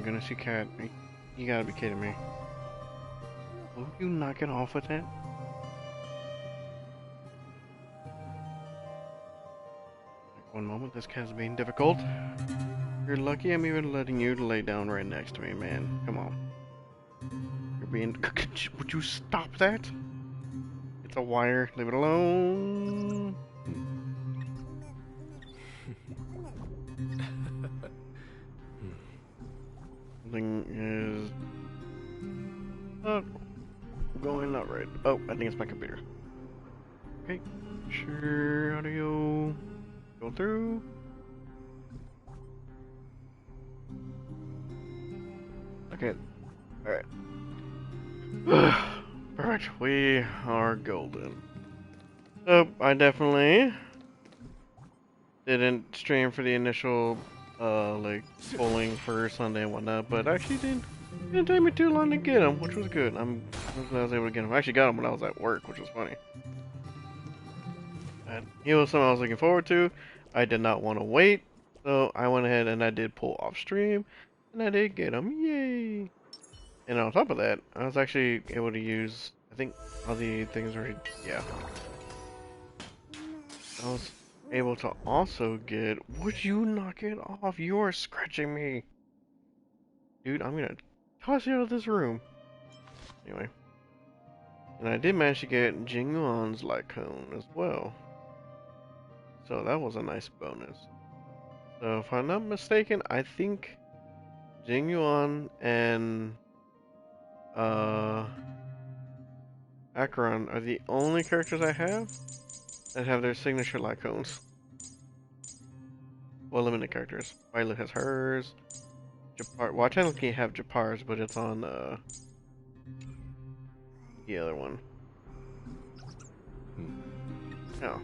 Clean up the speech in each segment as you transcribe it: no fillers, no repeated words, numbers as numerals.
goodness, you can't. You gotta be kidding me. Will you knock it off with that? One moment, this cat's being difficult. You're lucky I'm even letting you lay down right next to me, man. Come on. You're being... Would you stop that? It's a wire. Leave it alone. Something is... not going not right. Oh, I think it's my computer. Okay. Sure, audio... go through. Okay. Alright. Perfect. We are golden. So, I definitely didn't stream for the initial, like, polling for Sunday and whatnot, but actually didn't take me too long to get them, which was good. I was able to get them. I actually got them when I was at work, which was funny. And he was something I was looking forward to. I did not want to wait, so I went ahead and I did pull off stream, and I did get them. Yay! And on top of that, I was actually able to use, I think, all the things already, yeah. I was able to also get, would you knock it off? You're scratching me. Dude, I'm gonna toss you out of this room. Anyway. And I did manage to get Jingyuan's light cone as well. So that was a nice bonus. So if I'm not mistaken, I think Jingyuan and Acheron are the only characters I have that have their signature light cones. Well, limited characters. Violet has hers. Japar, well, I technically have Japar's, but it's on the other one. Now,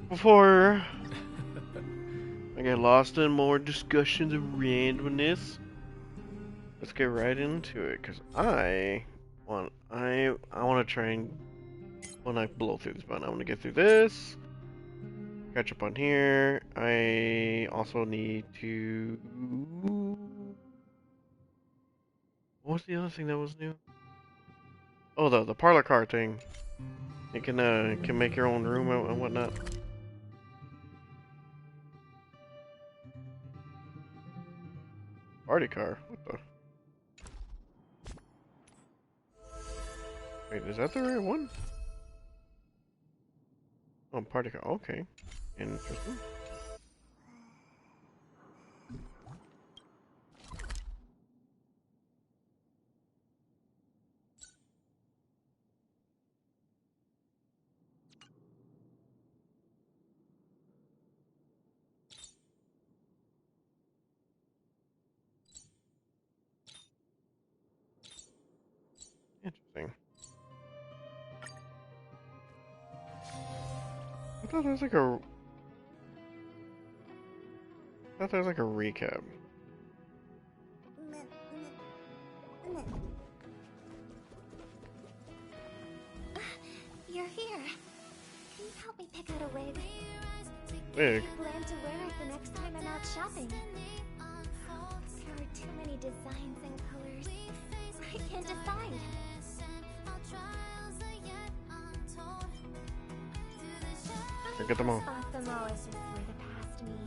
before I get lost in more discussions of randomness, let's get right into it. Cause I want to try and blow through this button. I want to get through this. Catch up on here. I also need to... What was the other thing that was new? Oh, the parlor car thing. You can make your own room and whatnot. Party car? What the? Wait, is that the right one? Oh, party car. Okay. Interesting. Interesting. I thought there was like a... I thought there was like a recap. You're here. Can you help me pick out a wig? Wig? I plan to wear it the next time I'm out shopping. There are too many designs and colors. I can't decide. Get them all. Osmo is just way past me.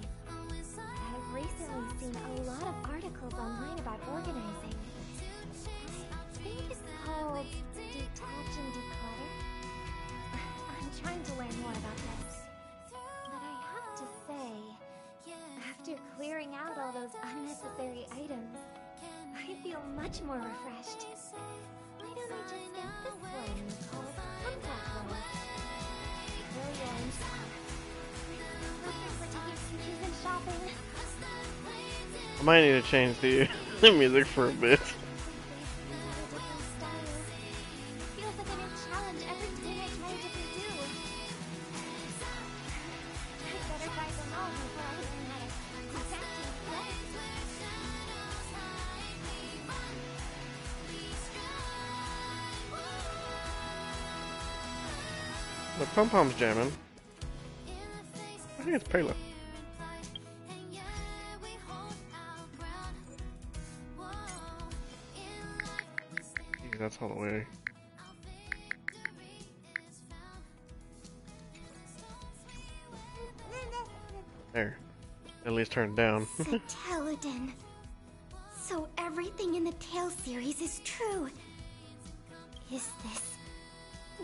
I've recently seen a lot of articles online about organizing. I think it's called Detach and Declutter. I'm trying to learn more about this. But I have to say, after clearing out all those unnecessary items, I feel much more refreshed. Why don't I just get this one called Contact Rose? Brilliant. Looking for taking pictures and shopping. I might need to change the music for a bit. Feels like a new challenge every time I try a different do. I'd better buy them all before I learn how to contact The pom-pom's jamming. I think it's Pela. That's all the way. There. At least turn it down. Satelladin. So everything in the Tale series is true. Is this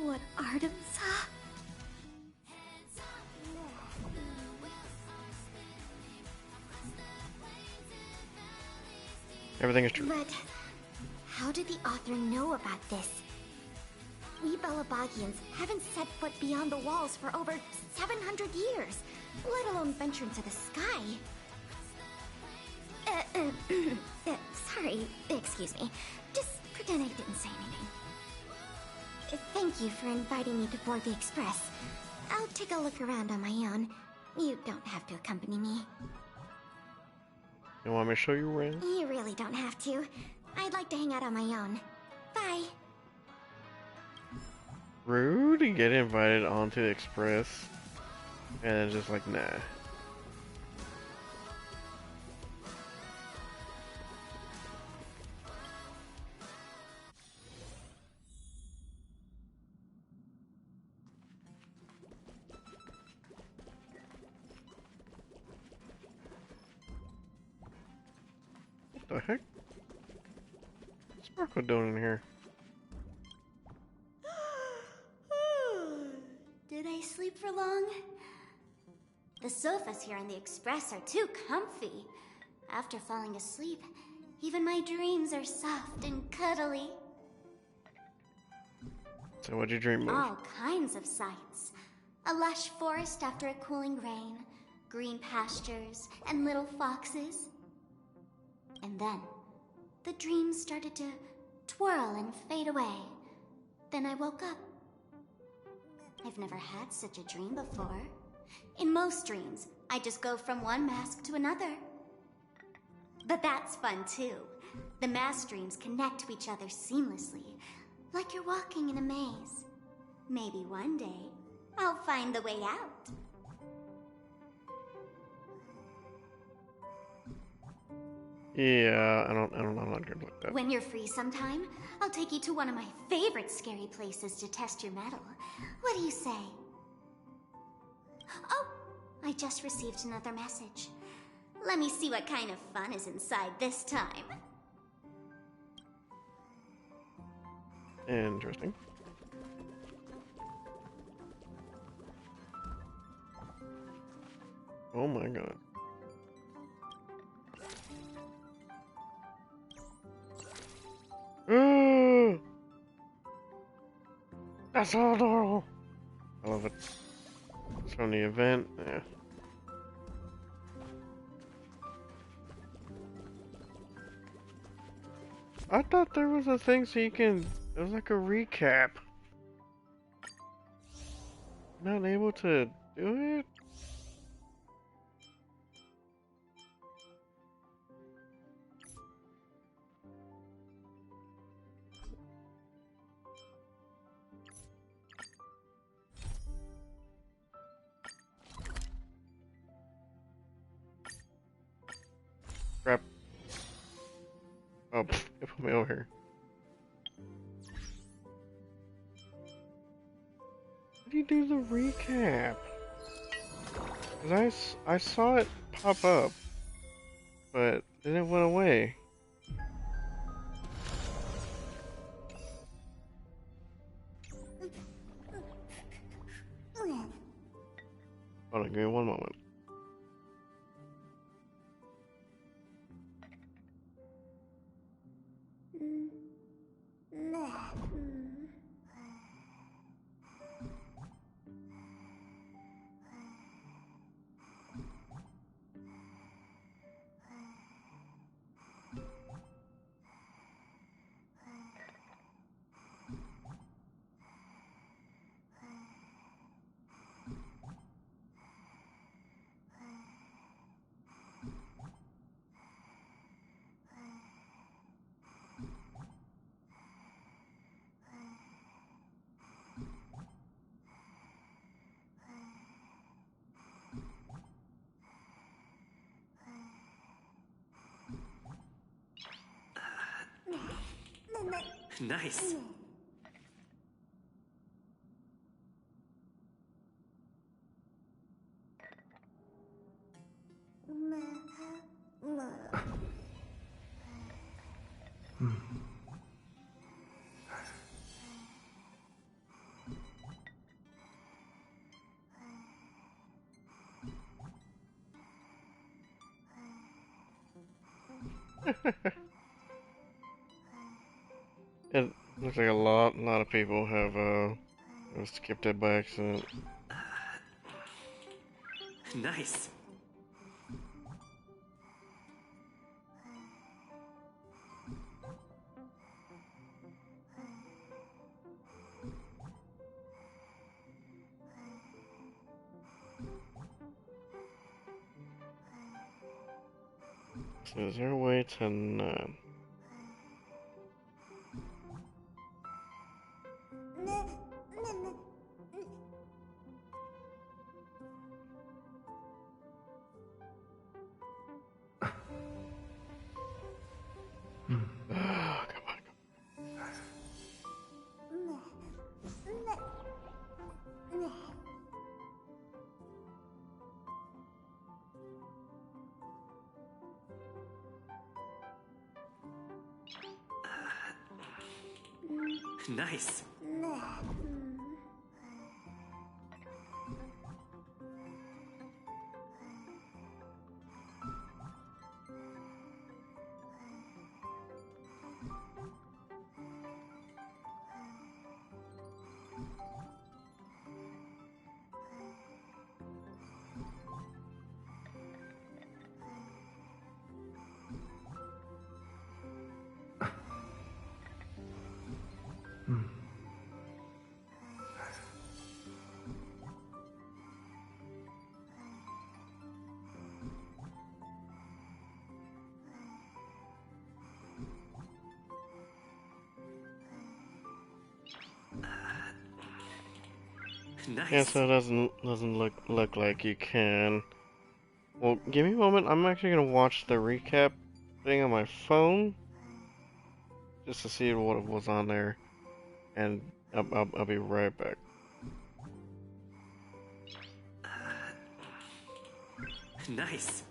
what Artem saw? Everything is true. But how did the author know about this? We Belabagians haven't set foot beyond the walls for over 700 years, let alone venture into the sky. Sorry, excuse me. Just pretend I didn't say anything. Thank you for inviting me to board the Express. I'll take a look around on my own. You don't have to accompany me. You want me to show you around? You really don't have to. I'd like to hang out on my own. Bye. Rude. You get invited onto the Express. And then just like, nah. What the heck? What's Sparkle doing in here? Did I sleep for long? The sofas here on the Express are too comfy. After falling asleep, even my dreams are soft and cuddly. So what'd you dream of? All kinds of sights. A lush forest after a cooling rain, green pastures, and little foxes. And then, the dreams started to twirl and fade away. Then I woke up. I've never had such a dream before. In most dreams, I just go from one mask to another. But that's fun too. The mask dreams connect to each other seamlessly, like you're walking in a maze. Maybe one day, I'll find the way out. Yeah, I'm not good like that. When you're free sometime, I'll take you to one of my favorite scary places to test your mettle. What do you say? Oh, I just received another message. Let me see what kind of fun is inside this time. Interesting. Oh my god. Ooh! That's so adorable! I love it. It's from the event. Yeah. I thought there was a thing so you can... It was like a recap. Not able to do it? Crap. Oh, it put me over here. How do you do the recap? Cause I saw it pop up, but then it went away. Hold on, give me one moment. Nice. It looks like a lot of people have skipped it by accident. Nice. So is there a way to not? Come on. Nice. Nice. Yeah, so it doesn't look like you can. Well, give me a moment. I'm actually gonna watch the recap thing on my phone just to see what was on there, and I'll be right back. Nice.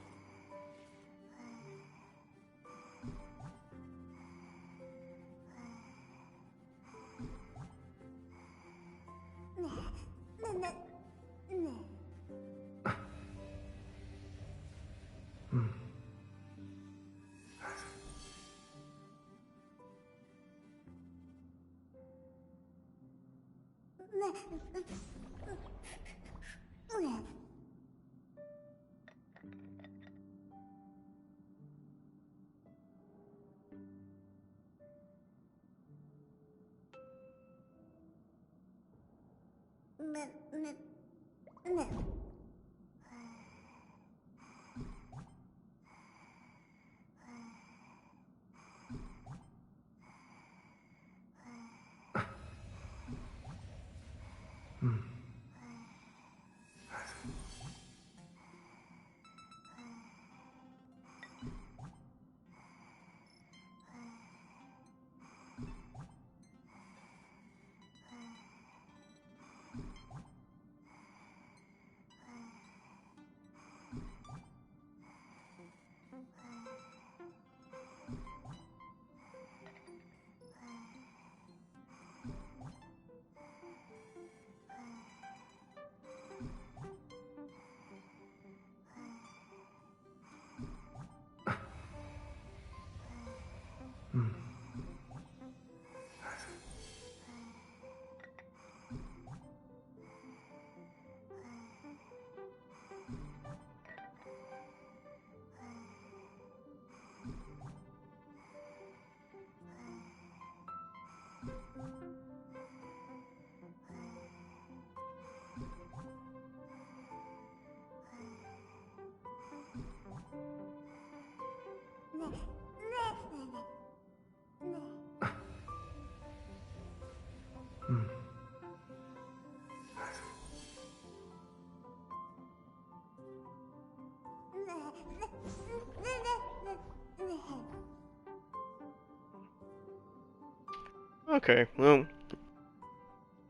Okay, well,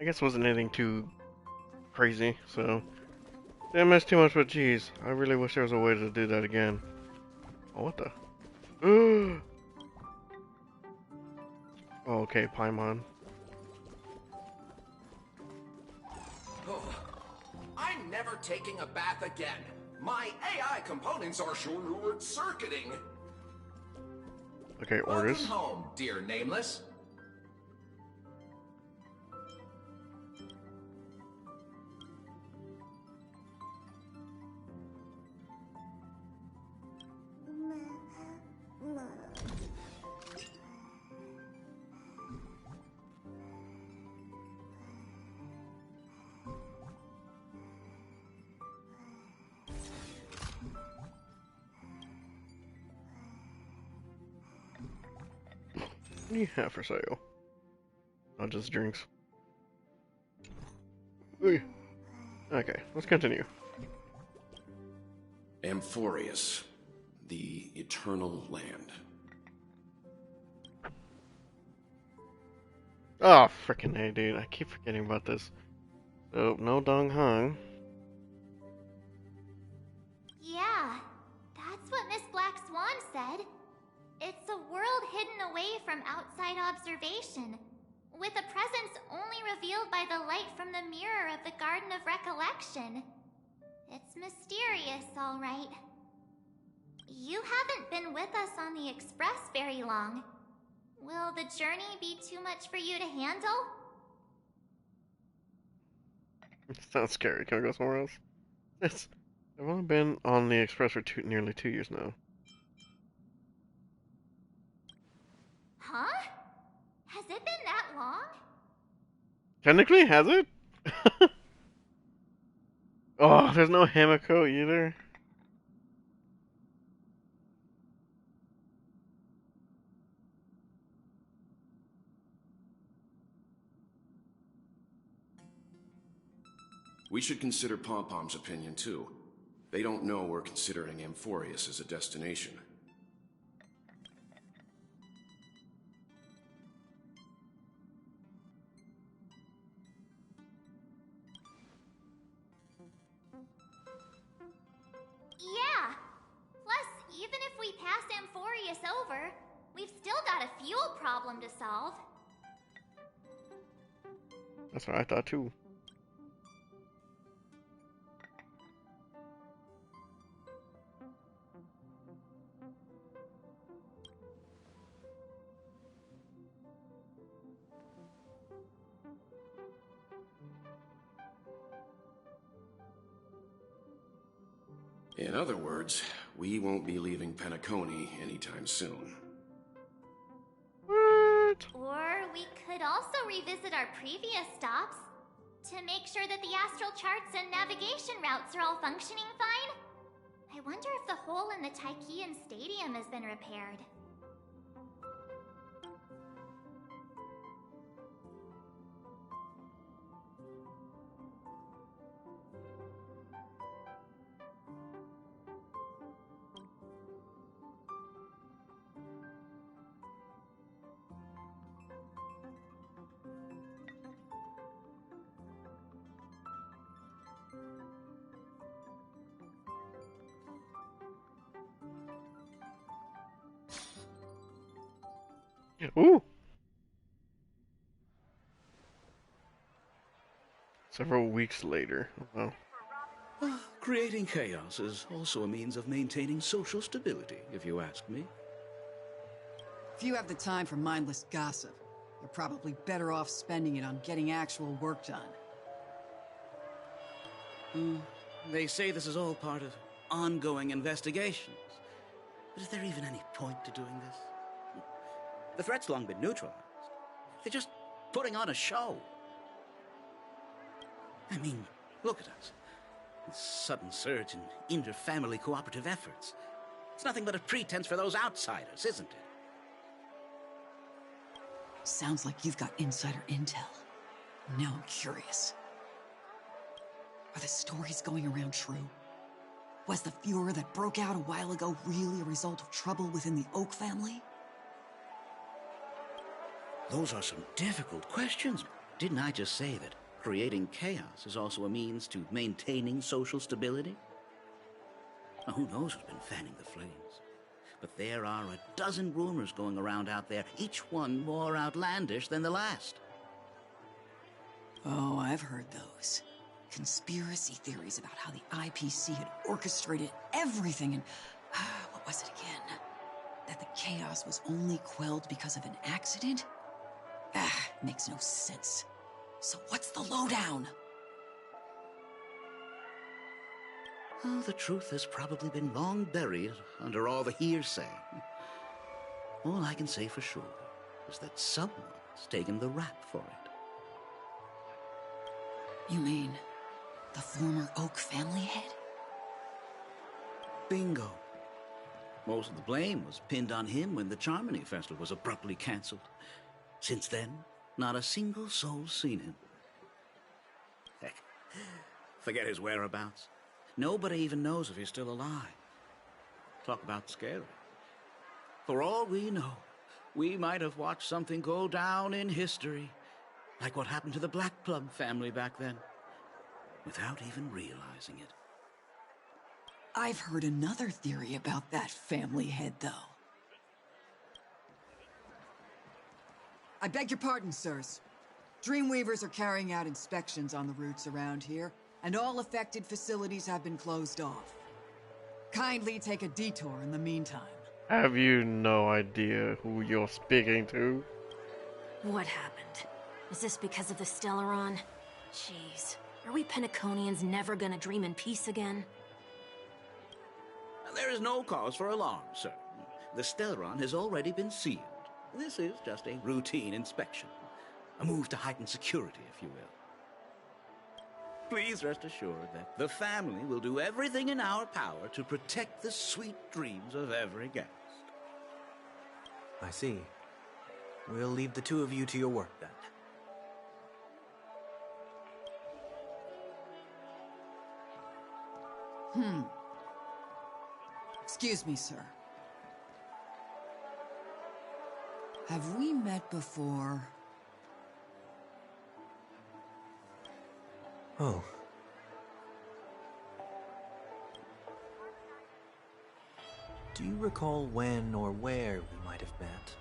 I guess it wasn't anything too crazy, so. Didn't miss too much, but geez, I really wish there was a way to do that again. Oh, what the? Oh, okay, Paimon. Oh, I'm never taking a bath again. My AI components are short-circuiting. Okay, orders. Welcome home, dear Nameless. What do you have for sale? Not just drinks. Oy. Okay, let's continue. Amphorius, the eternal land. Oh, frickin' hey, dude. I keep forgetting about this. So, no Dong Hung. Yeah, that's what Miss Black Swan said. It's a world hidden away from outside observation, with a presence only revealed by the light from the mirror of the Garden of Recollection. It's mysterious, all right. You haven't been with us on the Express very long. Will the journey be too much for you to handle? Sounds scary. Can I go somewhere else? I've only been on the Express for nearly 2 years now. Huh? Has it been that long? Technically, has it? Oh, there's no Hamiko either. We should consider Pom-Pom's opinion too. They don't know we're considering Amphorius as a destination. Yeah. Plus, even if we pass Amphorius over, we've still got a fuel problem to solve. That's what I thought too. In other words, we won't be leaving Penacony anytime soon. What? Or we could also revisit our previous stops to make sure that the astral charts and navigation routes are all functioning fine. I wonder if the hole in the Tychean Stadium has been repaired. Ooh. Several weeks later. Oh, well. Creating chaos is also a means of maintaining social stability, if you ask me. If you have the time for mindless gossip, you're probably better off spending it on getting actual work done. They say this is all part of ongoing investigations. But is there even any point to doing this? The threat's long been neutralized. They're just putting on a show. I mean, look at us. This sudden surge in inter-family cooperative efforts. It's nothing but a pretense for those outsiders, isn't it? Sounds like you've got insider intel. Now I'm curious. Are the stories going around true? Was the furor that broke out a while ago really a result of trouble within the Oak family? Those are some difficult questions. Didn't I just say that creating chaos is also a means to maintaining social stability? Now, who knows who's been fanning the flames? But there are a dozen rumors going around out there, each one more outlandish than the last. Oh, I've heard those. Conspiracy theories about how the IPC had orchestrated everything and... what was it again? That the chaos was only quelled because of an accident? Makes no sense. So what's the lowdown? Well, the truth has probably been long buried under all the hearsay. All I can say for sure is that someone's taken the rap for it. You mean the former Oak family head? Bingo. Most of the blame was pinned on him when the Charmony Festival was abruptly cancelled. Since then, not a single soul's seen him. Heck, forget his whereabouts. Nobody even knows if he's still alive. Talk about scary. For all we know, we might have watched something go down in history, like what happened to the Black Plum family back then, without even realizing it. I've heard another theory about that family head, though. I beg your pardon, sirs. Dreamweavers are carrying out inspections on the routes around here, and all affected facilities have been closed off. Kindly take a detour in the meantime. Have you no idea who you're speaking to? What happened? Is this because of the Stellaron? Jeez, are we Penaconians never gonna dream in peace again? There is no cause for alarm, sir. The Stellaron has already been sealed. This is just a routine inspection. A move to heighten security, if you will. Please rest assured that the family will do everything in our power to protect the sweet dreams of every guest. I see. We'll leave the two of you to your work, then. Excuse me, sir. Have we met before? Oh. Do you recall when or where we might have met?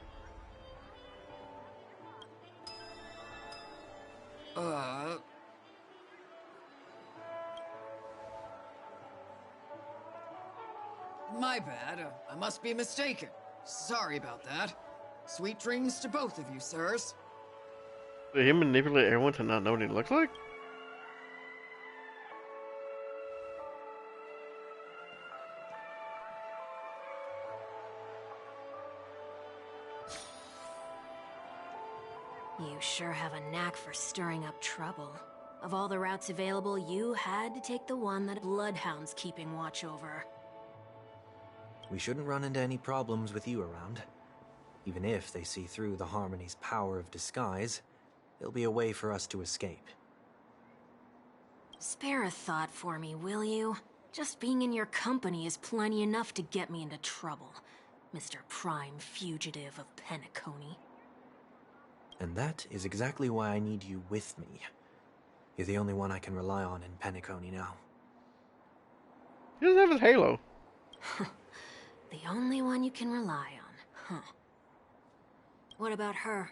My bad. I must be mistaken. Sorry about that. Sweet dreams to both of you, sirs. Did he manipulate everyone to not know what he looks like? You sure have a knack for stirring up trouble. Of all the routes available, you had to take the one that Bloodhound's keeping watch over. We shouldn't run into any problems with you around. Even if they see through the Harmony's power of disguise, there'll be a way for us to escape. Spare a thought for me, will you? Just being in your company is plenty enough to get me into trouble, Mr. Prime Fugitive of Penacony. And that is exactly why I need you with me. You're the only one I can rely on in Penacony now. He doesn't have his halo. The only one you can rely on, huh? What about her?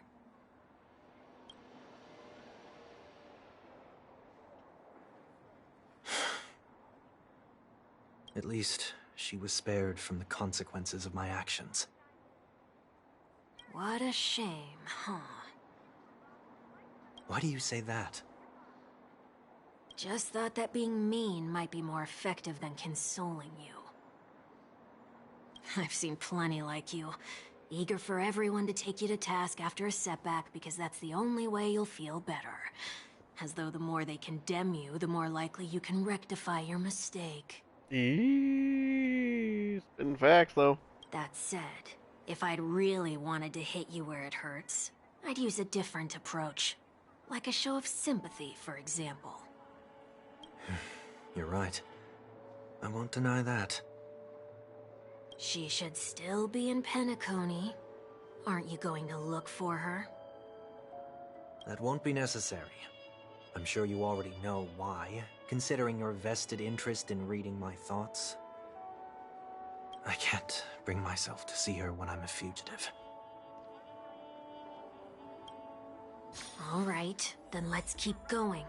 At least, she was spared from the consequences of my actions. What a shame, huh? Why do you say that? Just thought that being mean might be more effective than consoling you. I've seen plenty like you, eager for everyone to take you to task after a setback because that's the only way you'll feel better. As though the more they condemn you, the more likely you can rectify your mistake. In fact, though. That said, if I'd really wanted to hit you where it hurts, I'd use a different approach. Like a show of sympathy, for example. You're right. I won't deny that. She should still be in Penacony. Aren't you going to look for her? That won't be necessary. I'm sure you already know why, considering your vested interest in reading my thoughts. I can't bring myself to see her when I'm a fugitive. All right, then let's keep going.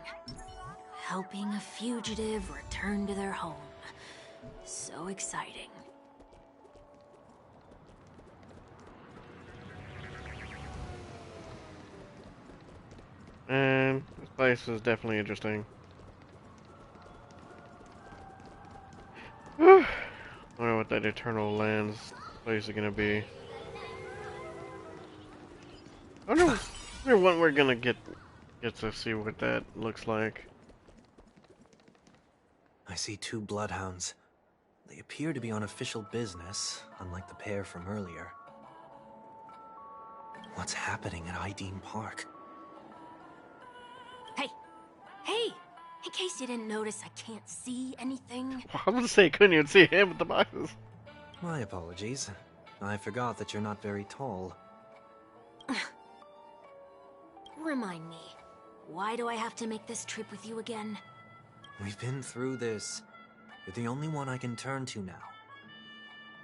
Helping a fugitive return to their home. So exciting. And this place is definitely interesting. I wonder what that Eternal Lands place is gonna be. I wonder when we're gonna get to see what that looks like. I see 2 bloodhounds. They appear to be on official business, unlike the pair from earlier. What's happening at Ideen Park? Hey! In case you didn't notice, I can't see anything. I was gonna say, couldn't even see him with the boxes. My apologies. I forgot that you're not very tall. Remind me, why do I have to make this trip with you again? We've been through this. You're the only one I can turn to now.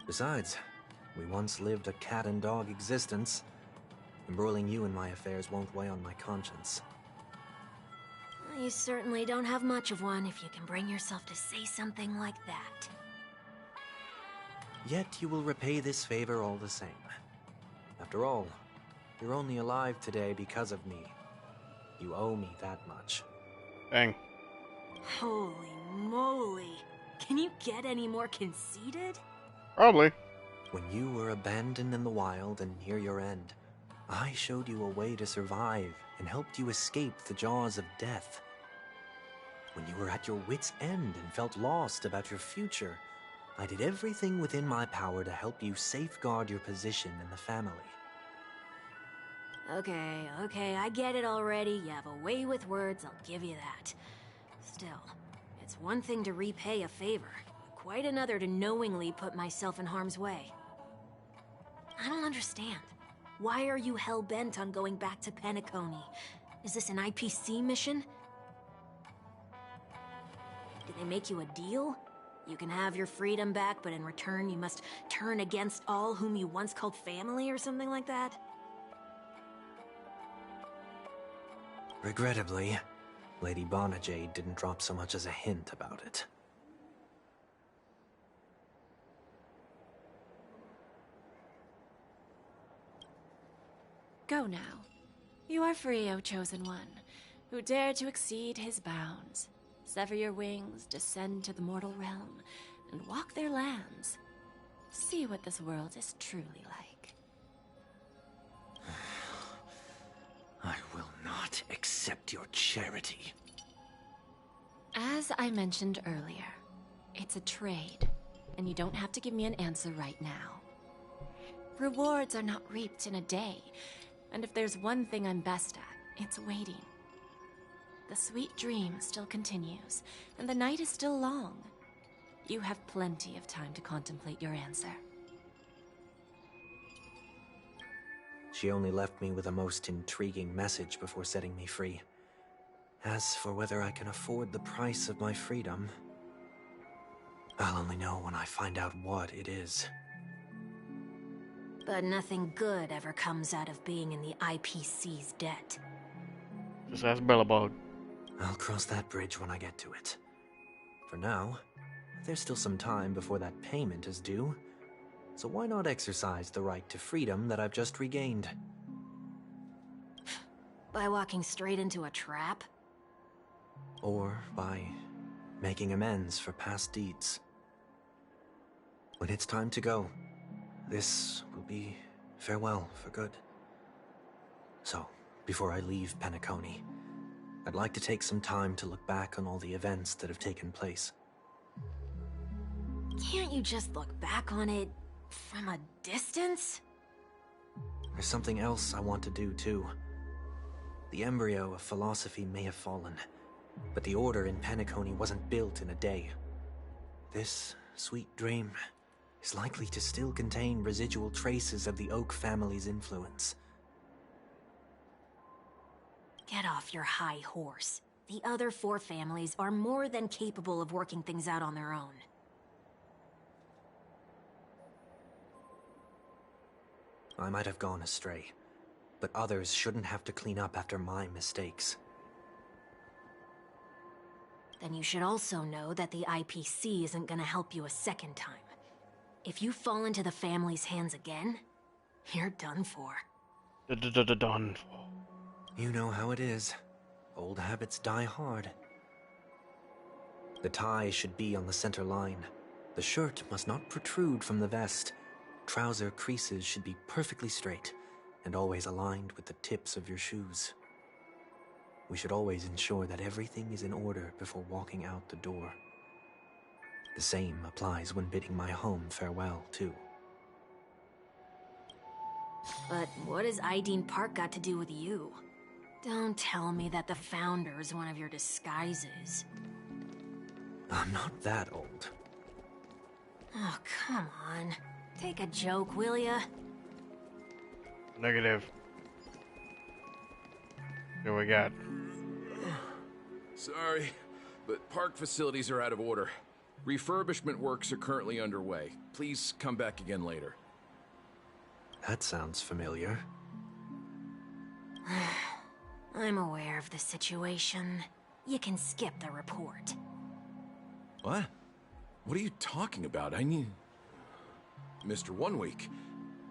Besides, we once lived a cat and dog existence. Embroiling you in my affairs won't weigh on my conscience. You certainly don't have much of one if you can bring yourself to say something like that. Yet you will repay this favor all the same. After all, you're only alive today because of me. You owe me that much. Dang. Holy moly. Can you get any more conceited? Probably. When you were abandoned in the wild and near your end, I showed you a way to survive and helped you escape the jaws of death. When you were at your wit's end and felt lost about your future, I did everything within my power to help you safeguard your position in the family. Okay, I get it already. You have a way with words, I'll give you that. Still, it's one thing to repay a favor, quite another to knowingly put myself in harm's way. I don't understand. Why are you hell-bent on going back to Penacony? Is this an IPC mission? Did they make you a deal? You can have your freedom back, but in return you must turn against all whom you once called family or something like that? Regrettably, Lady Bonajade didn't drop so much as a hint about it. Go now. You are free, O Chosen One, who dare to exceed his bounds. Sever your wings, descend to the mortal realm, and walk their lands. See what this world is truly like. I will not accept your charity. As I mentioned earlier, it's a trade, and you don't have to give me an answer right now. Rewards are not reaped in a day, and if there's one thing I'm best at, it's waiting. The sweet dream still continues, and the night is still long. You have plenty of time to contemplate your answer. She only left me with a most intriguing message before setting me free. As for whether I can afford the price of my freedom, I'll only know when I find out what it is. But nothing good ever comes out of being in the IPC's debt. Just ask Bellabog. I'll cross that bridge when I get to it. For now, there's still some time before that payment is due, so why not exercise the right to freedom that I've just regained? By walking straight into a trap? Or by making amends for past deeds. When it's time to go, this will be farewell for good. So, before I leave Penacony, I'd like to take some time to look back on all the events that have taken place. Can't you just look back on it from a distance? There's something else I want to do too. The embryo of philosophy may have fallen, but the order in Penacony wasn't built in a day. This sweet dream is likely to still contain residual traces of the Oak family's influence. Get off your high horse. The other 4 families are more than capable of working things out on their own. I might have gone astray, but others shouldn't have to clean up after my mistakes. Then you should also know that the IPC isn't gonna help you a second time. If you fall into the family's hands again, you're done for. Done for. You know how it is. Old habits die hard. The tie should be on the center line. The shirt must not protrude from the vest. Trouser creases should be perfectly straight and always aligned with the tips of your shoes. We should always ensure that everything is in order before walking out the door. The same applies when bidding my home farewell, too. But what has Ideen Park got to do with you? Don't tell me that the Founder's one of your disguises. I'm not that old. Oh, come on. Take a joke, will ya? Negative. What we got? Sorry, but park facilities are out of order. Refurbishment works are currently underway. Please come back again later. That sounds familiar. I'm aware of the situation. You can skip the report. What? What are you talking about? I need... Mr. One Week,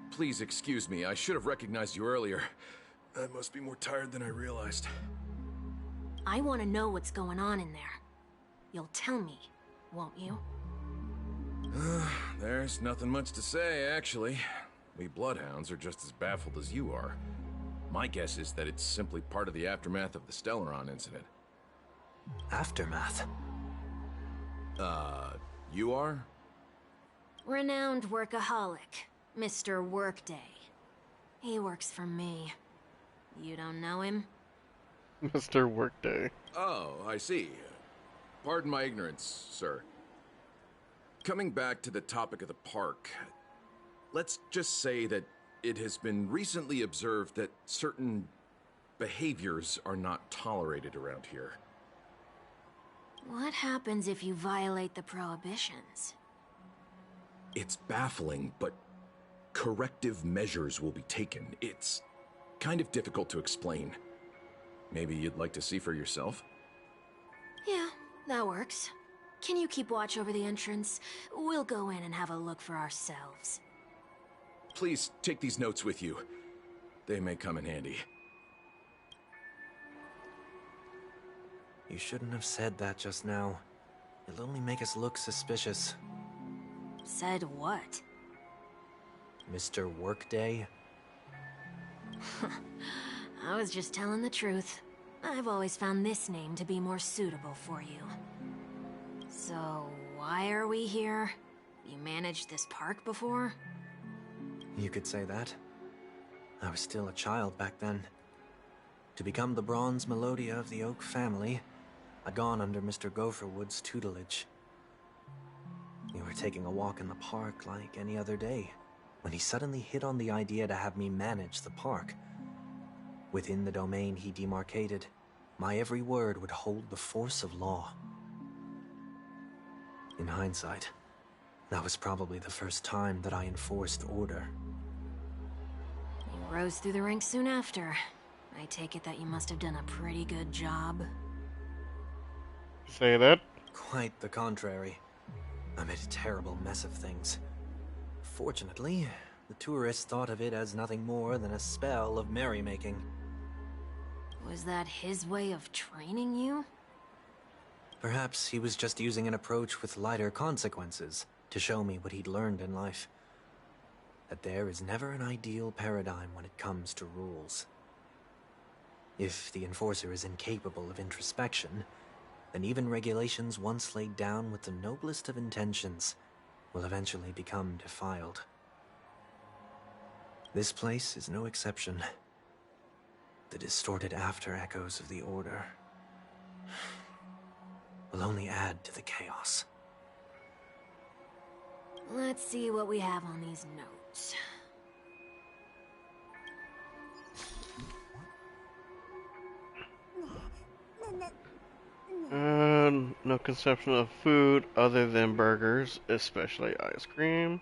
please excuse me. I should have recognized you earlier. I must be more tired than I realized. I want to know what's going on in there. You'll tell me, won't you? There's nothing much to say, actually. We Bloodhounds are just as baffled as you are. My guess is that it's simply part of the aftermath of the Stellaron incident. Aftermath? You are? Renowned workaholic, Mr. Workday. He works for me. You don't know him? Mr. Workday. Oh, I see. Pardon my ignorance, sir. Coming back to the topic of the park, let's just say that it has been recently observed that certain behaviors are not tolerated around here. What happens if you violate the prohibitions? It's baffling, but corrective measures will be taken. It's kind of difficult to explain. Maybe you'd like to see for yourself? Yeah, that works. Can you keep watch over the entrance? We'll go in and have a look for ourselves. Please take these notes with you. They may come in handy. You shouldn't have said that just now. It'll only make us look suspicious. Said what? Mr. Workday? I was just telling the truth. I've always found this name to be more suitable for you. So, why are we here? You managed this park before? You could say that. I was still a child back then. To become the bronze Melodia of the Oak family, I'd gone under Mr. Gopherwood's tutelage. We were taking a walk in the park like any other day, when he suddenly hit on the idea to have me manage the park. Within the domain he demarcated, my every word would hold the force of law. In hindsight, that was probably the first time that I enforced order. You rose through the ranks soon after. I take it that you must have done a pretty good job. Say that? Quite the contrary. I made a terrible mess of things. Fortunately, the tourists thought of it as nothing more than a spell of merrymaking. Was that his way of training you? Perhaps he was just using an approach with lighter consequences to show me what he'd learned in life. That there is never an ideal paradigm when it comes to rules. If the enforcer is incapable of introspection, then even regulations once laid down with the noblest of intentions will eventually become defiled. This place is no exception. The distorted after-echoes of the Order will only add to the chaos. Let's see what we have on these notes. No consumption of food other than burgers, especially ice cream.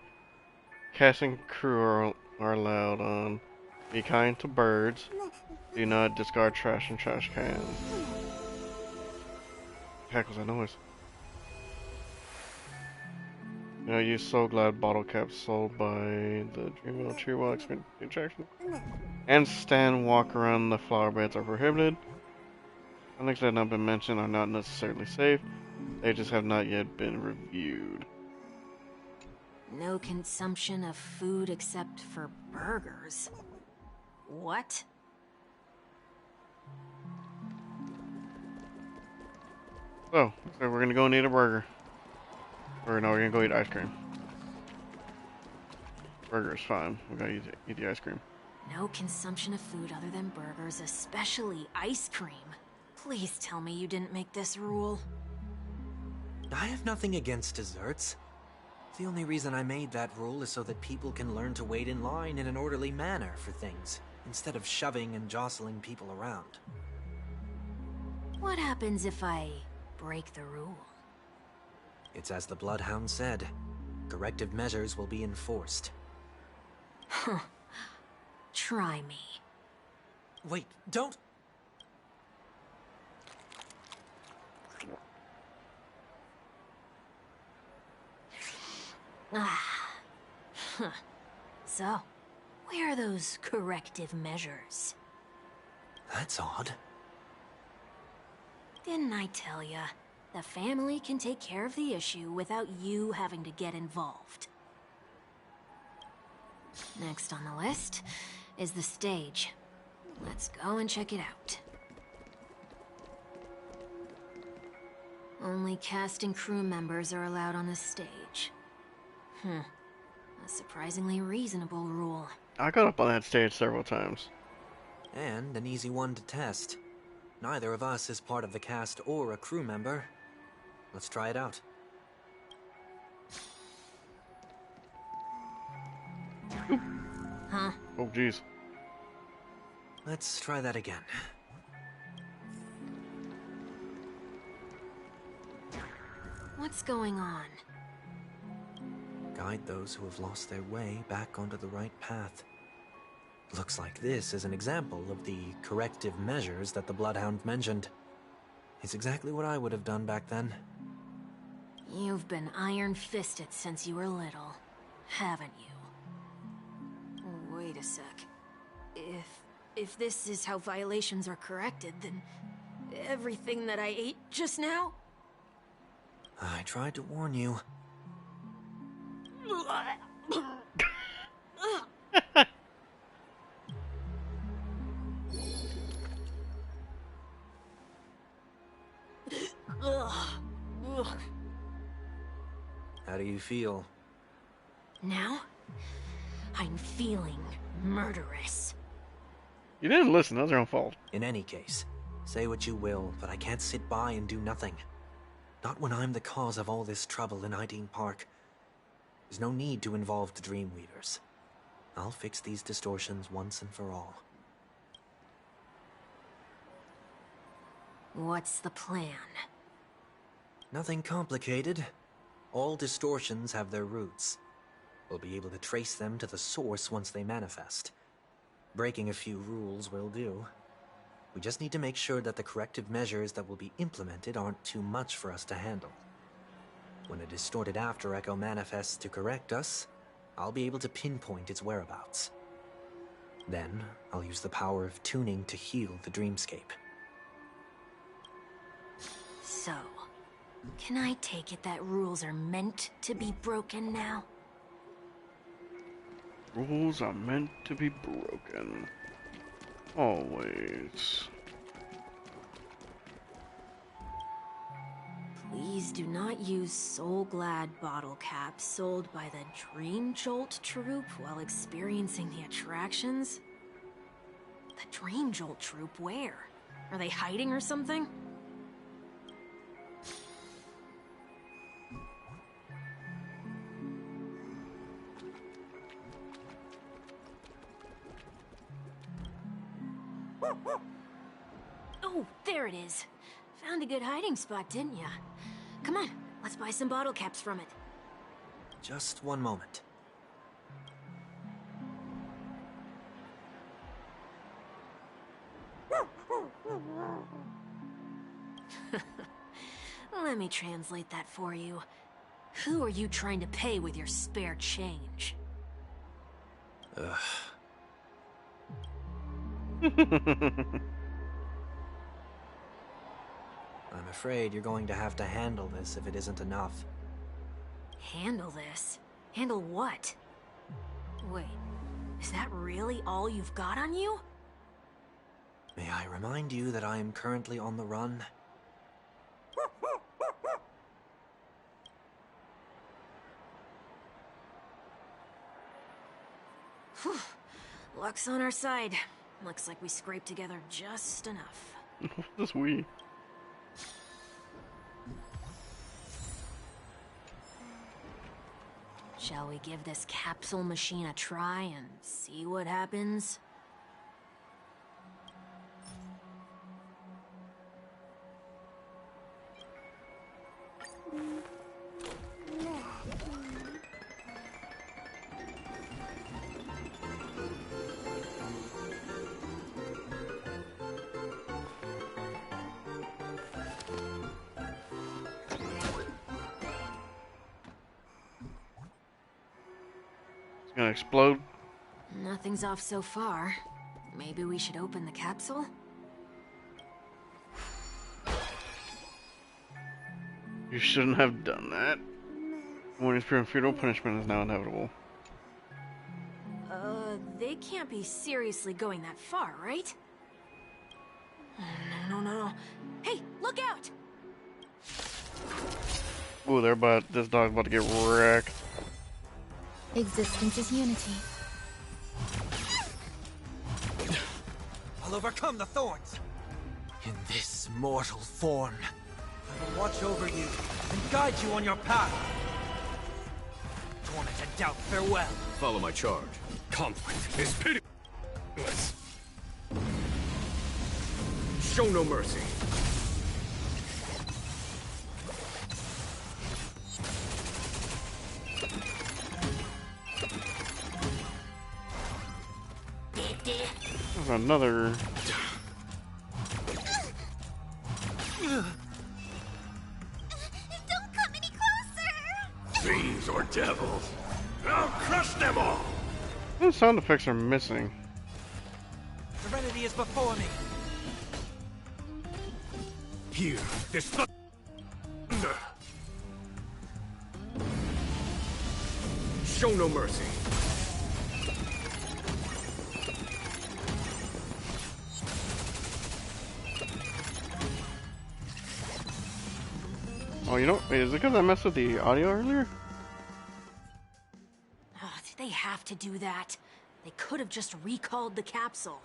Cast and crew are allowed on. Be kind to birds. Do not discard trash in trash cans. What the heck was that noise? Use So Glad bottle caps sold by the Dreamville Tree Experience attraction. And stand walk around the flower beds are prohibited. Things that have not been mentioned are not necessarily safe. They just have not yet been reviewed. No consumption of food except for burgers. What? So we're gonna go and eat a burger. Or no, we're gonna go eat ice cream. Burger's fine. We gotta eat the ice cream. No consumption of food other than burgers, especially ice cream. Please tell me you didn't make this rule. I have nothing against desserts. The only reason I made that rule is so that people can learn to wait in line in an orderly manner for things, instead of shoving and jostling people around. What happens if I break the rule? It's as the Bloodhound said. Corrective measures will be enforced. Huh. Try me. Wait, don't... Huh. So, where are those corrective measures? That's odd. Didn't I tell ya? The family can take care of the issue without you having to get involved. Next on the list is the stage. Let's go and check it out. Only cast and crew members are allowed on the stage. A surprisingly reasonable rule. I got up on that stage several times. And an easy one to test. Neither of us is part of the cast or a crew member. Let's try it out. Huh? Oh, jeez. Let's try that again. What's going on? Guide those who have lost their way back onto the right path. Looks like this is an example of the corrective measures that the Bloodhound mentioned. It's exactly what I would have done back then. You've been iron-fisted since you were little, haven't you? Wait a sec. If this is how violations are corrected, then everything that I ate just now? I tried to warn you. How do you feel? Now, I'm feeling murderous. You didn't listen, that was your own fault. In any case, say what you will, but I can't sit by and do nothing. Not when I'm the cause of all this trouble in Ideen Park. There's no need to involve the Dreamweavers. I'll fix these distortions once and for all. What's the plan? Nothing complicated. All distortions have their roots. We'll be able to trace them to the source once they manifest. Breaking a few rules will do. We just need to make sure that the corrective measures that will be implemented aren't too much for us to handle. When a distorted after echo manifests to correct us, I'll be able to pinpoint its whereabouts. Then, I'll use the power of tuning to heal the dreamscape. So, can I take it that rules are meant to be broken now? Rules are meant to be broken. Always. Please do not use Soul Glad bottle caps sold by the Dream Jolt troupe while experiencing the attractions. The Dream Jolt troupe, where? Are they hiding or something? Oh, there it is. Found a good hiding spot, didn't ya? Come on, let's buy some bottle caps from it. Just one moment. Let me translate that for you. Who are you trying to pay with your spare change? Ugh. I'm afraid you're going to have to handle this if it isn't enough. Handle this? Handle what? Wait, is that really all you've got on you? May I remind you that I am currently on the run? Whew. Luck's on our side. Looks like we scraped together just enough. Just we. Shall we give this capsule machine a try and see what happens? Gonna explode. Nothing's off so far. Maybe we should open the capsule? You shouldn't have done that. When it's pure futile, punishment is now inevitable. They can't be seriously going that far, right? No. Hey, look out! Ooh, this dog's about to get wrecked. Existence is unity. I'll overcome the thorns. In this mortal form, I will watch over you and guide you on your path. Torment and doubt, farewell. Follow my charge. Conflict is pitiless. Show no mercy. There's another. Don't come any closer! Fiends or devils, I'll crush them all! What sound effects are missing? Serenity is before me. Hear this thunder! Show no mercy. Oh, you know, wait, is it because I messed with the audio earlier? Oh, did they have to do that? They could have just recalled the capsule.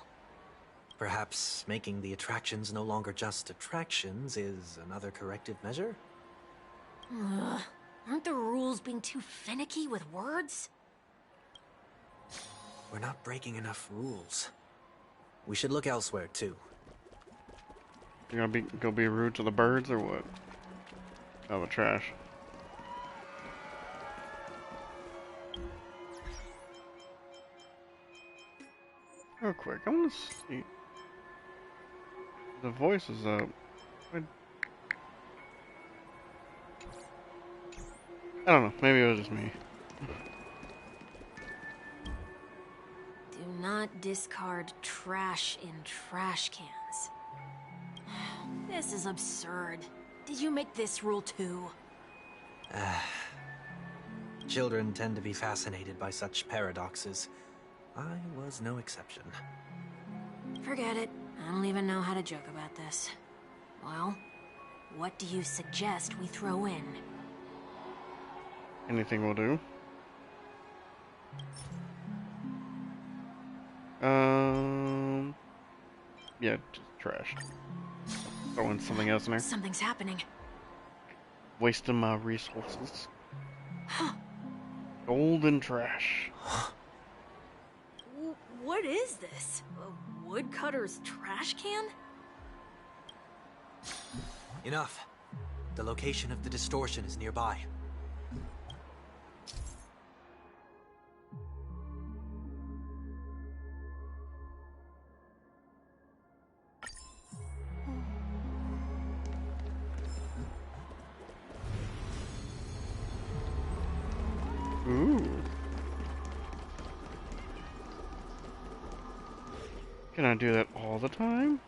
Perhaps making the attractions no longer just attractions is another corrective measure? Ugh. Aren't the rules being too finicky with words? We're not breaking enough rules. We should look elsewhere, too. You're gonna go be rude to the birds or what? Oh, the trash. Real quick, I want to see. The voice is up. I don't know. Maybe it was just me. Do not discard trash in trash cans. This is absurd. Did you make this rule too? Children tend to be fascinated by such paradoxes. I was no exception. Forget it. I don't even know how to joke about this. Well, what do you suggest we throw in? Anything will do. Yeah, just trash. Throw in something else in there. Something's happening. Wasting my resources. Golden trash. What is this? A woodcutter's trash can? Enough. The location of the distortion is nearby. Ooh. Can I do that all the time?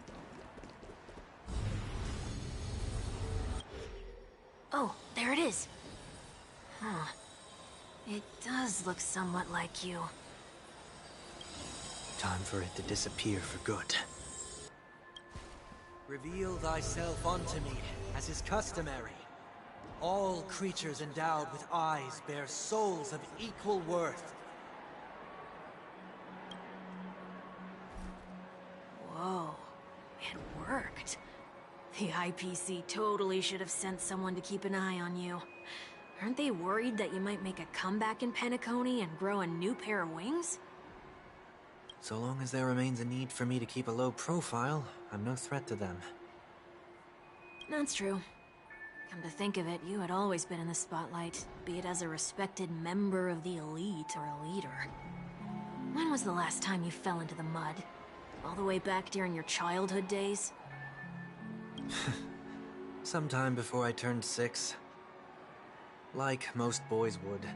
Oh, there it is. Huh. It does look somewhat like you. Time for it to disappear for good. Reveal thyself unto me, as is customary. All creatures endowed with eyes bear souls of equal worth. Whoa, it worked. The IPC totally should have sent someone to keep an eye on you. Aren't they worried that you might make a comeback in Penacony and grow a new pair of wings? So long as there remains a need for me to keep a low profile, I'm no threat to them. That's true. Come to think of it, you had always been in the spotlight, be it as a respected member of the elite or a leader. When was the last time you fell into the mud? All the way back during your childhood days? Sometime before I turned 6. Like most boys would,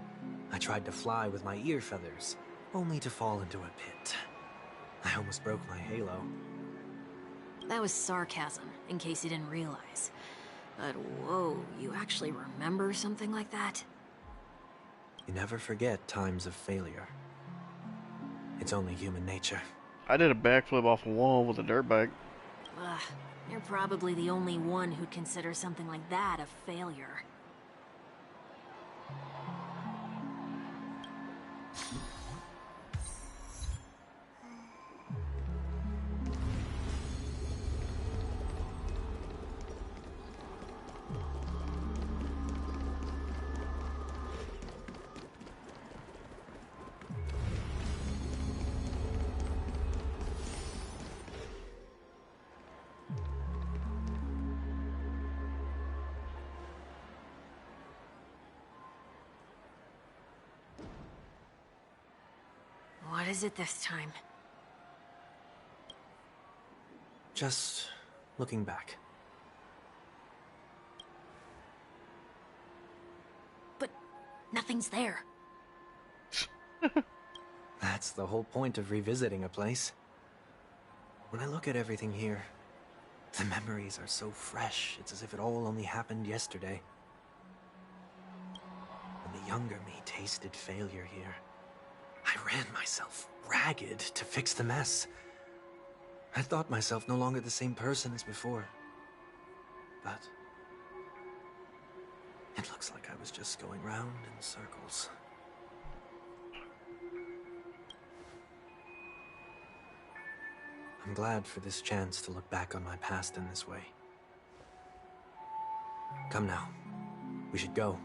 I tried to fly with my ear feathers, only to fall into a pit. I almost broke my halo. That was sarcasm, in case you didn't realize. But whoa, you actually remember something like that? You never forget times of failure. It's only human nature. I did a backflip off a wall with a dirt bike. Ugh, you're probably the only one who'd consider something like that a failure. What is it this time? Just looking back. But nothing's there. That's the whole point of revisiting a place. When I look at everything here, the memories are so fresh, it's as if it all only happened yesterday. When the younger me tasted failure here, I ran myself ragged to fix the mess. I thought myself no longer the same person as before. But it looks like I was just going round in circles. I'm glad for this chance to look back on my past in this way. Come now, we should go.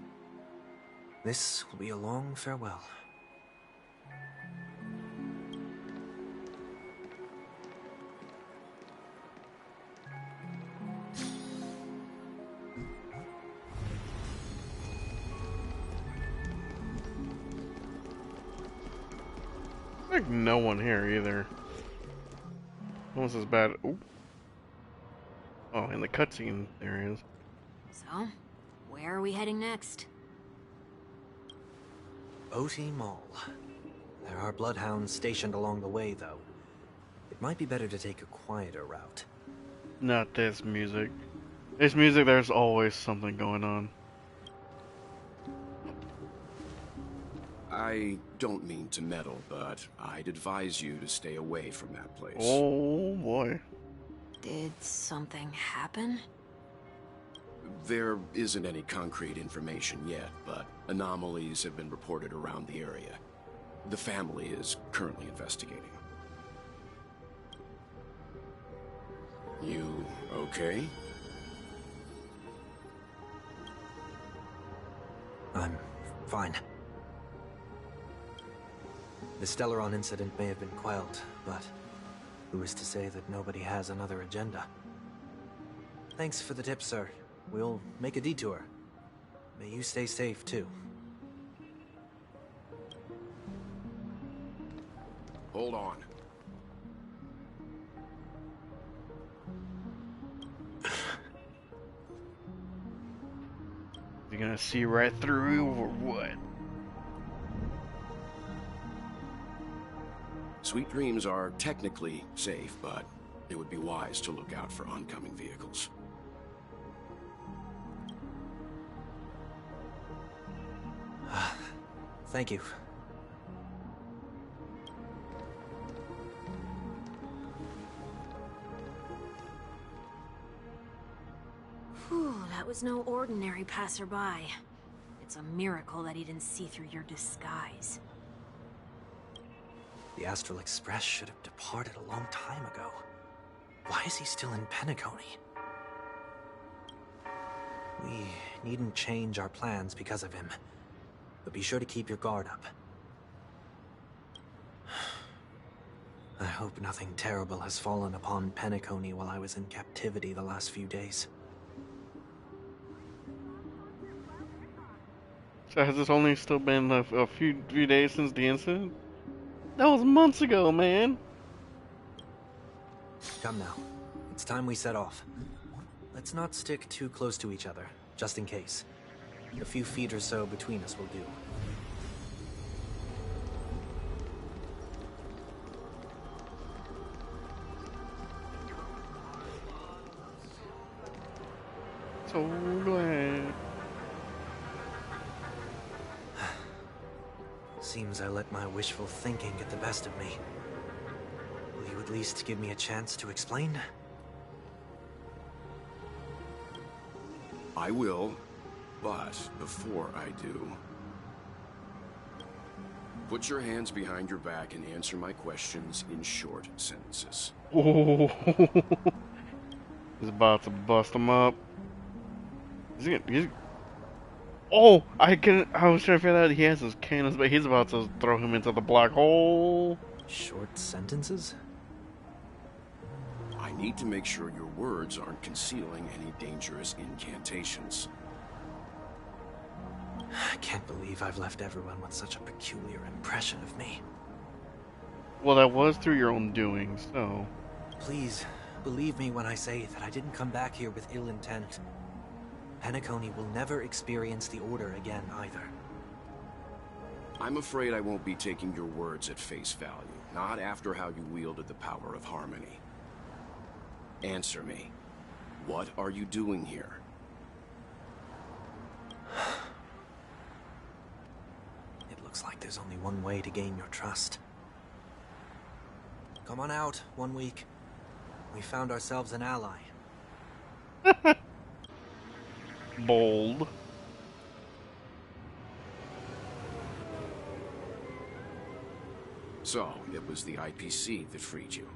This will be a long farewell. Like no one here either. Almost as bad. Ooh. Oh, in the cutscene there is. So, where are we heading next? OT Mall. There are bloodhounds stationed along the way, though. It might be better to take a quieter route. Not this music. This music, there's always something going on. I don't mean to meddle, but I'd advise you to stay away from that place. Oh boy. Did something happen? There isn't any concrete information yet, but anomalies have been reported around the area. The family is currently investigating. You okay? I'm fine. The Stellaron incident may have been quelled, but who is to say that nobody has another agenda? Thanks for the tip, sir. We'll make a detour. May you stay safe, too. Hold on. You gonna see right through you or what? Sweet Dreams are technically safe, but it would be wise to look out for oncoming vehicles. Thank you. Whew, that was no ordinary passerby. It's a miracle that he didn't see through your disguise. The Astral Express should have departed a long time ago. Why is he still in Penacony? We needn't change our plans because of him. But be sure to keep your guard up. I hope nothing terrible has fallen upon Penacony while I was in captivity the last few days. So has this only still been a few days since the incident? That was months ago, man. Come now. It's time we set off. Let's not stick too close to each other, just in case. A few feet or so between us will do. So glad. Seems I let my wishful thinking get the best of me. Will you at least give me a chance to explain? I will, but before I do, put your hands behind your back and answer my questions in short sentences. Oh, he's about to bust him up. Oh, I was trying to figure out he has his cannons, but he's about to throw him into the black hole. Short sentences? I need to make sure your words aren't concealing any dangerous incantations. I can't believe I've left everyone with such a peculiar impression of me. Well, that was through your own doing, so... Please, believe me when I say that I didn't come back here with ill intent. Penacony will never experience the Order again, either. I'm afraid I won't be taking your words at face value, not after how you wielded the power of harmony. Answer me. What are you doing here? It looks like there's only one way to gain your trust. Come on out, 1 week. We found ourselves an ally. Bold. So, it was the IPC that freed you.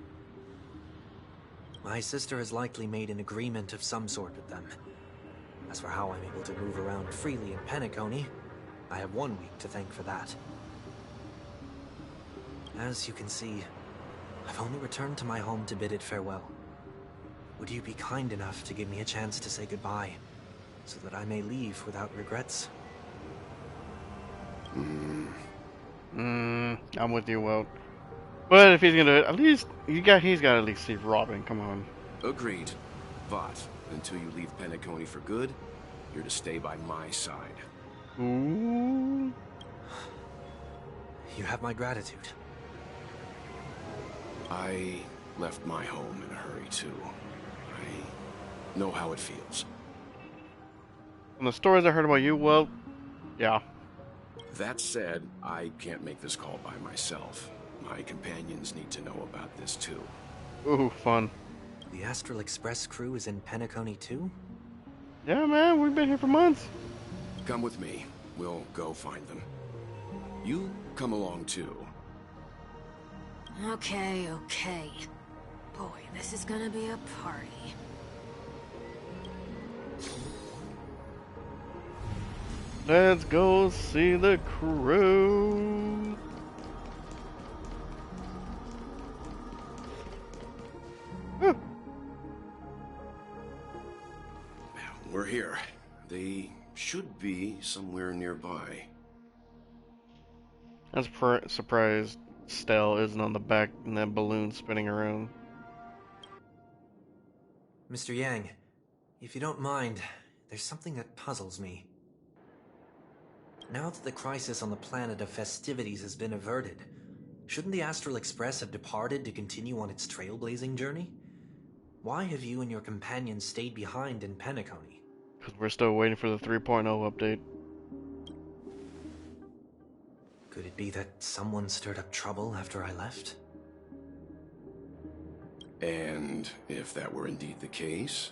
My sister has likely made an agreement of some sort with them. As for how I'm able to move around freely in Penacony, I have 1 week to thank for that. As you can see, I've only returned to my home to bid it farewell. Would you be kind enough to give me a chance to say goodbye, so that I may leave without regrets? I'm with you, Welt. But if he's gonna, at least he's got to at least see Robin. Come on. Agreed. But until you leave Penacony for good, you're to stay by my side. Ooh. You have my gratitude. I left my home in a hurry, too. I know how it feels. From the stories I heard about you, well, yeah. That said, I can't make this call by myself. My companions need to know about this, too. Ooh, fun. The Astral Express crew is in Penacony, too? Yeah, man, we've been here for months. Come with me. We'll go find them. You come along, too. Okay. Boy, this is gonna be a party. Let's go see the crew. we're here. They should be somewhere nearby. I was surprised Stell isn't on the back in that balloon spinning around. Mr. Yang, if you don't mind, there's something that puzzles me. Now that the crisis on the planet of festivities has been averted, shouldn't the Astral Express have departed to continue on its trailblazing journey? Why have you and your companions stayed behind in Penacony? Because we're still waiting for the 3.0 update. Could it be that someone stirred up trouble after I left? And if that were indeed the case?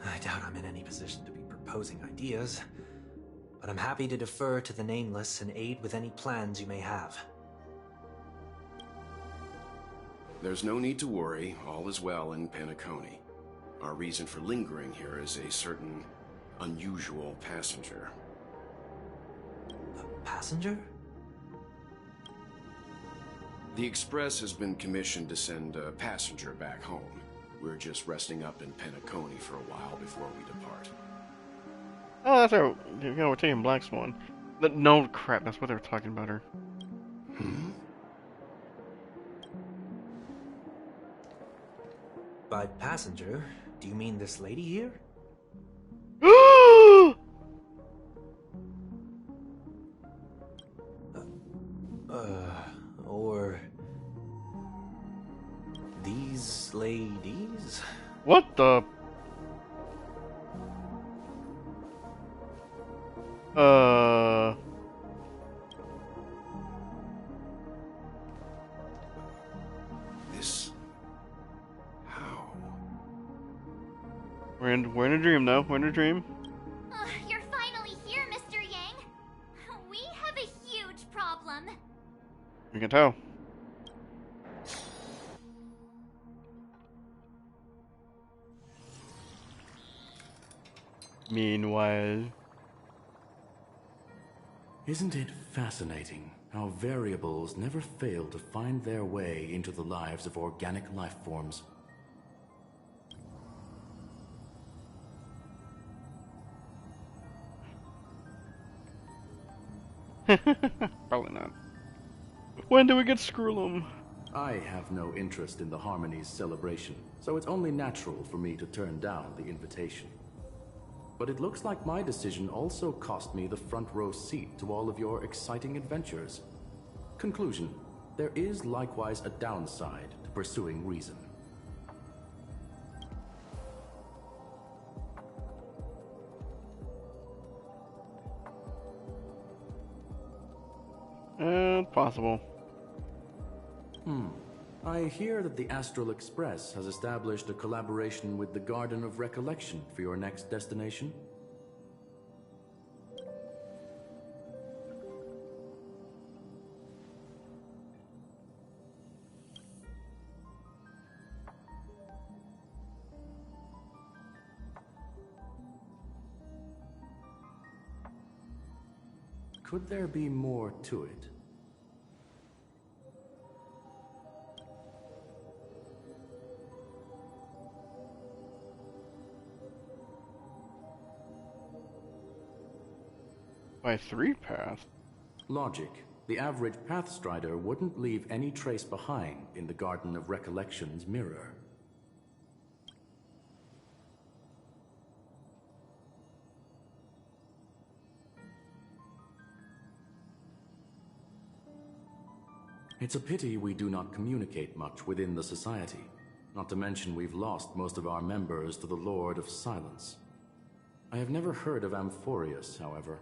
I doubt I'm in any position to be proposing ideas, but I'm happy to defer to the Nameless and aid with any plans you may have. There's no need to worry. All is well in Penacony. Our reason for lingering here is a certain unusual passenger. A passenger? The Express has been commissioned to send a passenger back home. We're just resting up in Penacony for a while before we depart. Oh, that's our. You know, we're taking Black Swan. No, crap, that's what they were talking about her. Hmm? By passenger, do you mean this lady here? Or these ladies? What the? This... how? We're in a dream, though. We're in a dream. You're finally here, Mr. Yang. We have a huge problem. You can tell. Meanwhile... Isn't it fascinating how variables never fail to find their way into the lives of organic life forms? Probably not. When do we get Skrullum? I have no interest in the Harmony's celebration, so it's only natural for me to turn down the invitation. But it looks like my decision also cost me the front row seat to all of your exciting adventures. Conclusion: there is likewise a downside to pursuing reason. Possible. I hear that the Astral Express has established a collaboration with the Garden of Recollection for your next destination. Could there be more to it? By 3 paths? Logic. The average Pathstrider wouldn't leave any trace behind in the Garden of Recollection's mirror. It's a pity we do not communicate much within the society. Not to mention we've lost most of our members to the Lord of Silence. I have never heard of Amphorius, however.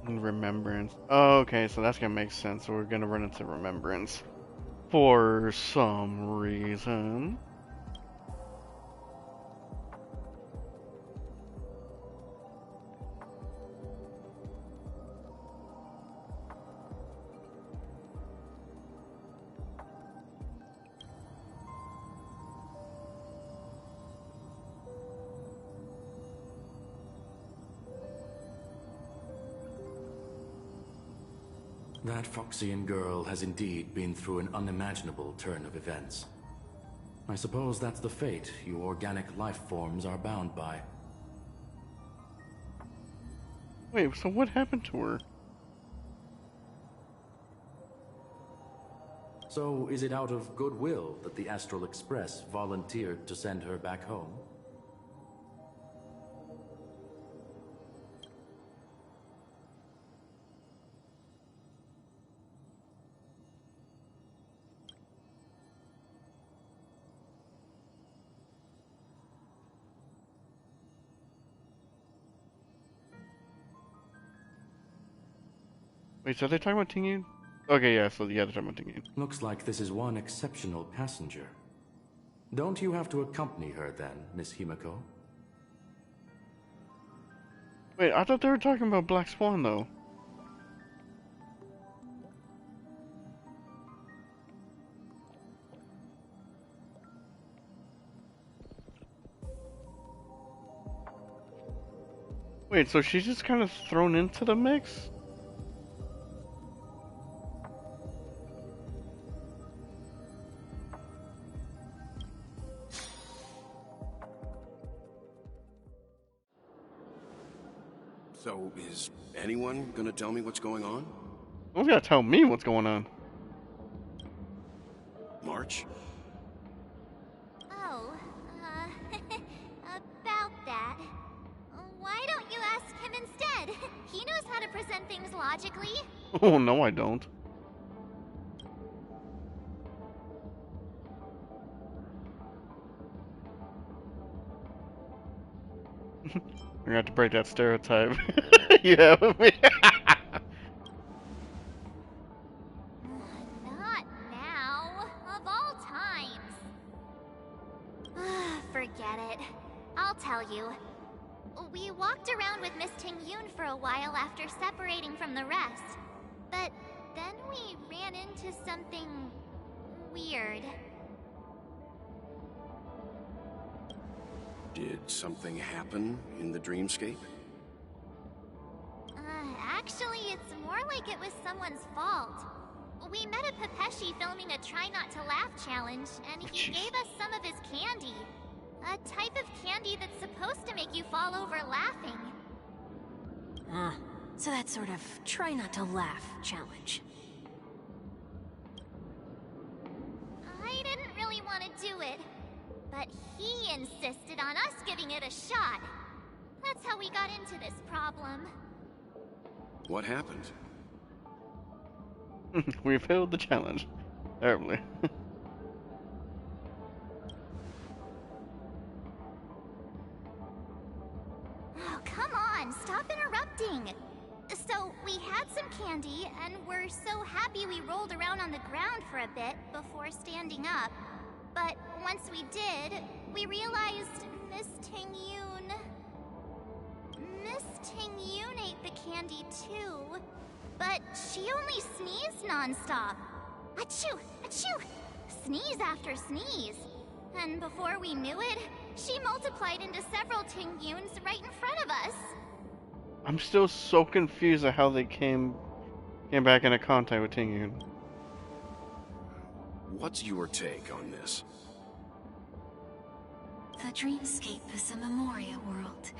Remembrance. Oh, okay, so that's gonna make sense. So we're gonna run into Remembrance. For some reason. That Foxian girl has indeed been through an unimaginable turn of events. I suppose that's the fate you organic life forms are bound by. Wait, so what happened to her? So, is it out of goodwill that the Astral Express volunteered to send her back home? Wait, so they're talking about Tingyun? Okay, yeah, so yeah, they're talking about Tingyun. Looks like this is one exceptional passenger. Don't you have to accompany her then, Miss Himiko? Wait, I thought they were talking about Black Swan, though. Wait, so she's just kind of thrown into the mix? So, is anyone gonna tell me what's going on? Who's gotta tell me what's going on? March? Oh, about that. Why don't you ask him instead? He knows how to present things logically. Oh, no, I don't. We're gonna have to break that stereotype. You have with me. Not now. Of all times. Forget it. I'll tell you. We walked around with Miss Tingyun for a while after separating from the rest. But then we ran into something weird. Did something happen in the dreamscape? Actually, it's more like it was someone's fault. We met a Pepeshi filming a Try Not to Laugh challenge, and he gave us some of his candy. A type of candy that's supposed to make you fall over laughing. So that sort of try not to laugh challenge. I didn't really want to do it, but he insisted on us giving it a shot. That's how we got into this problem. What happened? We failed the challenge. Terribly. Oh, come on, stop interrupting. So, we had some candy, and we're so happy we rolled around on the ground for a bit before standing up. But once we did, we realized Miss Tingyun ate the candy too. But she only sneezed nonstop. Achoo! Achoo! Sneeze after sneeze. And before we knew it, she multiplied into several Tingyuns right in front of us. I'm still so confused at how they came back into contact with Tingyun. What's your take on this? The dreamscape is a Memoria world.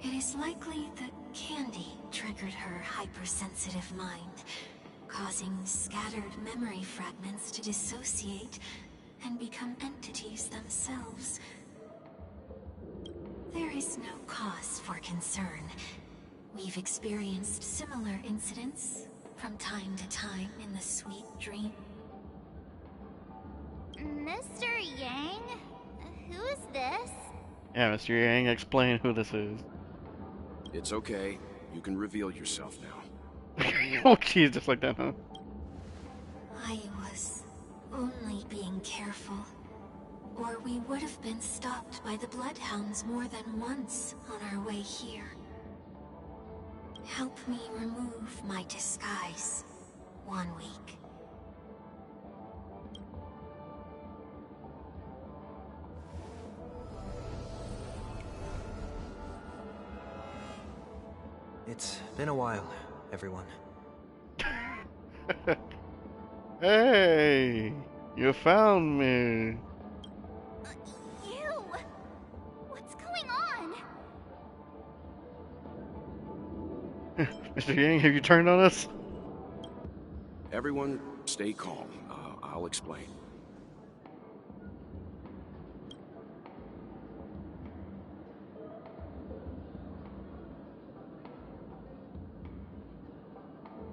It is likely that candy triggered her hypersensitive mind, causing scattered memory fragments to dissociate and become entities themselves. There is no cause for concern. We've experienced similar incidents from time to time in the sweet dream. Mr. Yang? Who is this? Yeah, Mr. Yang, explain who this is. It's okay. You can reveal yourself now. Oh, jeez, just like that, huh? I was only being careful, or we would have been stopped by the Bloodhounds more than once on our way here. Help me remove my disguise 1 week. It's been a while, everyone. Hey, you found me. Ew! What's going on? Mr. Yang, have you turned on us? Everyone, stay calm. I'll explain.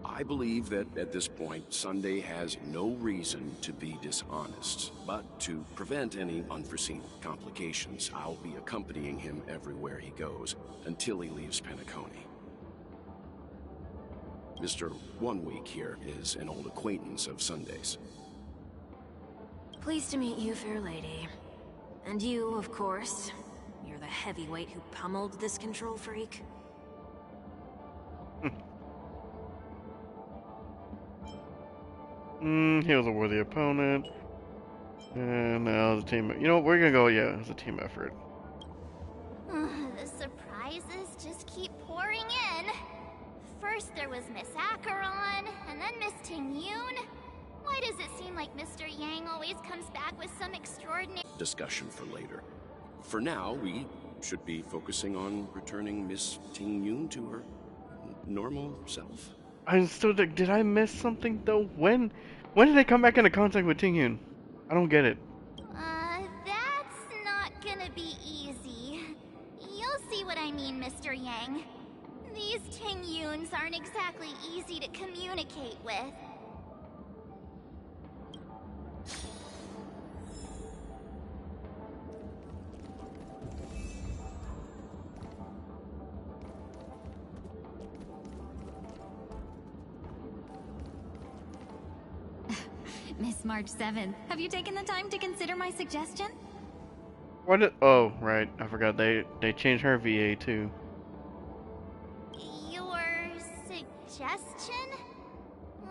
I believe that at this point, Sunday has no reason to be dishonest. But to prevent any unforeseen complications, I'll be accompanying him everywhere he goes until he leaves Penacony. Mr. 1 Week here is an old acquaintance of Sunday's. Pleased to meet you, fair lady. And you, of course. You're the heavyweight who pummeled this control freak. He was a worthy opponent. And now it's a team. You know what? We're gonna go, yeah, it's a team effort. The surprises just keep pouring in. First there was Miss Acheron, and then Miss Ting-Yoon. Why does it seem like Mr. Yang always comes back with some extraordinary Discussion for later. For now, we should be focusing on returning Miss Ting-Yoon to her normal self. I still did I miss something though? When did they come back into contact with Ting-Yoon? I don't get it. That's not gonna be easy. You'll see what I mean, Mr. Yang. These Ting-Yoons aren't exactly easy to communicate with. Miss March 7th, have you taken the time to consider my suggestion? Oh, right. I forgot they changed her VA too. Your suggestion?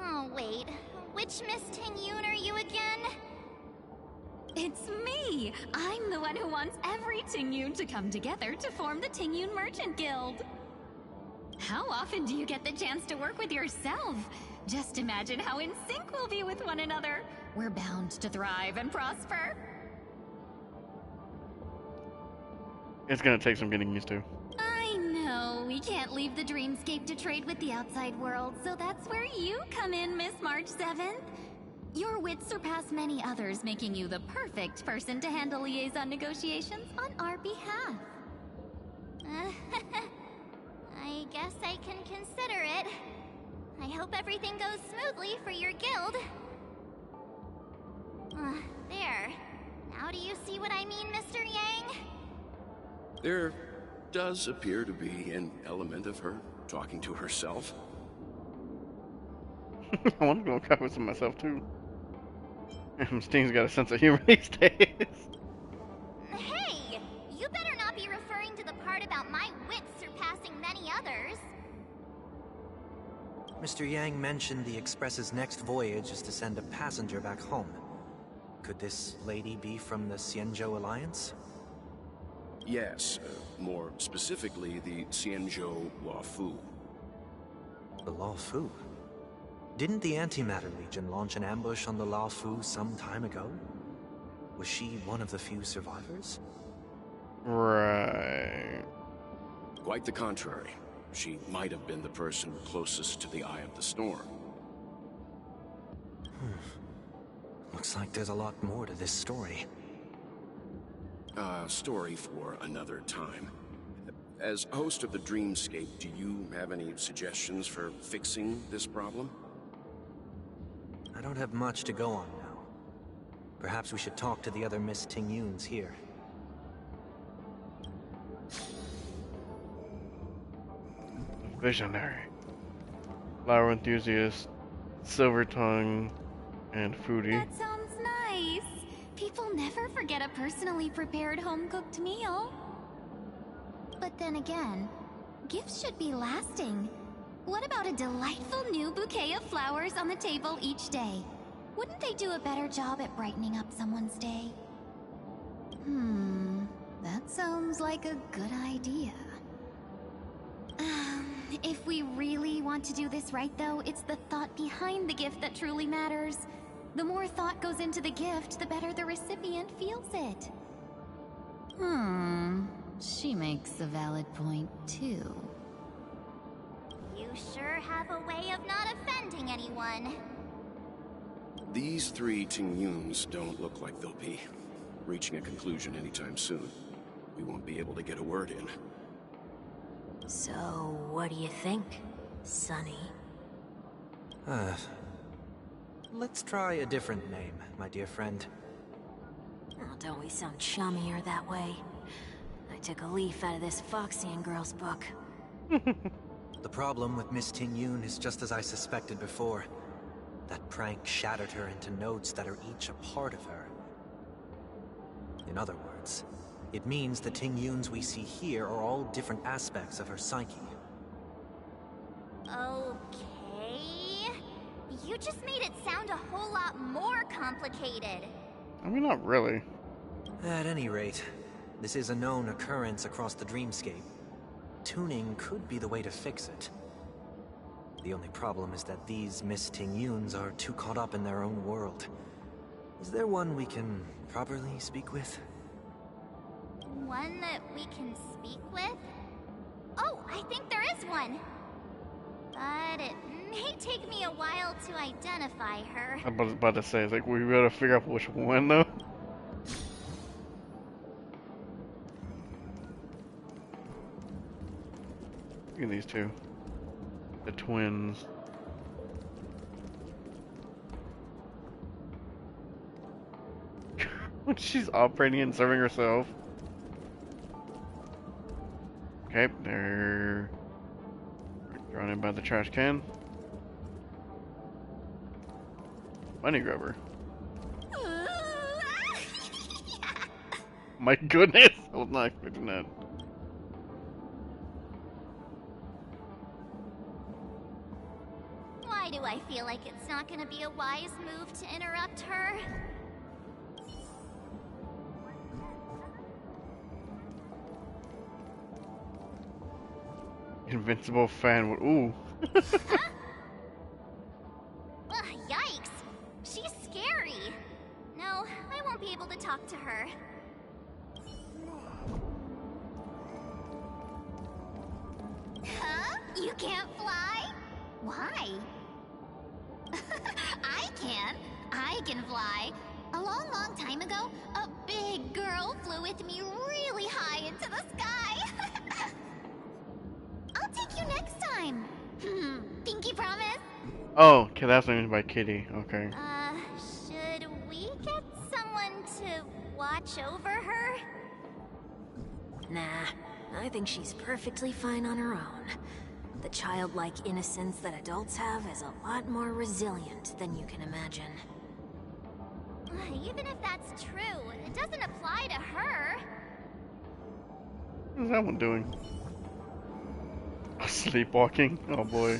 Oh, wait. Which Miss Ting-Yoon are you again? It's me! I'm the one who wants every Ting-Yoon to come together to form the Ting-Yoon Merchant Guild. How often do you get the chance to work with yourself? Just imagine how in sync we'll be with one another. We're bound to thrive and prosper. It's gonna take some getting used to. I know, we can't leave the dreamscape to trade with the outside world, so that's where you come in, Miss March 7th. Your wits surpass many others, making you the perfect person to handle liaison negotiations on our behalf. I guess I can consider it. I hope everything goes smoothly for your guild. There. Now do you see what I mean, Mr. Yang? There does appear to be an element of her talking to herself. I want to go cover some myself too. Sting's got a sense of humor these days. Hey! You better not be referring to the part about my wits surpassing many others. Mr. Yang mentioned the Express's next voyage is to send a passenger back home. Could this lady be from the Xianzhou Alliance? Yes, more specifically the Xianzhou Luofu. The Luofu? Didn't the Antimatter Legion launch an ambush on the Luofu some time ago? Was she one of the few survivors? Right. Quite the contrary. She might have been the person closest to the eye of the storm. Looks like there's a lot more to this story. Story for another time. As host of the Dreamscape, do you have any suggestions for fixing this problem? I don't have much to go on now. Perhaps we should talk to the other Miss Ting-Yoons here. Visionary. Flower enthusiast, silver tongue, and foodie. That sounds nice. People never forget a personally prepared home-cooked meal. But then again, gifts should be lasting. What about a delightful new bouquet of flowers on the table each day? Wouldn't they do a better job at brightening up someone's day? That sounds like a good idea. If we really want to do this right, though, it's the thought behind the gift that truly matters. The more thought goes into the gift, the better the recipient feels it. She makes a valid point, too. You sure have a way of not offending anyone. These three Tingyuns don't look like they'll be reaching a conclusion anytime soon. We won't be able to get a word in. So, what do you think, Sonny? Let's try a different name, my dear friend. Oh, don't we sound chummier that way? I took a leaf out of this Foxian girl's book. The problem with Miss Tingyun is just as I suspected before. That prank shattered her into nodes that are each a part of her. In other words, it means the Tingyuns we see here are all different aspects of her psyche. Okay... You just made it sound a whole lot more complicated. I mean, not really. At any rate, this is a known occurrence across the dreamscape. Tuning could be the way to fix it. The only problem is that these Miss Tingyuns are too caught up in their own world. Is there one we can properly speak with? One that we can speak with? Oh, I think there is one. But it may take me a while to identify her. I was about to say, it's like, we gotta figure out which one, though. Look at these two. The twins. She's operating and serving herself. Okay, they're thrown in by the trash can. Money grubber. My goodness, I was not expecting that. Why do I feel like it's not gonna be a wise move to interrupt her? Invincible fan would. Ooh. Ugh, yikes! She's scary. No, I won't be able to talk to her. Huh? You can't fly? Why? I can. I can fly. A long, long time ago, a big girl flew with me really high into the sky. I'll take you next time. Pinky promise? Oh, okay, that's named by Kitty. Okay. Should we get someone to watch over her? Nah, I think she's perfectly fine on her own. The childlike innocence that adults have is a lot more resilient than you can imagine. Even if that's true, it doesn't apply to her. What is that one doing? Sleepwalking? Oh boy.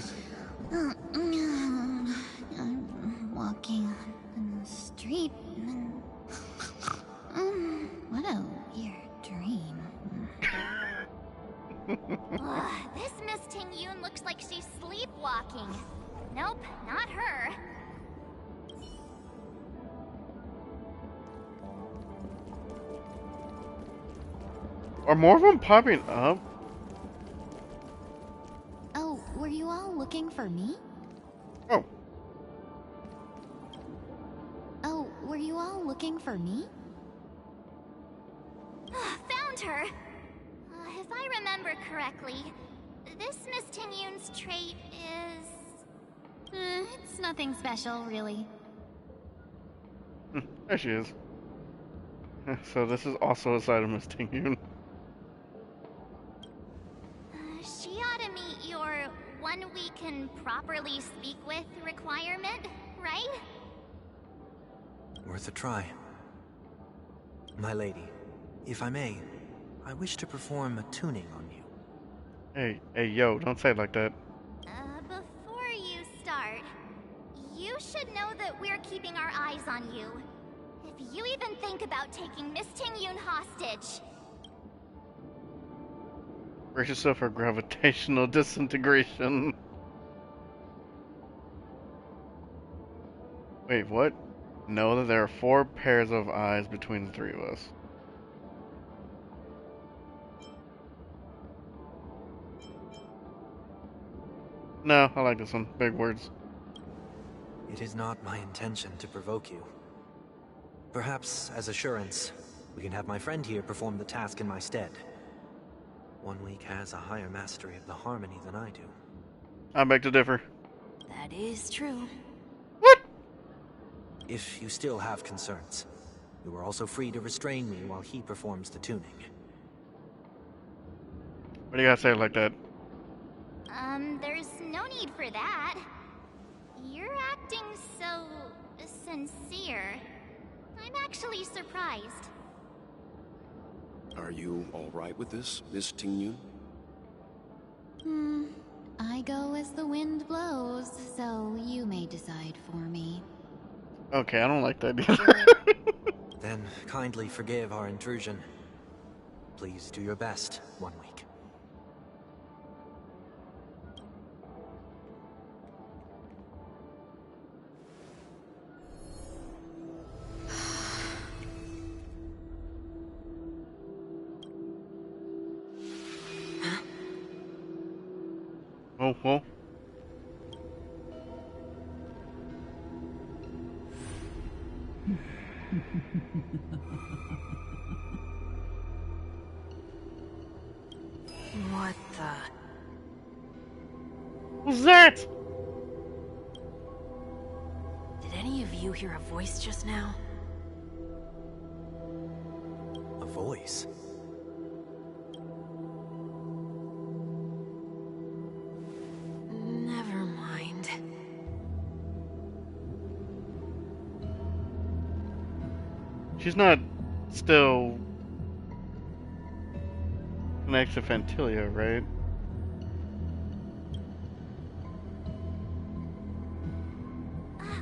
I'm walking on the street and... what a weird dream. This Miss Tingyun looks like she's sleepwalking. Nope, not her. Are more of them popping up? Oh, were you all looking for me? Oh. Oh, were you all looking for me? Found her! If I remember correctly, this Miss Tingyun's trait is... It's nothing special, really. There she is. So this is also a side of Miss Tingyun. She ought to meet your one we can properly speak with requirement, right? Worth a try. My lady, if I may, I wish to perform a tuning on you. Hey, yo, don't say it like that. Before you start, you should know that we're keeping our eyes on you. If you even think about taking Miss Tingyun hostage... Brace yourself for gravitational disintegration. Wait, what? Know that there are 4 pairs of eyes between the 3 of us. No, I like this one. Big words. It is not my intention to provoke you. Perhaps, as assurance, we can have my friend here perform the task in my stead. 1 week has a higher mastery of the harmony than I do. I beg to differ. That is true. If you still have concerns, you are also free to restrain me while he performs the tuning. What do you gotta say like that? There's no need for that. You're acting so sincere. I'm actually surprised. Are you all right with this, Miss Tingyun? I go as the wind blows, so you may decide for me. Okay, I don't like that either. Then kindly forgive our intrusion. Please do your best, 1 week. Oh, well. What the? What's that? Did any of you hear a voice just now? A voice? Never mind. She's not still next to Fantilia, right?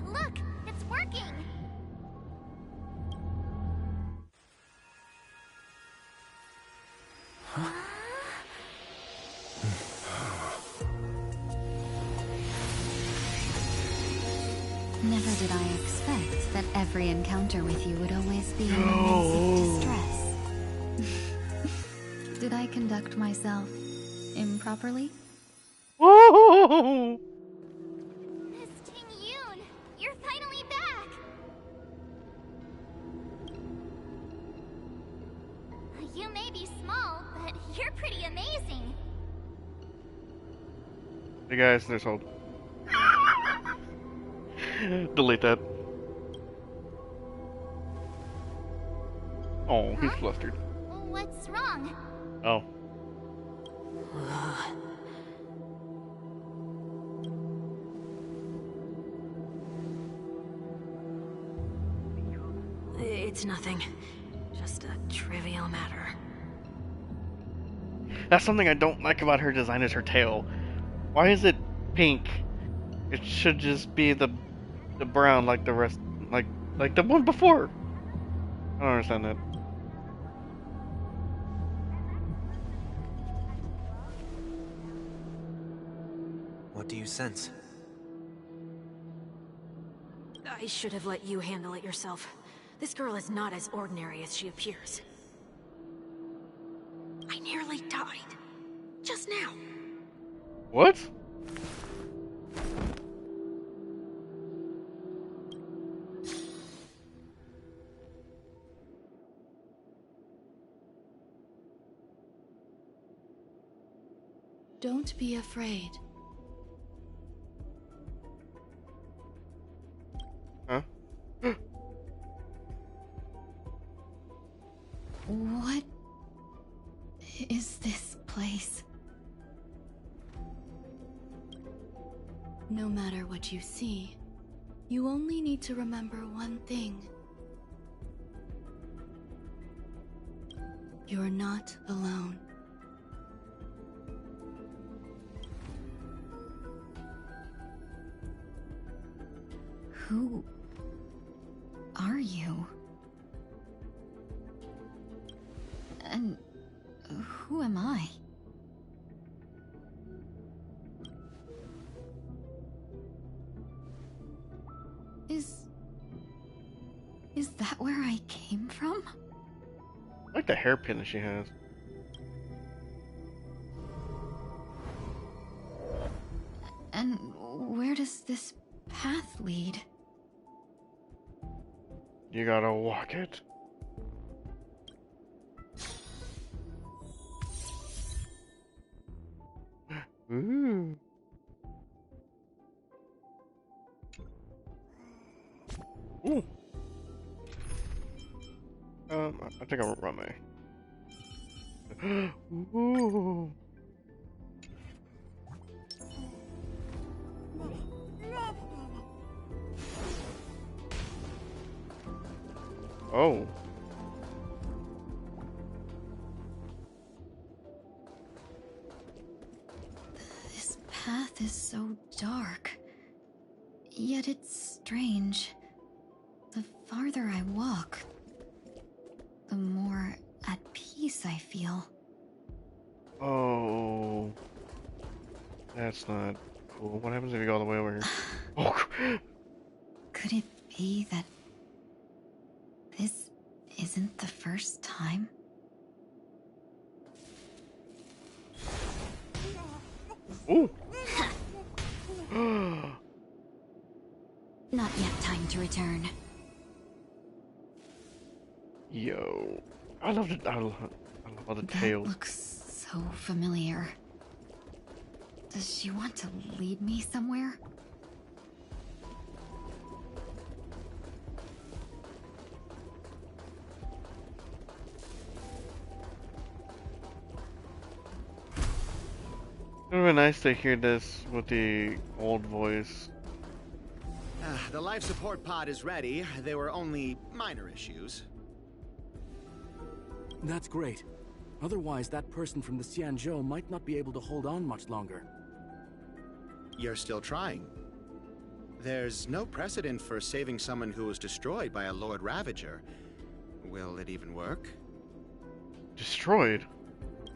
Look, it's working. Never did I expect that every encounter with you would always be in moments of distress. Did I conduct myself improperly? Whoa! Miss Tingyun, you're finally back! You may be small, but you're pretty amazing. Hey guys, there's hope. Delete that. Oh, he's flustered. What's wrong? Oh. It's nothing. Just a trivial matter. That's something I don't like about her design is her tail. Why is it pink? It should just be the brown like the rest, like the one before. I don't understand that. What do you sense? I should have let you handle it yourself. This girl is not as ordinary as she appears. I nearly died. Just now. What? Don't be afraid. Huh? What is this place? No matter what you see, you only need to remember one thing. You're not alone. Who are you? And who am I? Is that where I came from? I like the hairpin that she has. And where does this path lead? You gotta walk it. Ooh. Ooh. I think I'm run me. Ooh. Oh. This path is so dark. Yet it's strange. The farther I walk, the more at peace I feel. Oh. That's not cool. What happens if you go all the way over here? Oh. Could it be that this isn't the first time? Ooh. Not yet time to return. Yo. I love all the That tails. looks so familiar. Does she want to lead me somewhere? It would be nice to hear this with the old voice. The life support pod is ready. There were only minor issues. That's great. Otherwise, that person from the Xianzhou might not be able to hold on much longer. You're still trying. There's no precedent for saving someone who was destroyed by a Lord Ravager. Will it even work? Destroyed?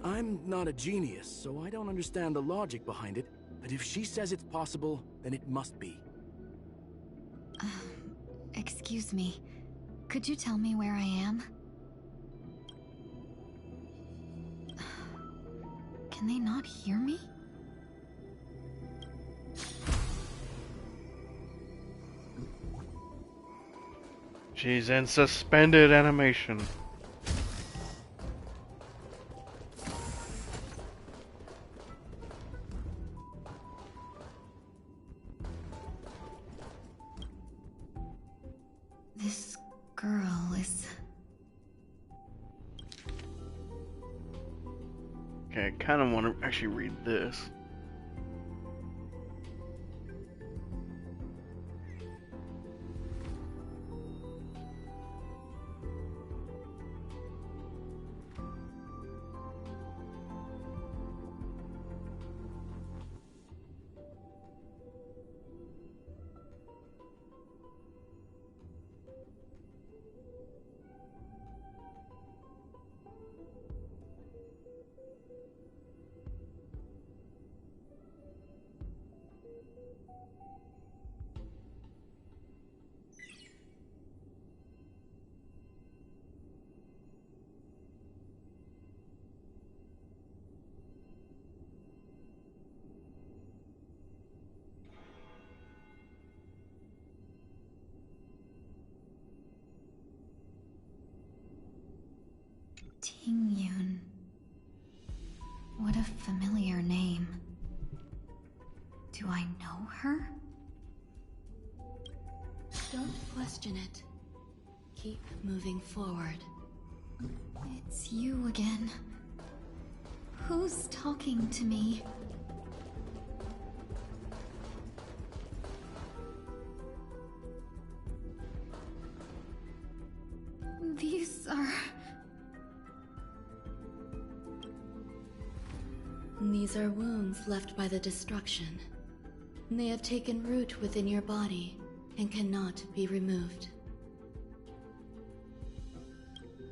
I'm not a genius, so I don't understand the logic behind it, but if she says it's possible, then it must be. Excuse me. Could you tell me where I am? Can they not hear me? She's in suspended animation. This girl is... Okay, I kind of want to actually read this. Tingyun. What a familiar name. Do I know her? Don't question it. Keep moving forward. It's you again. Who's talking to me? These are... These are wounds left by the destruction. They have taken root within your body and cannot be removed.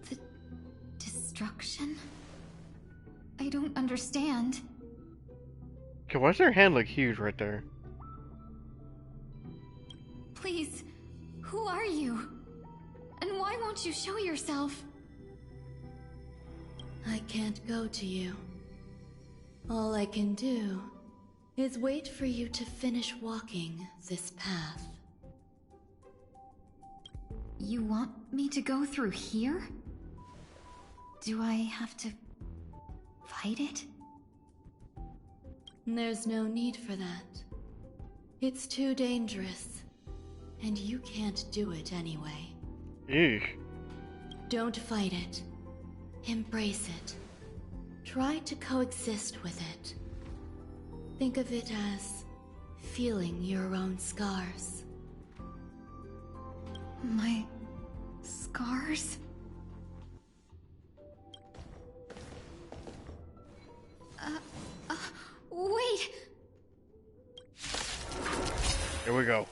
The destruction? I don't understand. Okay, why does her hand look huge right there? Please, Who are you? And why won't you show yourself? I can't go to you. All I can do is wait for you to finish walking this path. You want me to go through here? Do I have to fight it? There's no need for that. It's too dangerous, and you can't do it anyway. Eesh. Don't fight it. Embrace it. Try to coexist with it. Think of it as feeling your own scars. My scars? Wait! Here we go.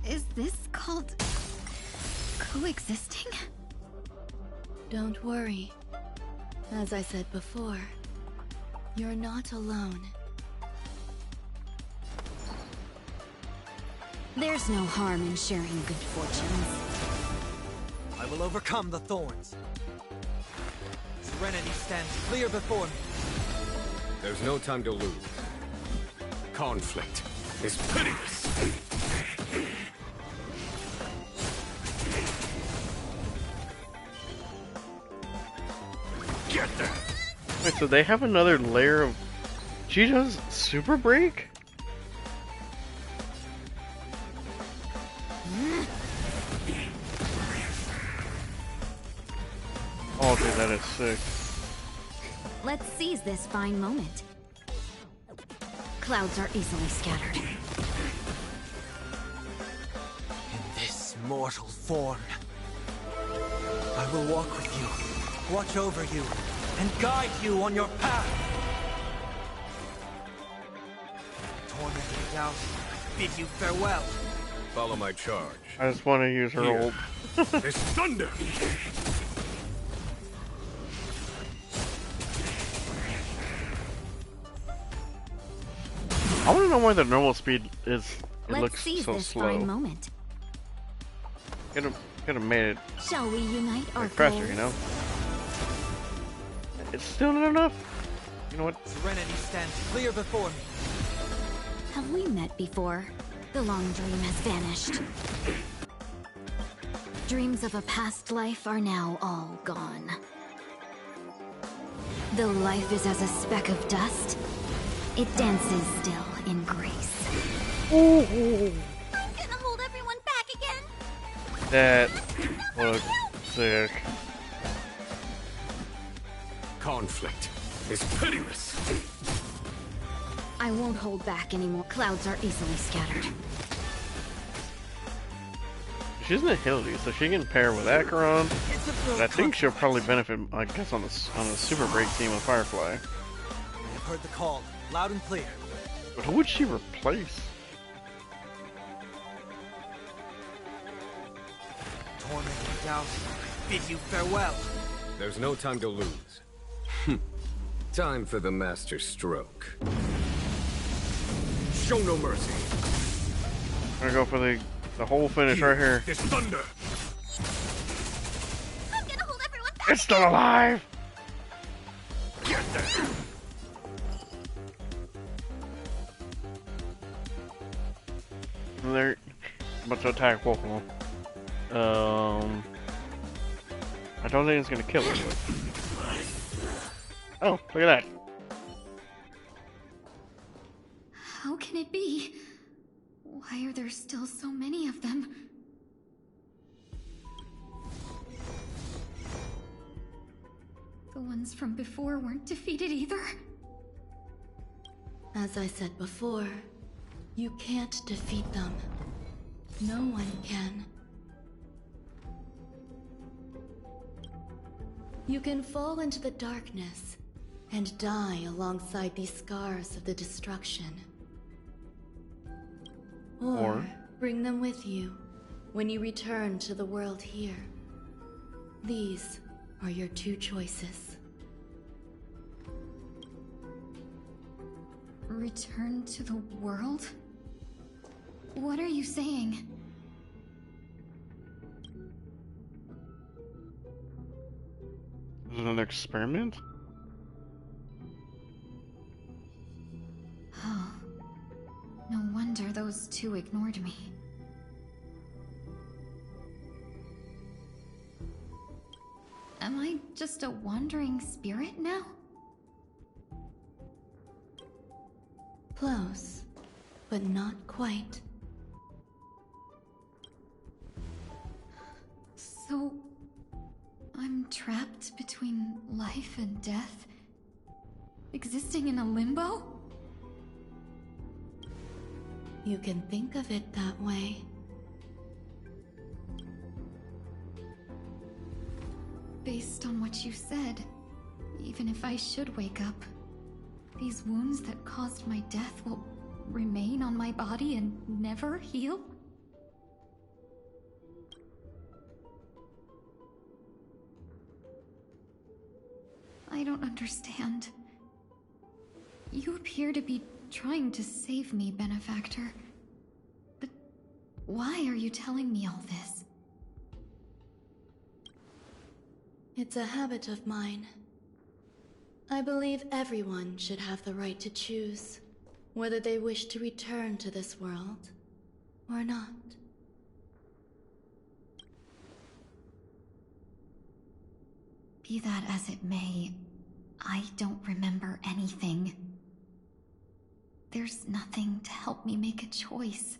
Is this called coexisting? Don't worry. As I said before, you're not alone. There's no harm in sharing good fortunes. I will overcome the thorns. Serenity stands clear before me. There's no time to lose. Conflict is pitiless. Get that! Wait, so they have another layer of... She does super break? Oh, dude, that is sick. Let's seize this fine moment. Clouds are easily scattered. In this mortal form, I will walk with you, watch over you, and guide you on your path. Tormented doubt, I bid you farewell. Follow my charge. I just want to use her Here. ult. It's thunder! I want to know why the normal speed is. It Let's looks seize so this slow. fine moment. Could have made it Shall we unite our like faster, goals? you know? It's still not enough. You know what? Serenity stands clear before me. Have we met before? The long dream has vanished. Dreams of a past life are now all gone. Though life is as a speck of dust, it dances still in grace. Ooh. I'm gonna hold everyone back again! That looks sick. Conflict is pitiless. I won't hold back anymore. Clouds are easily scattered. She's an agility, so she can pair with Acheron. But I think she'll probably benefit, I guess, on the super break team with Firefly. I've heard the call, loud and clear. But who would she replace? Tormented doubt, I bid you farewell. There's no time to lose. Time for the master stroke. Show no mercy. I'm gonna go for the whole finish right here. It's thunder. I'm gonna hold everyone back! It's still alive! Get there. They're about to attack both of them. I don't think it's gonna kill her. But... Oh, look at that! How can it be? Why are there still so many of them? The ones from before weren't defeated either. As I said before, you can't defeat them. No one can. You can fall into the darkness and die alongside these scars of the destruction. Or bring them with you when you return to the world here. These are your two choices. Return to the world? What are you saying? Is it an experiment? Oh. No wonder those two ignored me. Am I just a wandering spirit now? Close, but not quite. So... I'm trapped between life and death? Existing in a limbo? You can think of it that way. Based on what you said, even if I should wake up, these wounds that caused my death will remain on my body and never heal? I don't understand. You appear to be trying to save me, Benefactor. But why are you telling me all this? It's a habit of mine. I believe everyone should have the right to choose whether they wish to return to this world or not. Be that as it may, I don't remember anything. There's nothing to help me make a choice.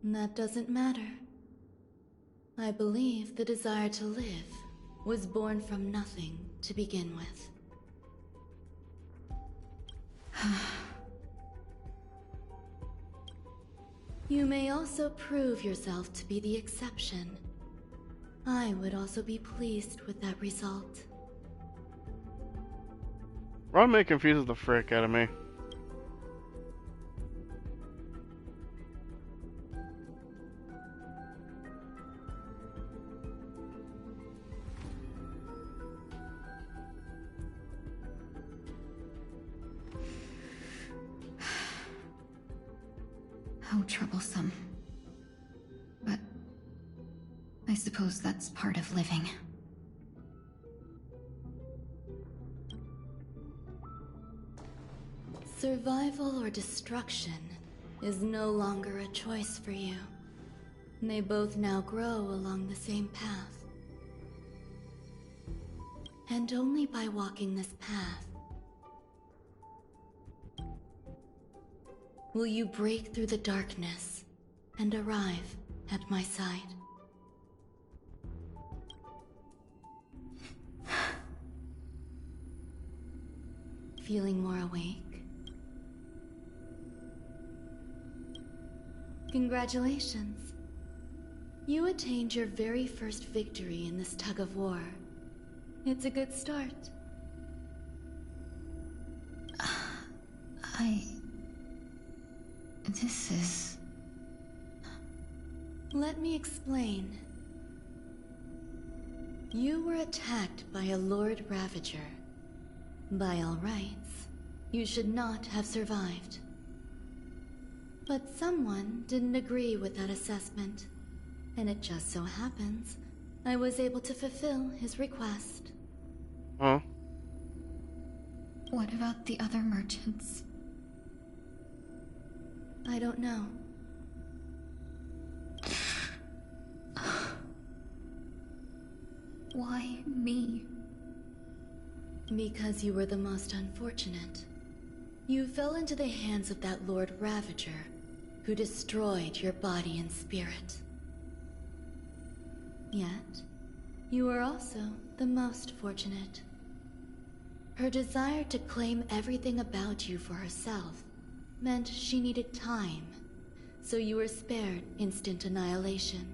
That doesn't matter. I believe the desire to live was born from nothing to begin with. You may also prove yourself to be the exception. I would also be pleased with that result. Rodman confuses the frick out of me. How troublesome. But I suppose that's part of living. Survival or destruction is no longer a choice for you. They both now grow along the same path. And only by walking this path will you break through the darkness and arrive at my side. Feeling more awake? Congratulations. You attained your very first victory in this tug of war. It's a good start. This is... Let me explain. You were attacked by a Lord Ravager. By all rights, you should not have survived. But someone didn't agree with that assessment, and it just so happens I was able to fulfill his request. Huh? What about the other merchants? I don't know. Why me? Because you were the most unfortunate. You fell into the hands of that Lord Ravager, who destroyed your body and spirit. Yet, you were also the most fortunate. Her desire to claim everything about you for herself meant she needed time, so you were spared instant annihilation.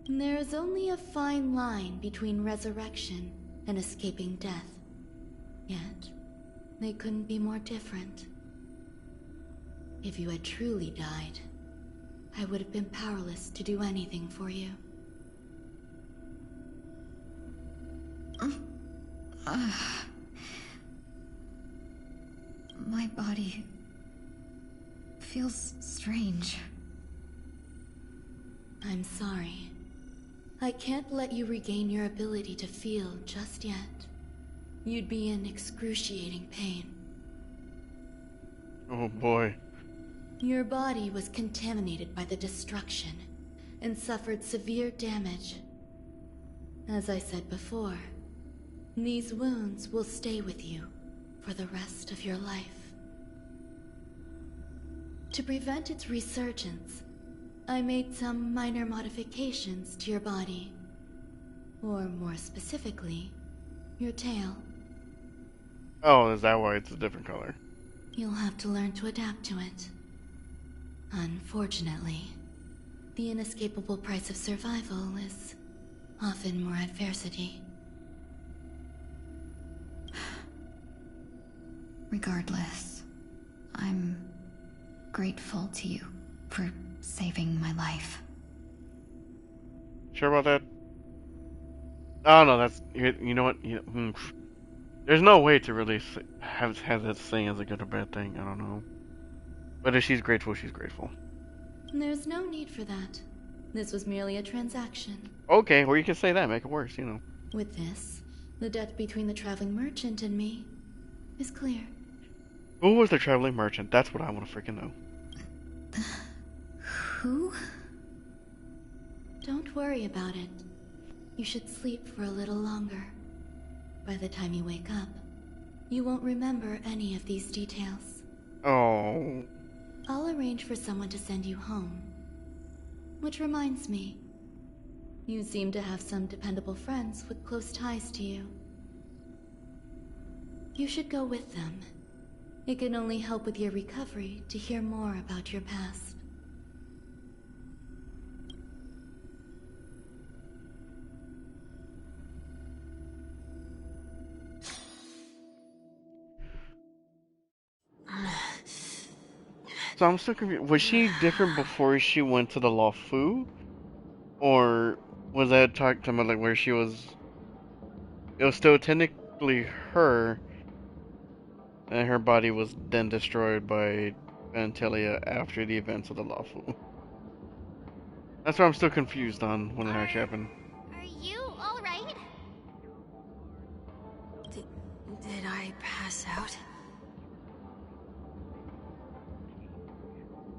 There is only a fine line between resurrection and escaping death. Yet, they couldn't be more different. If you had truly died, I would have been powerless to do anything for you. My body feels strange. I'm sorry. I can't let you regain your ability to feel just yet. You'd be in excruciating pain. Oh boy. Your body was contaminated by the destruction and suffered severe damage. As I said before, these wounds will stay with you for the rest of your life. To prevent its resurgence, I made some minor modifications to your body. Or more specifically, your tail. Oh, is that why it's a different color? You'll have to learn to adapt to it. Unfortunately, the inescapable price of survival is often more adversity. Regardless, I'm grateful to you for saving my life. Sure about that? Oh no, that's you know what? There's no way to really have that saying as a good or bad thing. I don't know. But if she's grateful, she's grateful. There's no need for that. This was merely a transaction. Okay, or you can say that, make it worse, you know. With this, the debt between the traveling merchant and me is clear. Who was the traveling merchant? That's what I want to freaking know. Who? Don't worry about it. You should sleep for a little longer. By the time you wake up, you won't remember any of these details. Oh. I'll arrange for someone to send you home. Which reminds me, you seem to have some dependable friends with close ties to you. You should go with them. It can only help with your recovery to hear more about your past. So I'm still confused. Was she different before she went to the Lawfu? Or was that talking about like where she was... It was still technically her, and her body was then destroyed by Vantelia after the events of the Lawfu. That's what I'm still confused on when it actually happened. Are you alright? Did I pass out?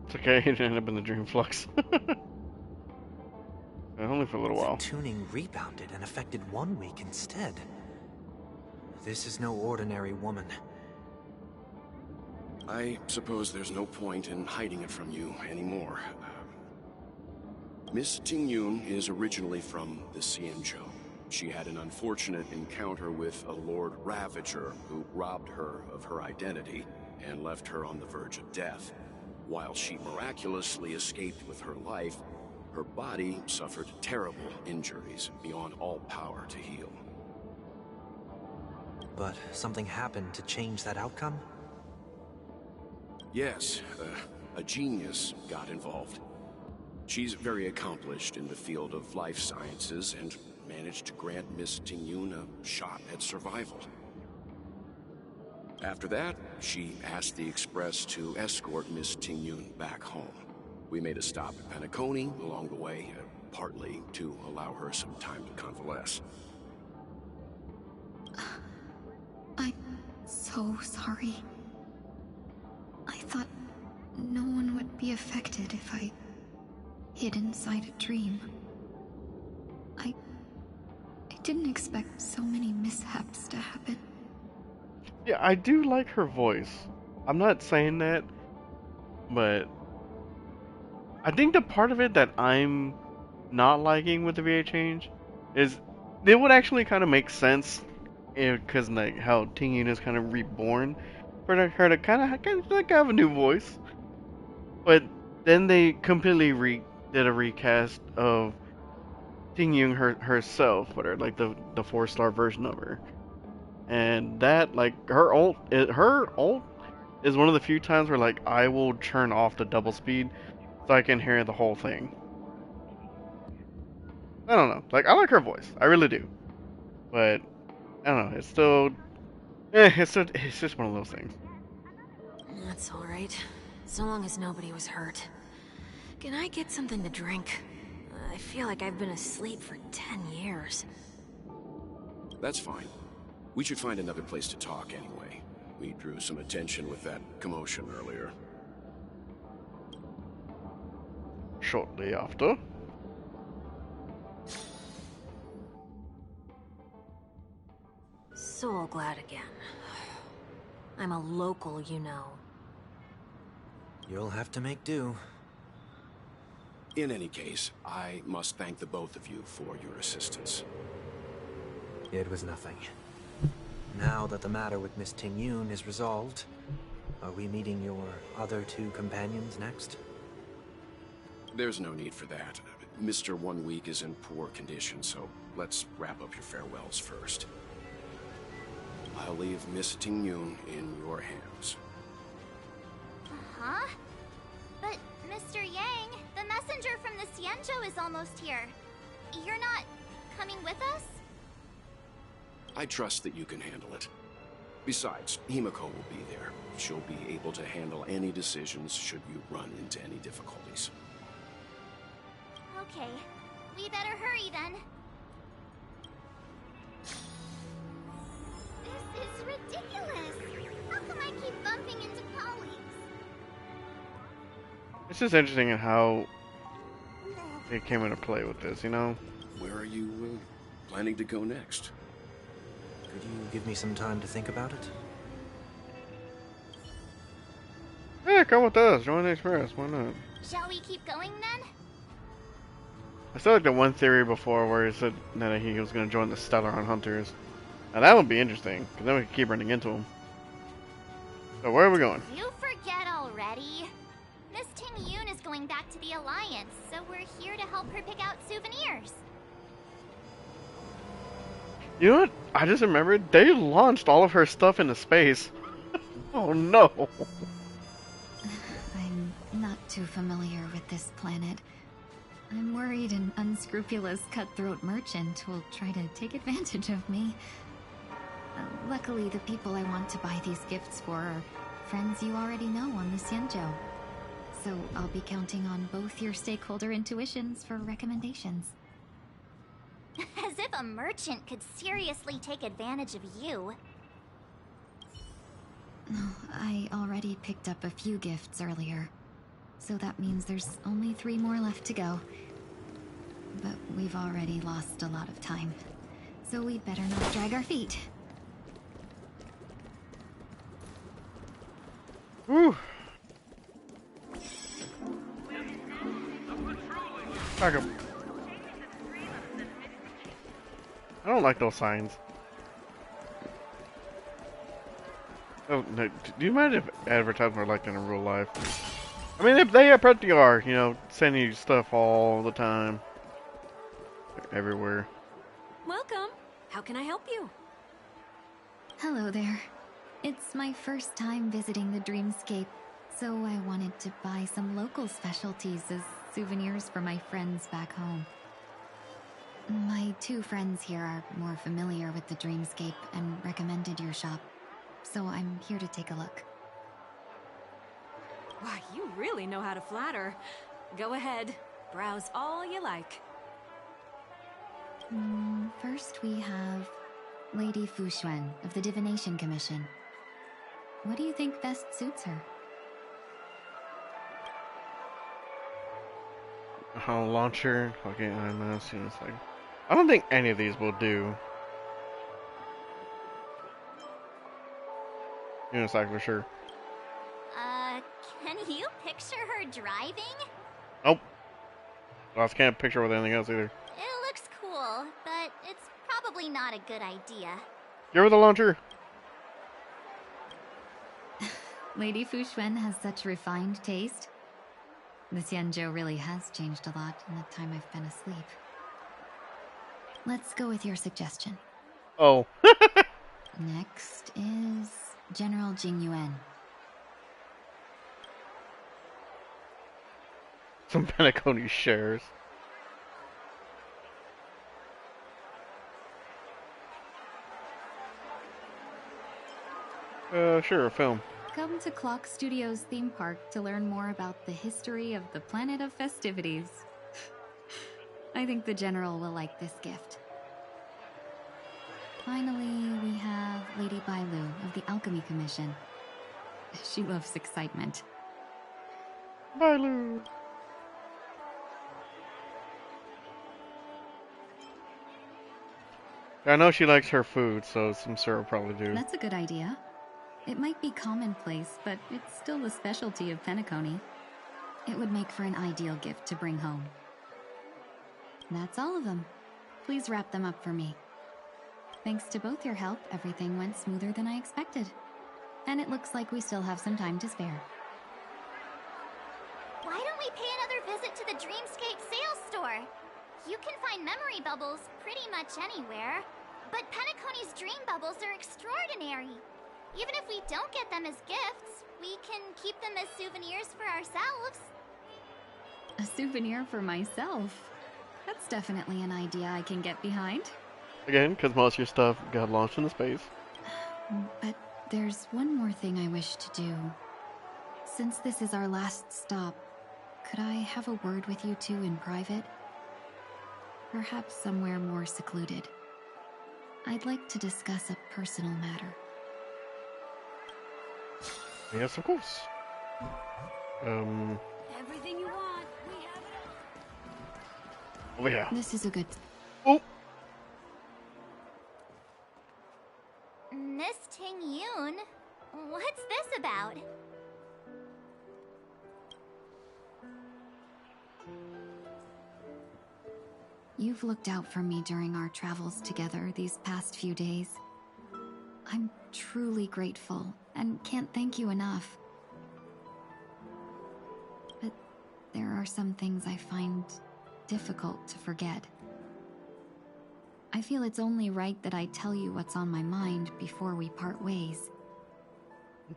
It's okay, it didn't end up in the dream flux. Only for a little while. The tuning rebounded and affected 1 week instead. This is no ordinary woman. I suppose there's no point in hiding it from you anymore. Miss Tingyun is originally from the Xianzhou. She had an unfortunate encounter with a Lord Ravager who robbed her of her identity and left her on the verge of death. While she miraculously escaped with her life, her body suffered terrible injuries beyond all power to heal. But something happened to change that outcome? Yes, a genius got involved. She's very accomplished in the field of life sciences and managed to grant Miss Tingyun a shot at survival. After that, she asked the Express to escort Miss Tingyun back home. We made a stop at Penacony along the way, partly to allow her some time to convalesce. I'm so sorry. I thought no one would be affected if I hid inside a dream. I didn't expect so many mishaps to happen. Yeah, I do like her voice. I'm not saying that, but I think the part of it that I'm not liking with the VA change is it would actually kind of make sense because like how Tingyun is kind of reborn for her to kind of like have a new voice, but then they completely did a recast of Tingyun herself, with her like the 4-star version of her. And that, like, her ult is one of the few times where, like, I will turn off the double speed so I can hear the whole thing. I don't know. Like, I like her voice. I really do. But, I don't know. It's still... it's just one of those things. That's alright. So long as nobody was hurt. Can I get something to drink? I feel like I've been asleep for 10 years. That's fine. We should find another place to talk anyway. We drew some attention with that commotion earlier. Shortly after. So glad again. I'm a local, you know. You'll have to make do. In any case, I must thank the both of you for your assistance. It was nothing. Now that the matter with Miss Ting-Yun is resolved, are we meeting your other two companions next? There's no need for that. Mr. 1 Week is in poor condition, so let's wrap up your farewells first. I'll leave Miss Ting-Yun in your hands. Huh? But, Mr. Yang, the messenger from the Xianzhou is almost here. You're not coming with us? I trust that you can handle it. Besides, Himiko will be there. She'll be able to handle any decisions should you run into any difficulties. Okay, we better hurry then. This is ridiculous. How come I keep bumping into colleagues? It's just interesting in how it came into play with this, you know? Where are you planning to go next? Could you give me some time to think about it? Yeah, come with us. Join the Express. Why not? Shall we keep going then? I still like the one theory before where he said that he was going to join the Stellar Hunters. Now that would be interesting, because then we could keep running into him. So where are we going? You forget already. Miss Ting-Yun is going back to the Alliance, so we're here to help her pick out souvenirs. You know what? I just remembered they launched all of her stuff into space. Oh no! I'm not too familiar with this planet. I'm worried an unscrupulous cutthroat merchant will try to take advantage of me. Luckily, the people I want to buy these gifts for are friends you already know on the Xianzhou. So I'll be counting on both your stakeholder intuitions for recommendations. As if a merchant could seriously take advantage of you. I already picked up a few gifts earlier, so that means there's only 3 more left to go. But we've already lost a lot of time, so we'd better not drag our feet. Whew. Back up. I don't like those signs. Oh, no, do you mind if advertisements are like that in real life? I mean, they practically are, you know, sending you stuff all the time. They're everywhere. Welcome. How can I help you? Hello there. It's my first time visiting the Dreamscape, so I wanted to buy some local specialties as souvenirs for my friends back home. My 2 friends here are more familiar with the Dreamscape and recommended your shop, so I'm here to take a look. Why, you really know how to flatter. Go ahead. Browse all you like. First we have Lady Fu Xuan of the Divination Commission. What do you think best suits her? Launcher, okay, IMS, you know, it's like, I don't think any of these will do. Unicycle for sure. Can you picture her driving? Nope. I can't picture with anything else either. It looks cool, but it's probably not a good idea. Give her the launcher. Lady Fu Xuan has such refined taste. The Xianzhou really has changed a lot in the time I've been asleep. Let's go with your suggestion. Oh. Next is General Jing Yuan. Some Panaconi shares. Sure, a film. Come to Clock Studios theme park to learn more about the history of the planet of festivities. I think the General will like this gift. Finally, we have Lady Bailu of the Alchemy Commission. She loves excitement. Bailu! I know she likes her food, so some syrup probably do. That's a good idea. It might be commonplace, but it's still the specialty of Penacony. It would make for an ideal gift to bring home. That's all of them. Please wrap them up for me. Thanks to both your help, everything went smoother than I expected. And it looks like we still have some time to spare. Why don't we pay another visit to the Dreamscape sales store? You can find memory bubbles pretty much anywhere. But Penacony's dream bubbles are extraordinary. Even if we don't get them as gifts, we can keep them as souvenirs for ourselves. A souvenir for myself? That's definitely an idea I can get behind. Again, because most of your stuff got launched into space. But there's one more thing I wish to do. Since this is our last stop, could I have a word with you two in private? Perhaps somewhere more secluded. I'd like to discuss a personal matter. Yes, of course. Everything you want, we have it. Over here. This is a good... Oh! Miss Ting Yoon, what's this about? You've looked out for me during our travels together these past few days. I'm truly grateful and can't thank you enough. But there are some things I find difficult to forget. I feel it's only right that I tell you what's on my mind before we part ways.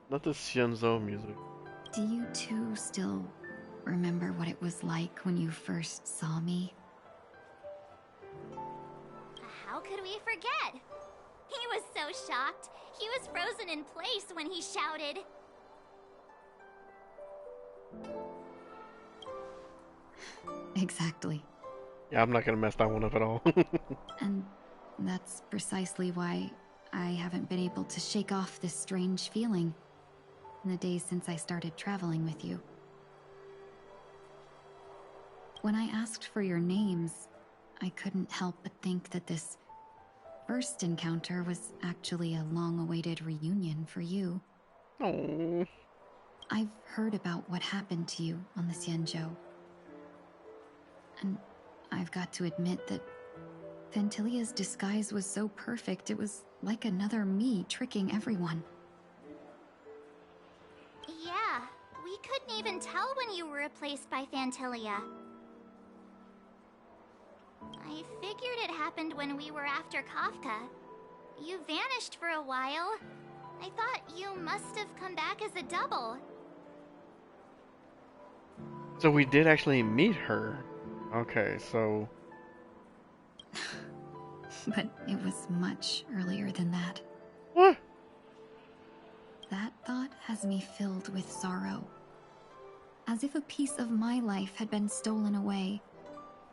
Not the Xianzhou music. Do you two still remember what it was like when you first saw me? How could we forget? He was so shocked. He was frozen in place when he shouted. Exactly. Yeah, I'm not gonna mess that one up at all. And that's precisely why I haven't been able to shake off this strange feeling in the days since I started traveling with you. When I asked for your names, I couldn't help but think that this first encounter was actually a long-awaited reunion for you. Oh. I've heard about what happened to you on the Xianzhou. And I've got to admit that Fantilia's disguise was so perfect, it was like another me tricking everyone. Yeah, we couldn't even tell when you were replaced by Fantilia. I figured it happened when we were after Kafka. You vanished for a while. I thought you must have come back as a double. So we did actually meet her. Okay, so... But it was much earlier than that. What? That thought has me filled with sorrow. As if a piece of my life had been stolen away,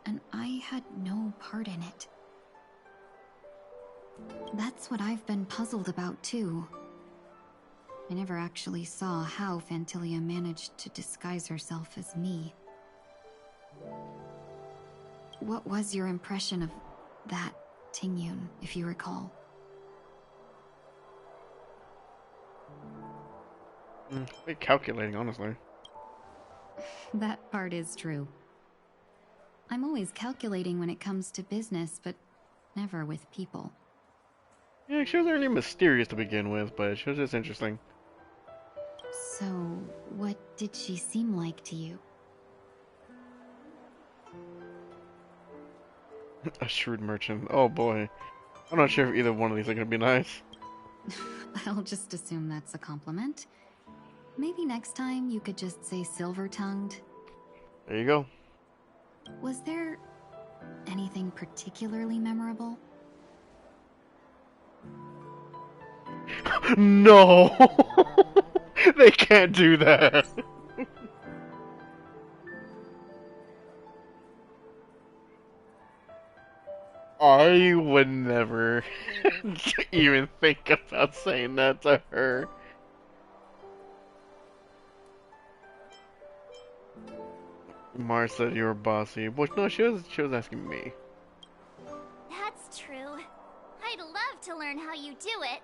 and I had no part in it. That's what I've been puzzled about, too. I never actually saw how Fantilia managed to disguise herself as me. What was your impression of that Ting Yoon, if you recall? Bit calculating, honestly. That part is true. I'm always calculating when it comes to business, but never with people. Yeah, she wasn't really mysterious to begin with, but she was just interesting. So, what did she seem like to you? A shrewd merchant. Oh boy. I'm not sure if either one of these are gonna be nice. I'll just assume that's a compliment. Maybe next time you could just say silver-tongued. There you go. Was there anything particularly memorable? No! They can't do that. I would never even think about saying that to her. Mars said you were bossy. Well, no, she was asking me. That's true. I'd love to learn how you do it.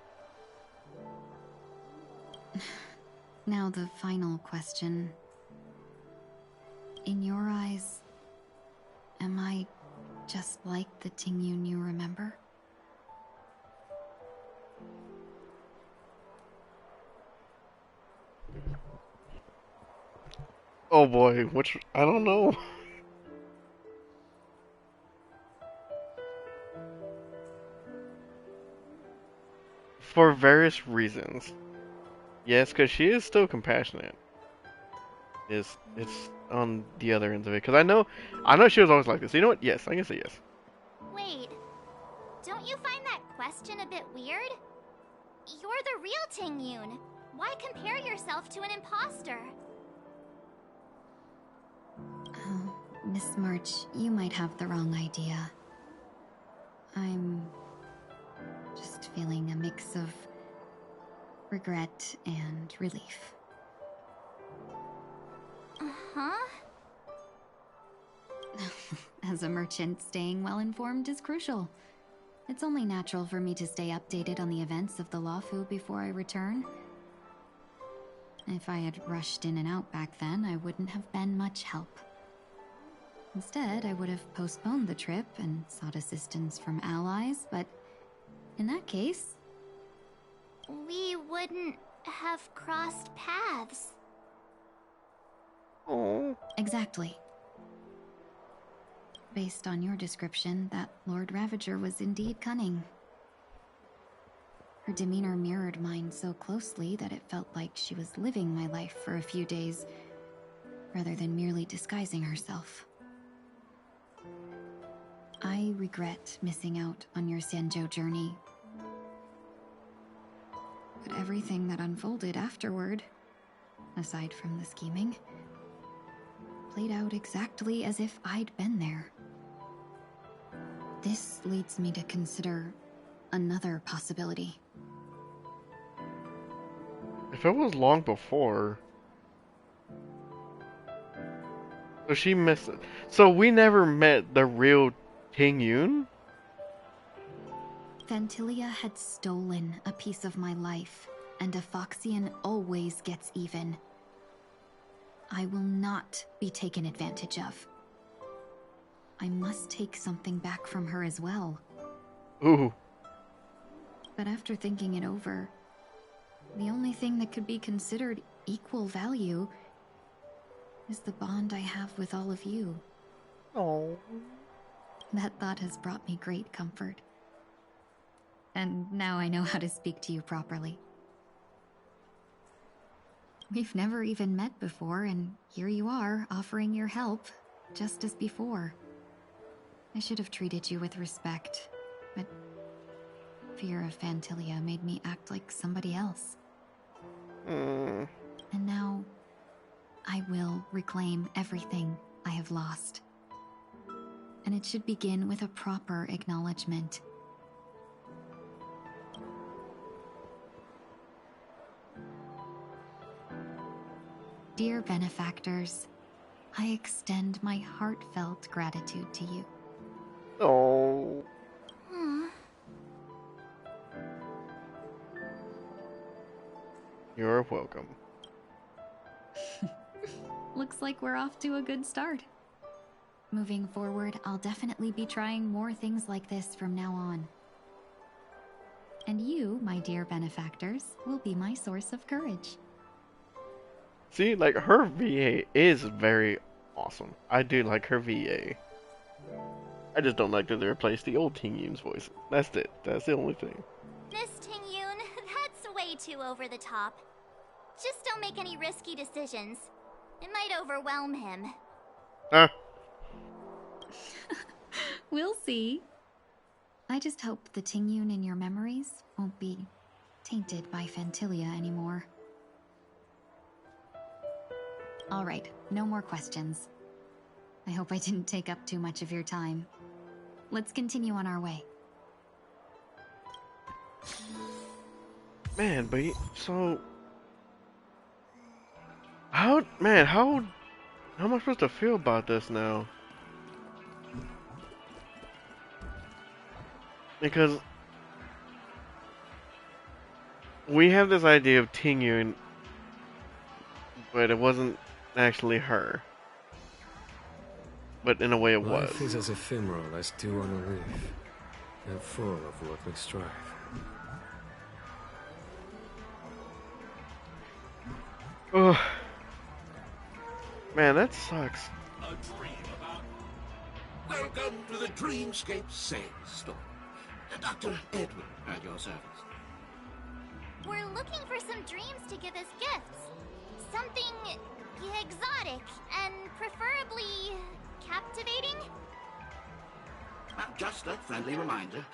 Now the final question. In your eyes, am I just like the Tingyun you remember? Oh boy, which I don't know. For various reasons. Yes, because she is still compassionate. It's on the other end of it. Because I know she was always like this. You know what? Yes, I can say yes. Wait, don't you find that question a bit weird? You're the real Tingyun. Why compare yourself to an imposter? Oh, Miss March, you might have the wrong idea. I'm just feeling a mix of regret and relief. Uh-huh. As a merchant, staying well-informed is crucial. It's only natural for me to stay updated on the events of the Lawfu before I return. If I had rushed in and out back then, I wouldn't have been much help. Instead, I would have postponed the trip and sought assistance from allies, but in that case... We wouldn't have crossed paths. Oh. Exactly. Based on your description, that Lord Ravager was indeed cunning. Her demeanor mirrored mine so closely that it felt like she was living my life for a few days, rather than merely disguising herself. I regret missing out on your Sanjo journey. But everything that unfolded afterward, aside from the scheming, played out exactly as if I'd been there. This leads me to consider another possibility. If it was long before... So she missed it. So we never met the real Tingyun? Phantilia had stolen a piece of my life, and a Foxian always gets even. I will not be taken advantage of. I must take something back from her as well. Ooh. But after thinking it over, the only thing that could be considered equal value is the bond I have with all of you. Oh. That thought has brought me great comfort. And now I know how to speak to you properly. We've never even met before, and here you are, offering your help, just as before. I should have treated you with respect, but fear of Phantilia made me act like somebody else. And now, I will reclaim everything I have lost. And it should begin with a proper acknowledgement. Dear benefactors, I extend my heartfelt gratitude to you. Oh. You're welcome. Looks like we're off to a good start. Moving forward, I'll definitely be trying more things like this from now on. And you, my dear benefactors, will be my source of courage. See, like, her VA is very awesome. I do like her VA. I just don't like that they replaced the old Tingyun's voice. That's it. That's the only thing. This Tingyun, that's way too over the top. Just don't make any risky decisions. It might overwhelm him. We'll see. I just hope the Tingyun in your memories won't be tainted by Phantilia anymore. All right, no more questions. I hope I didn't take up too much of your time. Let's continue on our way. Man, but so how how am I supposed to feel about this now? Because we have this idea of Tingyun, but it wasn't actually her. But in a way it was. Life is as ephemeral as dew on a leaf, and full of what may strive. Ugh. Man, that sucks. A dream about... Welcome to the Dreamscape Sales Store. Dr. Edwin at your service. We're looking for some dreams to give as gifts. Something exotic and preferably captivating. Just a friendly reminder,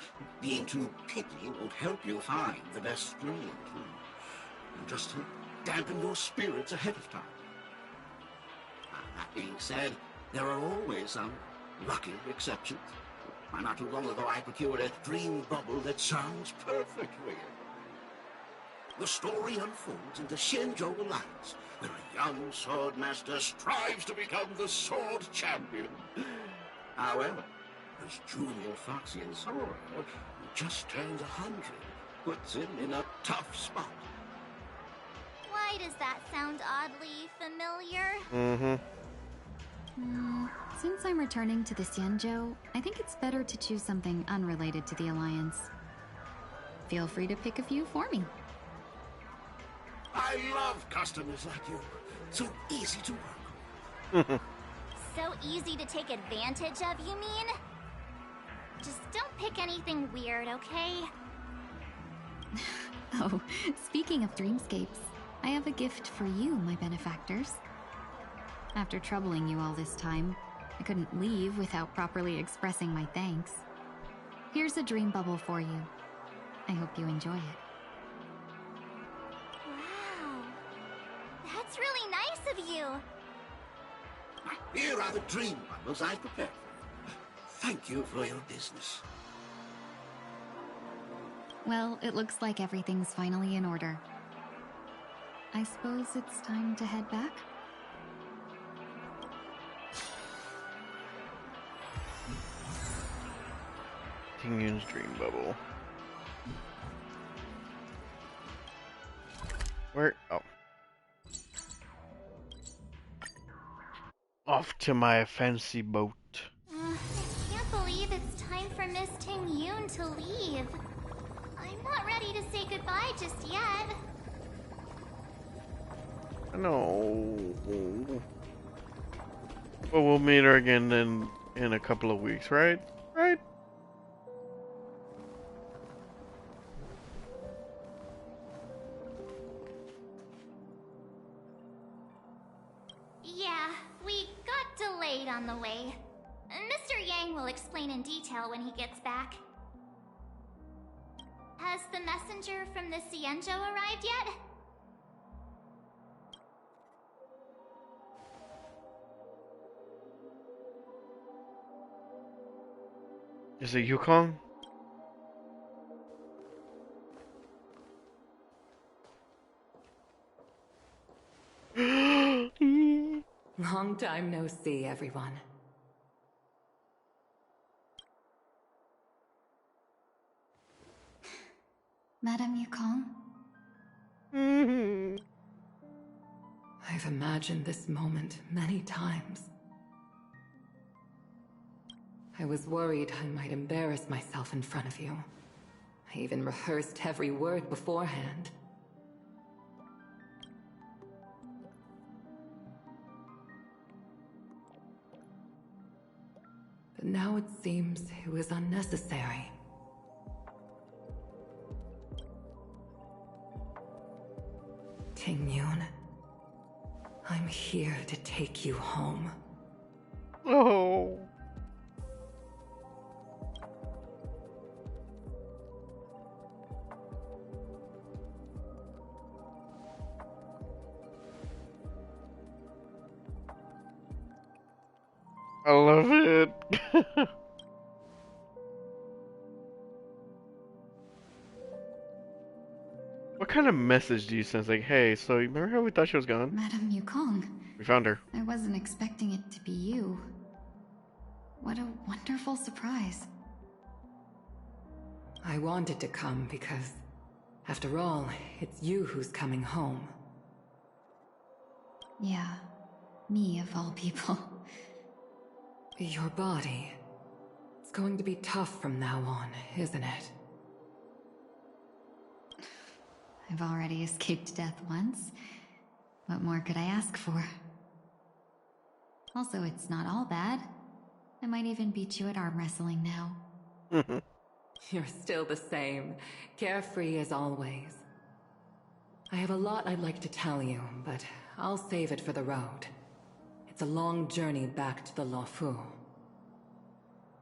being too picky won't help you find the best dream. Just to dampen your spirits ahead of time. That being said, there are always some lucky exceptions. Not too long ago, I procured a dream bubble that sounds perfect for you. The story unfolds in the Shenzhou Alliance, where a young swordmaster strives to become the sword champion. However, as Junior Foxy and Sora, who just turned 100, puts him in a tough spot. Why does that sound oddly familiar? Since I'm returning to the Xianzhou, I think it's better to choose something unrelated to the Alliance. Feel free to pick a few for me. I love customers like you. So easy to work with. So easy to take advantage of, you mean? Just don't pick anything weird, okay? Oh, speaking of dreamscapes, I have a gift for you, my benefactors. After troubling you all this time, I couldn't leave without properly expressing my thanks. Here's a dream bubble for you. I hope you enjoy it. Wow. That's really nice of you. Here are the dream bubbles I prepared for you. Thank you for your business. Well, it looks like everything's finally in order. I suppose it's time to head back? Tingyun's dream bubble. Where? Oh. Off to my fancy boat. I can't believe it's time for Miss Tingyun to leave. I'm not ready to say goodbye just yet. No. Well, we'll meet her again in a couple of weeks, right? Right? Yeah, we got delayed on the way. Mr. Yang will explain in detail when he gets back. Has the messenger from the Xianzhou arrived yet? Is it Yukong? Long time no see, everyone. Madame Yukong? I've imagined this moment many times. I was worried I might embarrass myself in front of you. I even rehearsed every word beforehand. But now it seems it was unnecessary. Tingyun, I'm here to take you home. Oh. I love it. What kind of message do you send? Like, hey, so you remember how we thought she was gone? Madame Yukong. We found her. I wasn't expecting it to be you. What a wonderful surprise. I wanted to come because, after all, it's you who's coming home. Yeah, me of all people. Your body. It's going to be tough from now on, isn't it? I've already escaped death once. What more could I ask for? Also, it's not all bad. I might even beat you at arm wrestling now. You're still the same, carefree as always. I have a lot I'd like to tell you, but I'll save it for the road. It's a long journey back to the Luofu.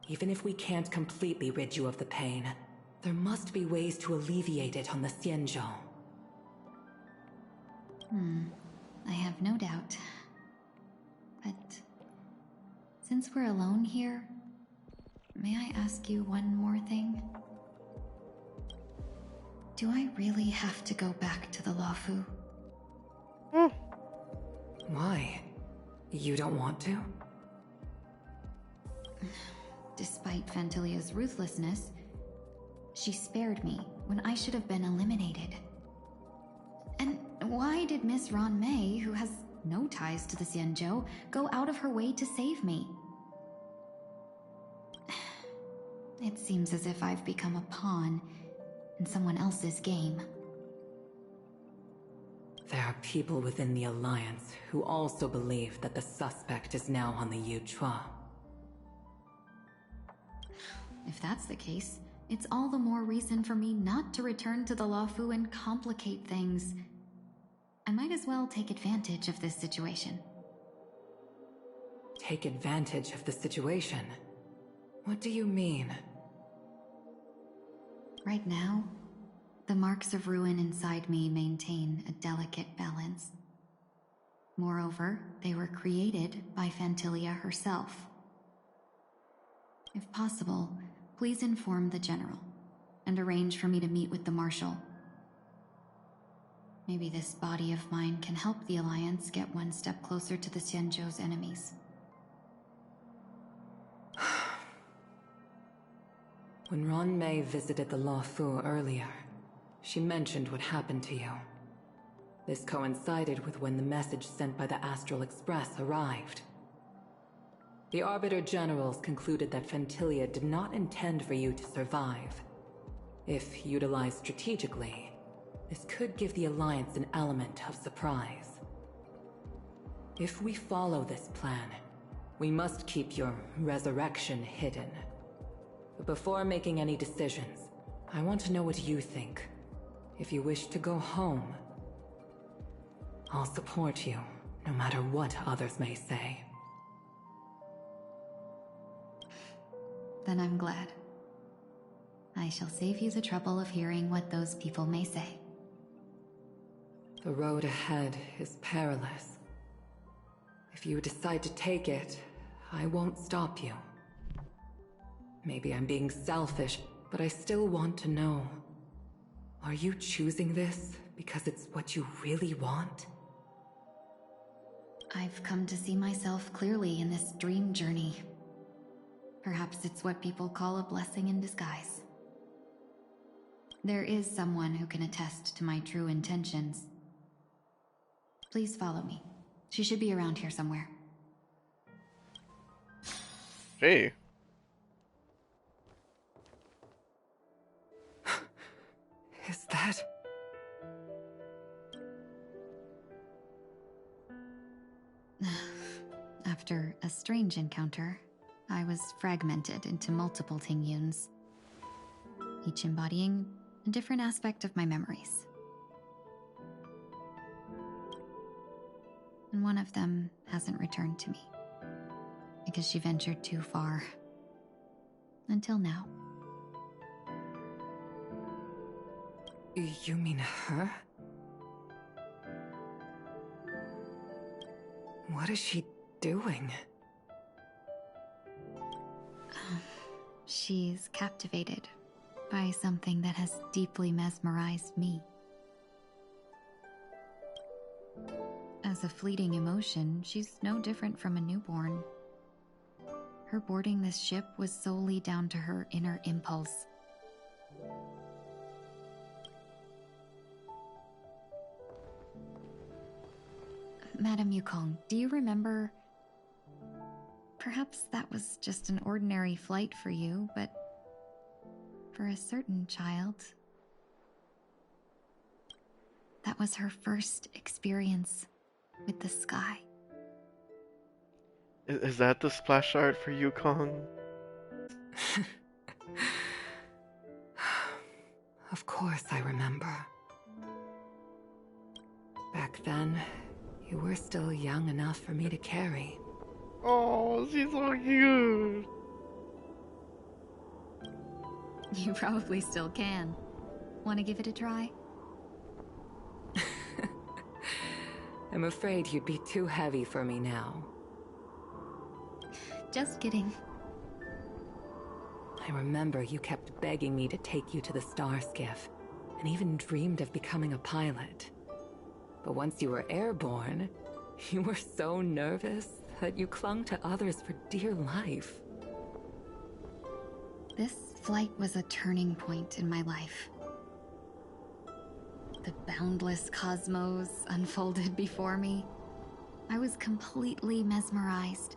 Even if we can't completely rid you of the pain, there must be ways to alleviate it on the Xianzhou. I have no doubt. But since we're alone here, may I ask you one more thing? Do I really have to go back to the Luofu? Why? You don't want to? Despite Fantilia's ruthlessness, she spared me when I should have been eliminated. And why did Miss Ron Mei, who has no ties to the Xianzhou, go out of her way to save me? It seems as if I've become a pawn in someone else's game. There are people within the Alliance who also believe that the suspect is now on the Yuchua. If that's the case, it's all the more reason for me not to return to the Luofu and complicate things. I might as well take advantage of this situation. Take advantage of the situation? What do you mean? Right now, the marks of ruin inside me maintain a delicate balance. Moreover, they were created by Fantilia herself. If possible, please inform the General and arrange for me to meet with the Marshal. Maybe this body of mine can help the Alliance get one step closer to the Xianzhou's enemies. When Ron Mei visited the Luofu earlier, she mentioned what happened to you. This coincided with when the message sent by the Astral Express arrived. The Arbiter Generals concluded that Fantilia did not intend for you to survive. If utilized strategically, this could give the Alliance an element of surprise. If we follow this plan, we must keep your resurrection hidden. But before making any decisions, I want to know what you think. If you wish to go home, I'll support you, no matter what others may say. Then I'm glad. I shall save you the trouble of hearing what those people may say. The road ahead is perilous. If you decide to take it, I won't stop you. Maybe I'm being selfish, but I still want to know. Are you choosing this because it's what you really want? I've come to see myself clearly in this dream journey. Perhaps it's what people call a blessing in disguise. There is someone who can attest to my true intentions. Please follow me. She should be around here somewhere. Hey. Is that... After a strange encounter, I was fragmented into multiple Tingyuns, each embodying a different aspect of my memories. And one of them hasn't returned to me, because she ventured too far. Until now. You mean her? What is she doing? She's captivated by something that has deeply mesmerized me. As a fleeting emotion, she's no different from a newborn. Her boarding this ship was solely down to her inner impulse. Madame Yukong, do you remember? Perhaps that was just an ordinary flight for you, but for a certain child, that was her first experience with the sky. Is that the splash art for Yukong? Of course I remember. Back then, you were still young enough for me to carry. Oh, she's so cute. You probably still can. Want to give it a try? I'm afraid you'd be too heavy for me now. Just kidding. I remember you kept begging me to take you to the star skiff, and even dreamed of becoming a pilot. But once you were airborne, you were so nervous that you clung to others for dear life. This flight was a turning point in my life. The boundless cosmos unfolded before me. I was completely mesmerized,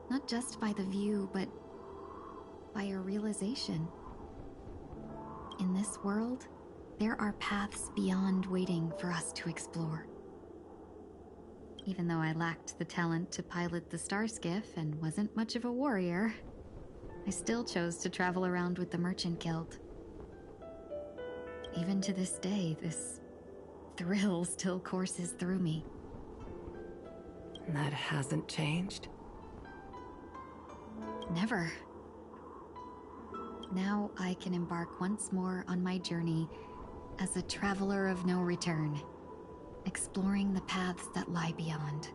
not just by the view, but by a realization. In this world, there are paths beyond waiting for us to explore. Even though I lacked the talent to pilot the star skiff and wasn't much of a warrior, I still chose to travel around with the Merchant Guild. Even to this day, this thrill still courses through me. That hasn't changed? Never. Now I can embark once more on my journey as a traveler of no return, exploring the paths that lie beyond.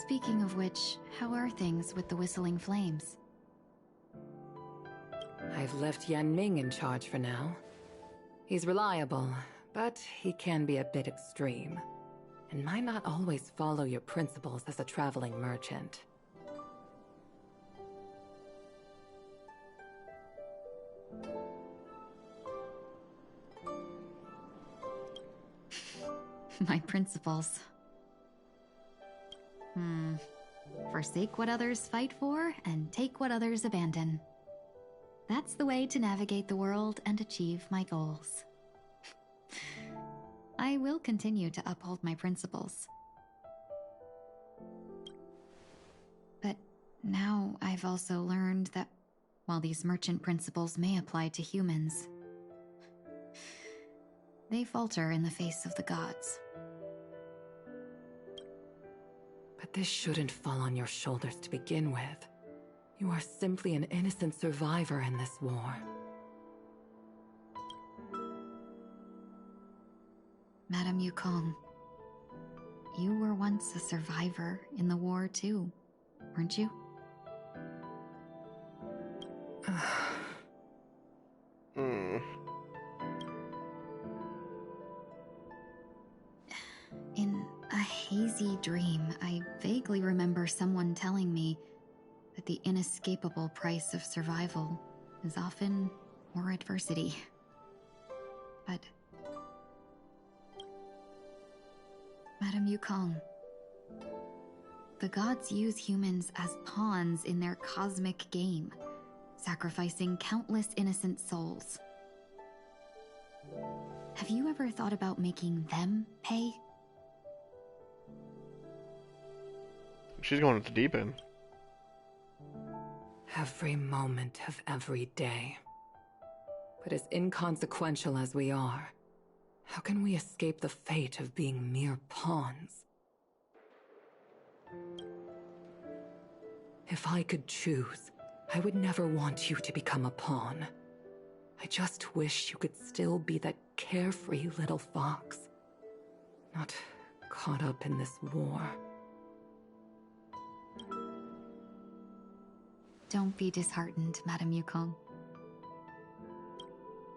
Speaking of which, how are things with the Whistling Flames? I've left Yan Ming in charge for now. He's reliable, but he can be a bit extreme, and might not always follow your principles as a traveling merchant. My principles. Forsake what others fight for, and take what others abandon. That's the way to navigate the world and achieve my goals. I will continue to uphold my principles. But now I've also learned that while these merchant principles may apply to humans, they falter in the face of the gods. But this shouldn't fall on your shoulders to begin with. You are simply an innocent survivor in this war. Madame Yukong, you were once a survivor in the war too, weren't you? In a hazy dream, I vaguely remember someone telling me that the inescapable price of survival is often more adversity. But Madame Yukong, the gods use humans as pawns in their cosmic game, sacrificing countless innocent souls. Have you ever thought about making them pay? She's going with the deep end. Every moment of every day. But as inconsequential as we are, how can we escape the fate of being mere pawns? If I could choose, I would never want you to become a pawn. I just wish you could still be that carefree little fox, not caught up in this war. Don't be disheartened, Madame Yukong.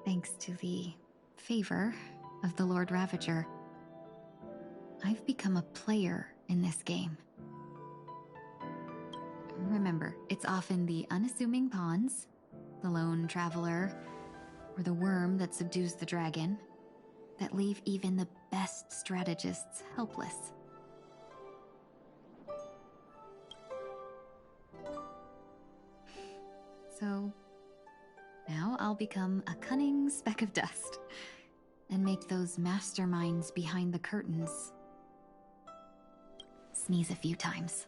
Thanks to the favor of the Lord Ravager, I've become a player in this game. Remember, it's often the unassuming pawns, the lone traveler, or the worm that subdues the dragon, that leave even the best strategists helpless. So, now I'll become a cunning speck of dust, and make those masterminds behind the curtains sneeze a few times.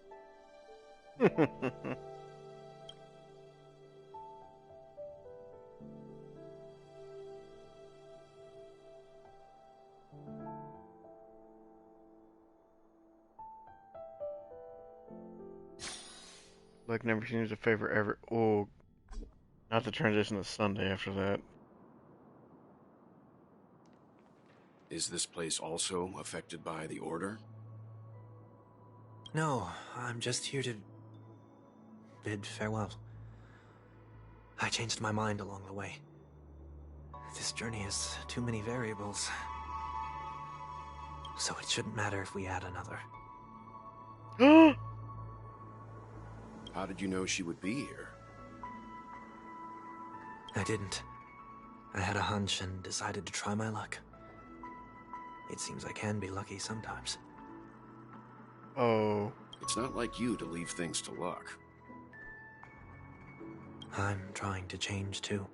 Like never seems a favor ever. Oh, not the transition to Sunday after that. Is this place also affected by the Order? No, I'm just here to bid farewell. I changed my mind along the way. This journey has too many variables. So it shouldn't matter if we add another. How did you know she would be here? I didn't. I had a hunch and decided to try my luck. It seems I can be lucky sometimes. Oh. It's not like you to leave things to luck. I'm trying to change too.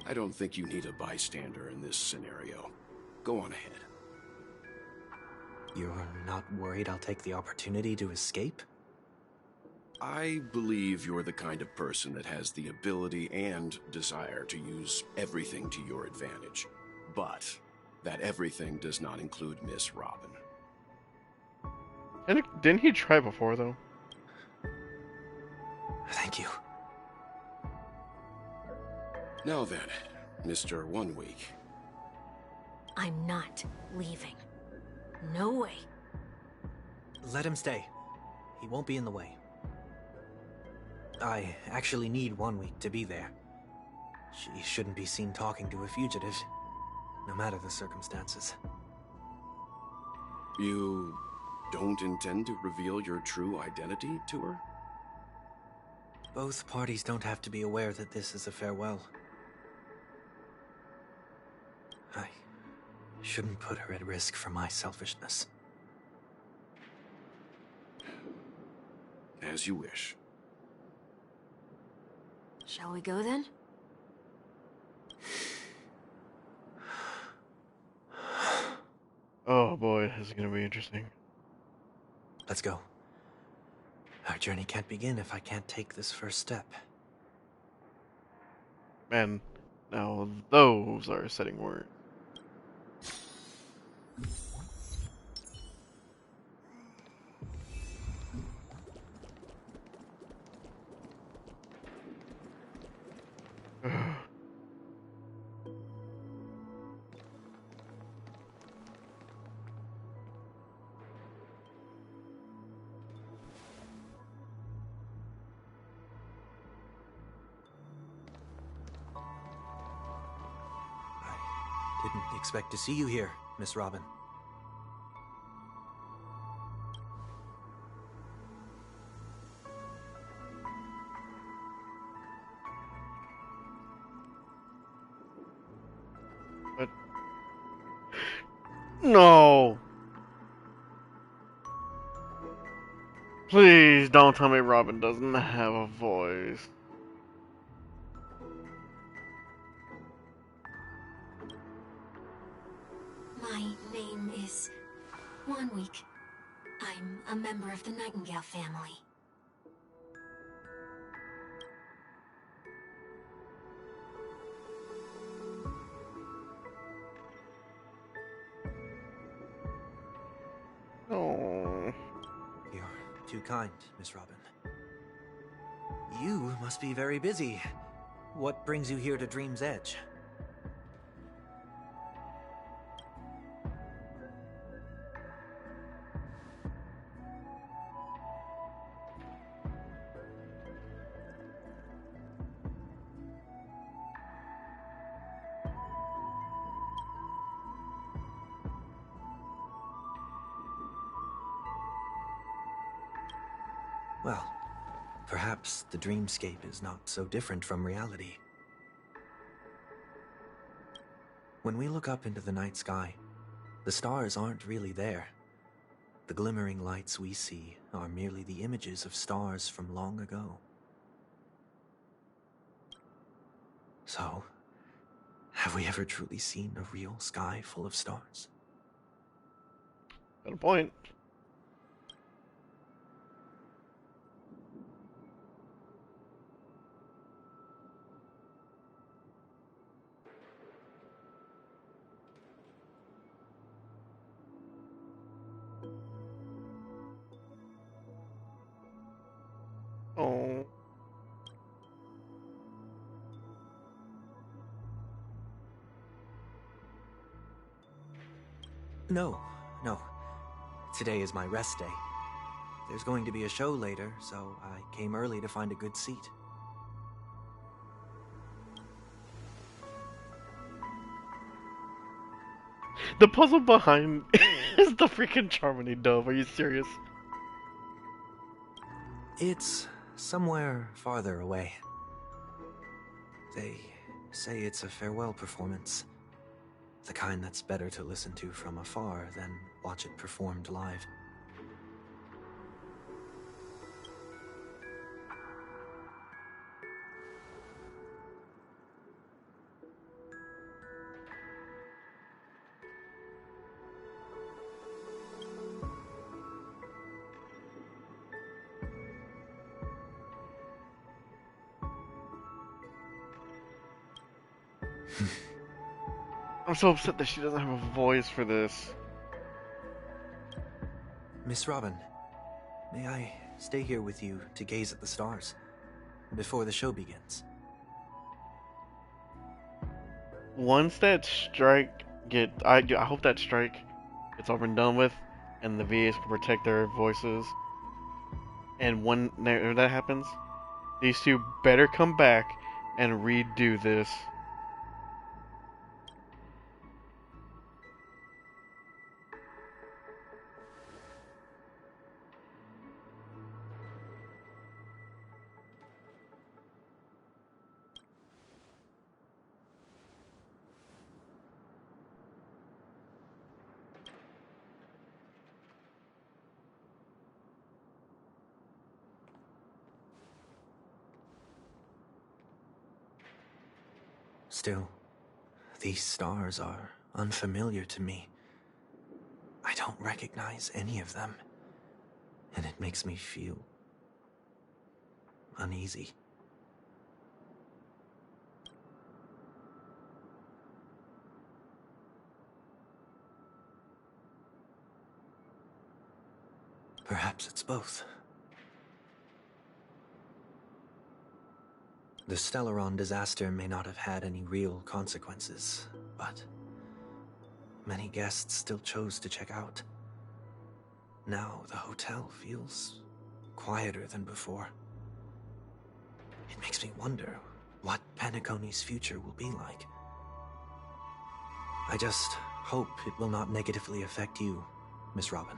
I don't think you need a bystander in this scenario. Go on ahead. You're not worried I'll take the opportunity to escape? I believe you're the kind of person that has the ability and desire to use everything to your advantage. But that everything does not include Miss Robin. Didn't he try before, though? Thank you. Now then, Mr. 1 Week. I'm not leaving. No way. Let him stay. He won't be in the way. I actually need 1 week to be there. She shouldn't be seen talking to a fugitive, no matter the circumstances. You don't intend to reveal your true identity to her? Both parties don't have to be aware that this is a farewell. I shouldn't put her at risk for my selfishness. As you wish. Shall we go then? Oh boy, this is gonna be interesting. Let's go. Our journey can't begin if I can't take this first step. Man, now those are setting words. Didn't expect to see you here, Miss Robin. But no. Please don't tell me Robin doesn't have a voice. My name is 1 Week. I'm a member of the Nightingale family. Oh. You're too kind, Miss Robin. You must be very busy. What brings you here to Dream's Edge? Well, perhaps the dreamscape is not so different from reality. When we look up into the night sky, the stars aren't really there. The glimmering lights we see are merely the images of stars from long ago. So, have we ever truly seen a real sky full of stars? Got a point. Oh. No. Today is my rest day. There's going to be a show later, so I came early to find a good seat. The puzzle behind is the freaking Charmony dove. Are you serious? It's somewhere farther away. They say it's a farewell performance. The kind that's better to listen to from afar than watch it performed live. I'm so upset that she doesn't have a voice for this. Miss Robin, may I stay here with you to gaze at the stars before the show begins? Once that strike I hope that strike gets over and done with, and the VAs can protect their voices. And when that happens, these two better come back and redo this. Still, these stars are unfamiliar to me. I don't recognize any of them, and it makes me feel uneasy. Perhaps it's both. The Stellaron disaster may not have had any real consequences, but many guests still chose to check out. Now the hotel feels quieter than before. It makes me wonder what Penacony's future will be like. I just hope it will not negatively affect you, Miss Robin.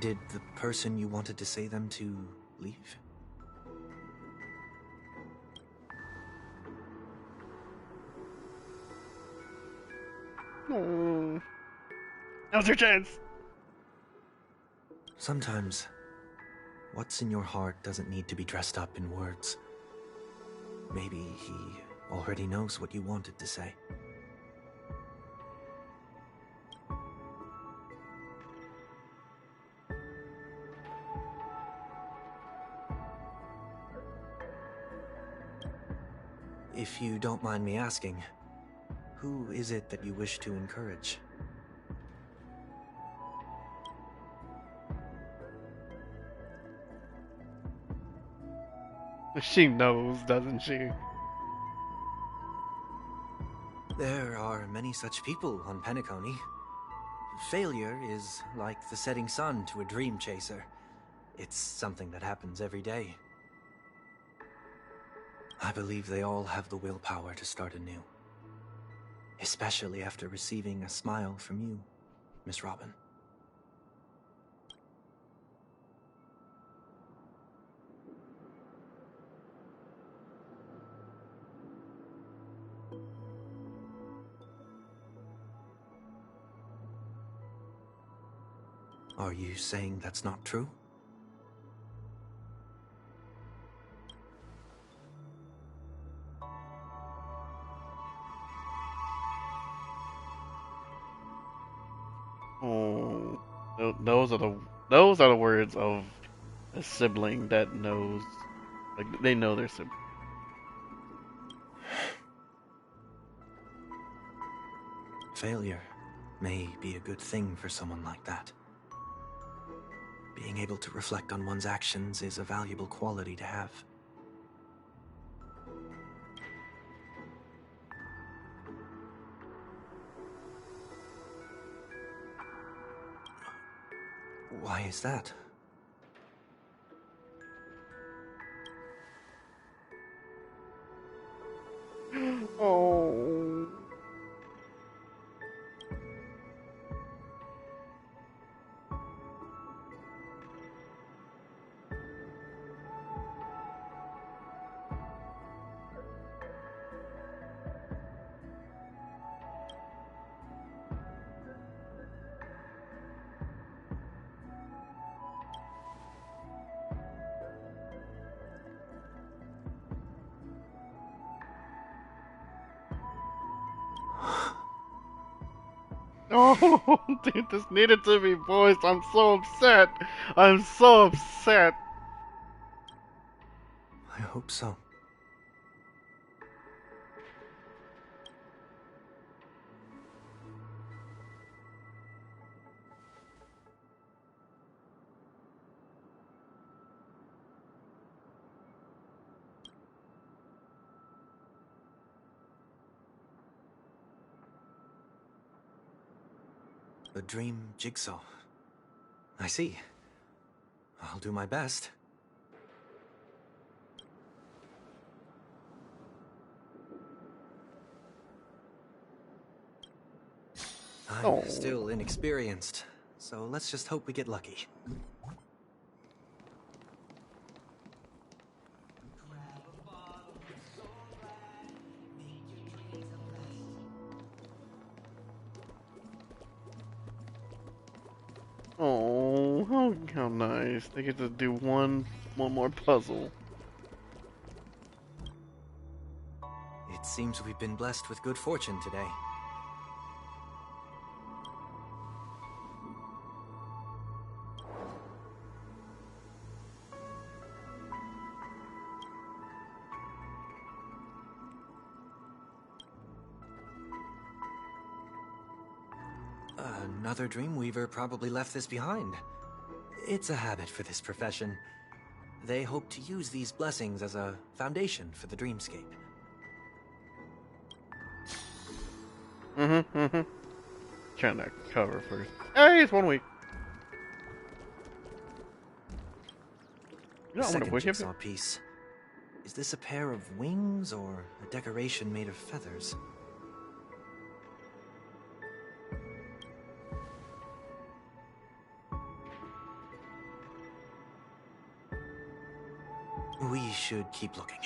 Did the person you wanted to say them to leave? Oh. Now's your chance! Sometimes, what's in your heart doesn't need to be dressed up in words. Maybe he already knows what you wanted to say. If you don't mind me asking, who is it that you wish to encourage? She knows, doesn't she? There are many such people on Penacony. failure is like the setting sun to a dream chaser. It's something that happens every day. I believe they all have the willpower to start anew. Especially after receiving a smile from you, Miss Robin. Are you saying that's not true? Oh, those are the words of a sibling that knows, like they know their sibling. Failure may be a good thing for someone like that. Being able to reflect on one's actions is a valuable quality to have. Why is that? Oh. Oh, dude, this needed to be voiced. I'm so upset. I'm so upset. I hope so. A dream jigsaw. I see. I'll do my best. I'm still inexperienced, so let's just hope we get lucky. Oh, how nice. They get to do one more puzzle. It seems we've been blessed with good fortune today. Another Dreamweaver probably left this behind. It's a habit for this profession. They hope to use these blessings as a foundation for the dreamscape. Trying to cover first. Hey, it's 1 week. You know, I'm gonna Second wish jigsaw piece. Is this a pair of wings or a decoration made of feathers? We should keep looking.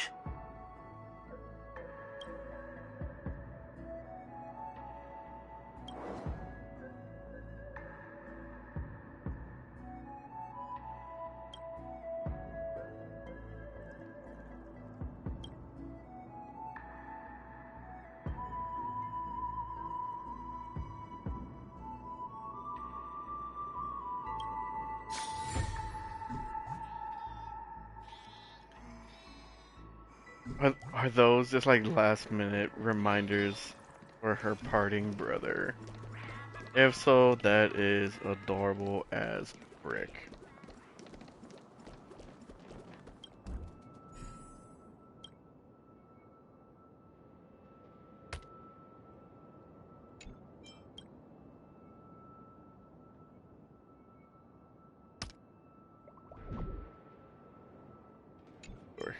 Are those just like last minute reminders for her parting brother? If so, that is adorable as frick.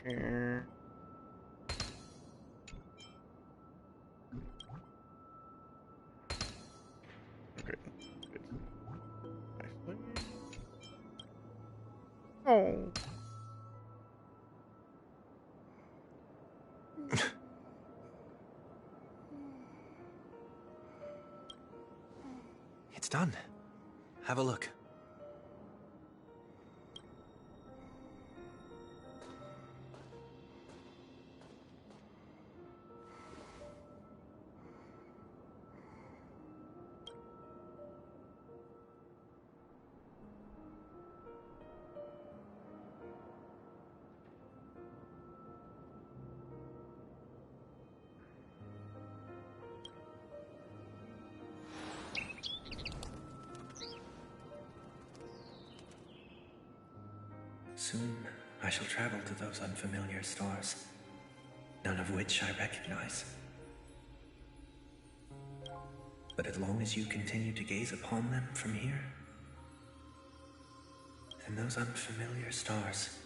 here. Okay. Good. Nicely. Oh. It's done. Have a look. Soon, I shall travel to those unfamiliar stars, none of which I recognize. But as long as you continue to gaze upon them from here, then those unfamiliar stars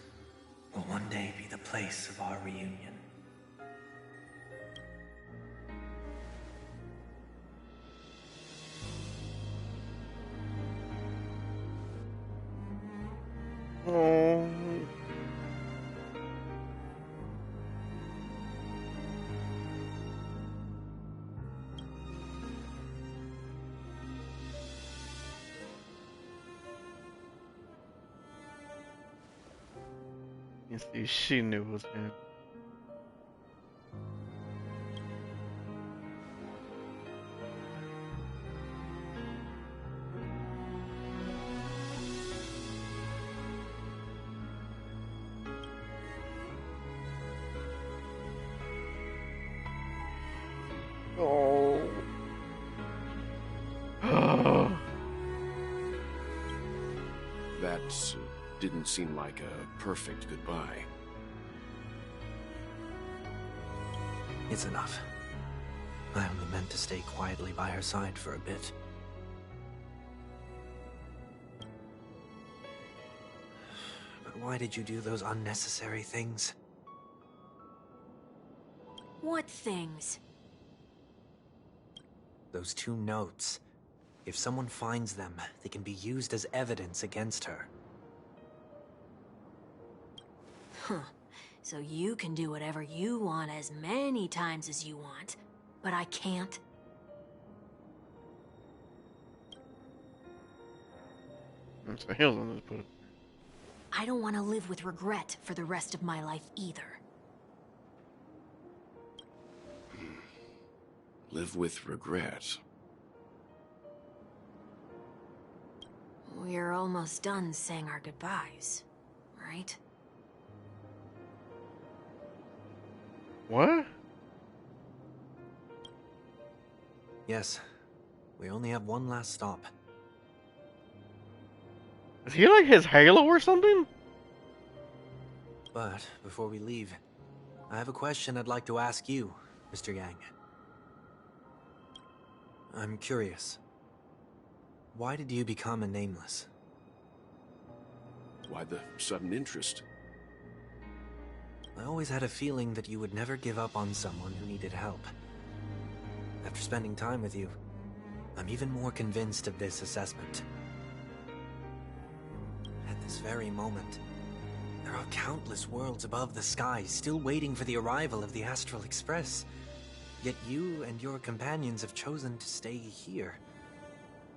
will one day be the place of our reunion. Oh. You see, she knew it was him. Oh. That didn't seem like a perfect goodbye. It's enough. I only meant to stay quietly by her side for a bit. But why did you do those unnecessary things? What things? Those 2 notes. If someone finds them, they can be used as evidence against her. Huh. So you can do whatever you want as many times as you want, but I can't? So he'll just put it. I don't want to live with regret for the rest of my life either. Live with regret. We're almost done saying our goodbyes, right? What? Yes. We only have one last stop. Is he like his halo or something? But before we leave, I have a question I'd like to ask you, Mr. Yang. I'm curious. Why did you become a nameless? Why the sudden interest? I always had a feeling that you would never give up on someone who needed help. After spending time with you, I'm even more convinced of this assessment. At this very moment, there are countless worlds above the sky still waiting for the arrival of the Astral Express. Yet you and your companions have chosen to stay here.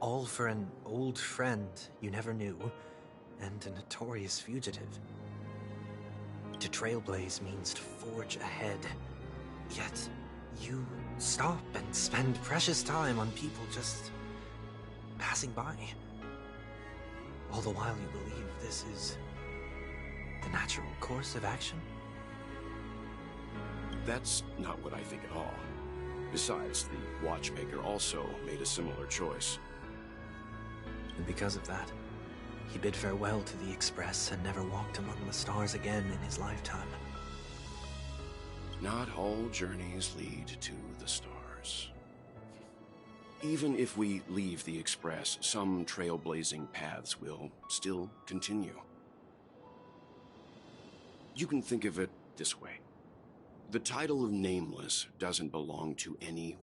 All for an old friend you never knew, and a notorious fugitive. To trailblaze means to forge ahead. Yet, you stop and spend precious time on people just passing by. All the while you believe this is the natural course of action? That's not what I think at all. Besides, the watchmaker also made a similar choice. And because of that, he bid farewell to the Express and never walked among the stars again in his lifetime. Not all journeys lead to the stars. Even if we leave the Express, some trailblazing paths will still continue. You can think of it This way. The title of Nameless doesn't belong to any...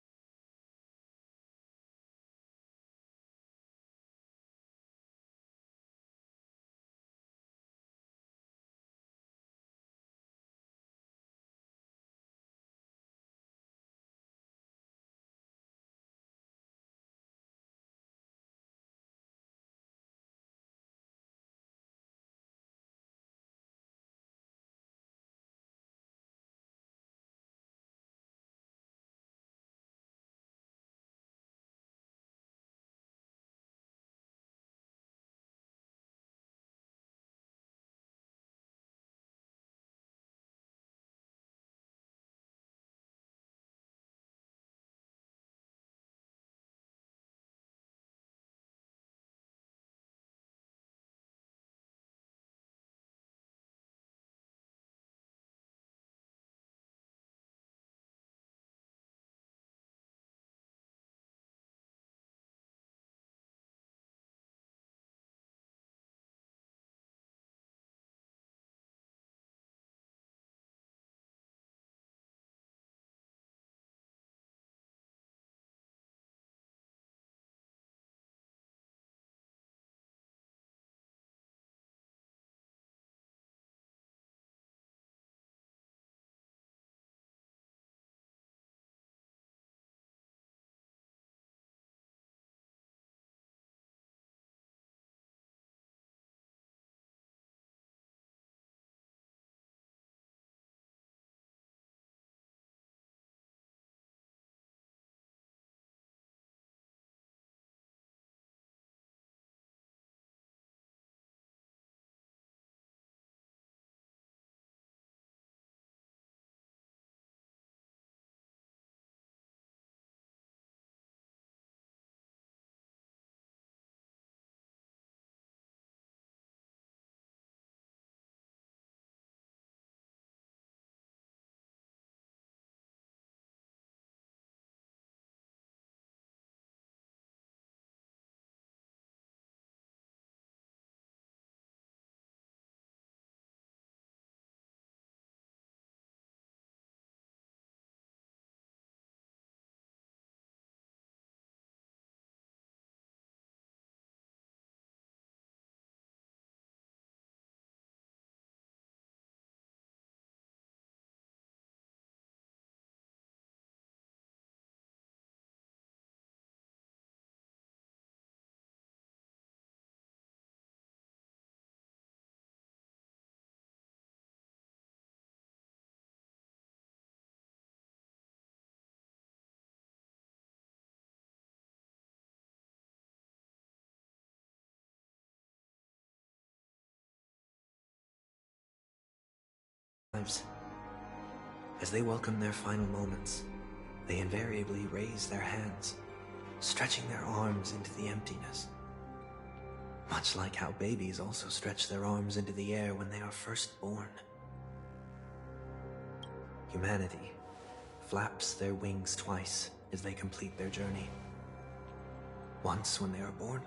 Lives. As they welcome their final moments, they invariably raise their hands, stretching their arms into the emptiness. Much like how babies also stretch their arms into the air when they are first born. Humanity flaps their wings twice as they complete their journey. Once when they are born,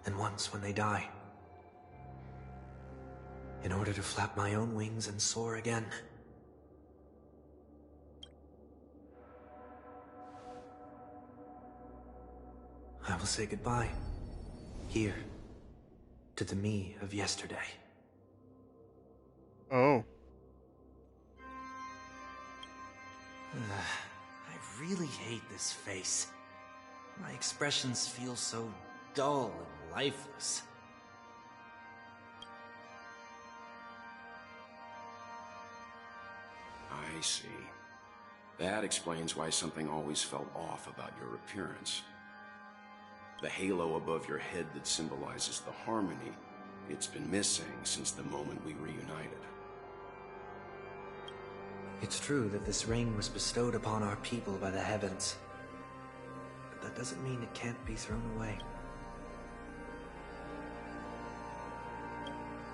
and once when they die. In order to flap my own wings and soar again. I will say goodbye. Here. To the me of yesterday. Oh. I really hate this face. My expressions feel so dull and lifeless. I see. That explains why something always felt off about your appearance. The halo above your head that symbolizes the harmony, it's been missing since the moment we reunited. It's true that this ring was bestowed upon our people by the heavens. But that doesn't mean it can't be thrown away.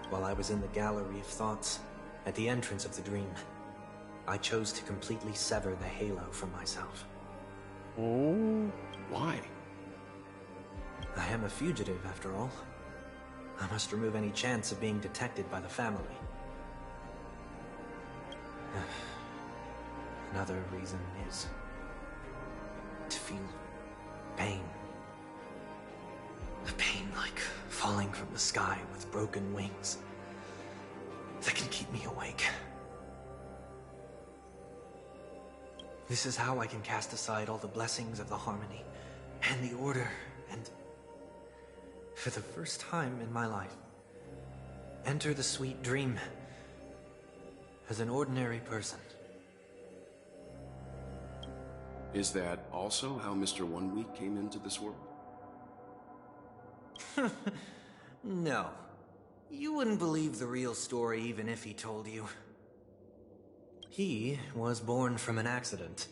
While I was in the gallery of thoughts, at the entrance of the dream, I chose to completely sever the halo from myself. Oh? Why? I am a fugitive, after all. I must remove any chance of being detected by the family. Another reason is to feel pain. A pain like falling from the sky with broken wings that can keep me awake. This is how I can cast aside all the blessings of the harmony and the order and, for the first time in my life, enter the sweet dream as an ordinary person. Is that also how Mr. 1 Week came into this world? No. You wouldn't believe the real story even if he told you. He was born from an accident.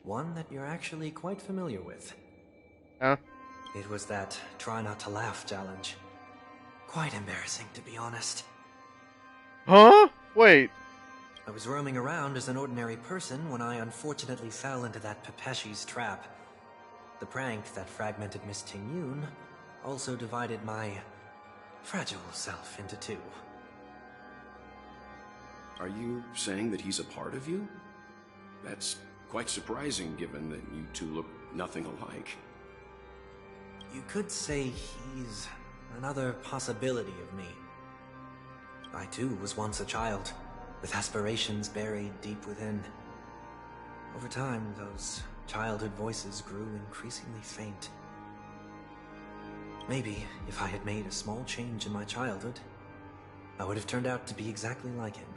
One that you're actually quite familiar with. Huh? It was that try not to laugh challenge. Quite embarrassing, to be honest. Huh? Wait. I was roaming around as an ordinary person when I unfortunately fell into that Pepeshi's trap. The prank that fragmented Miss Ting-Yun also divided my fragile self into two. Are you saying that he's a part of you? That's quite surprising given that you two look nothing alike. You could say he's another possibility of me. I too was once a child, with aspirations buried deep within. Over time, those childhood voices grew increasingly faint. Maybe if I had made a small change in my childhood, I would have turned out to be exactly like him.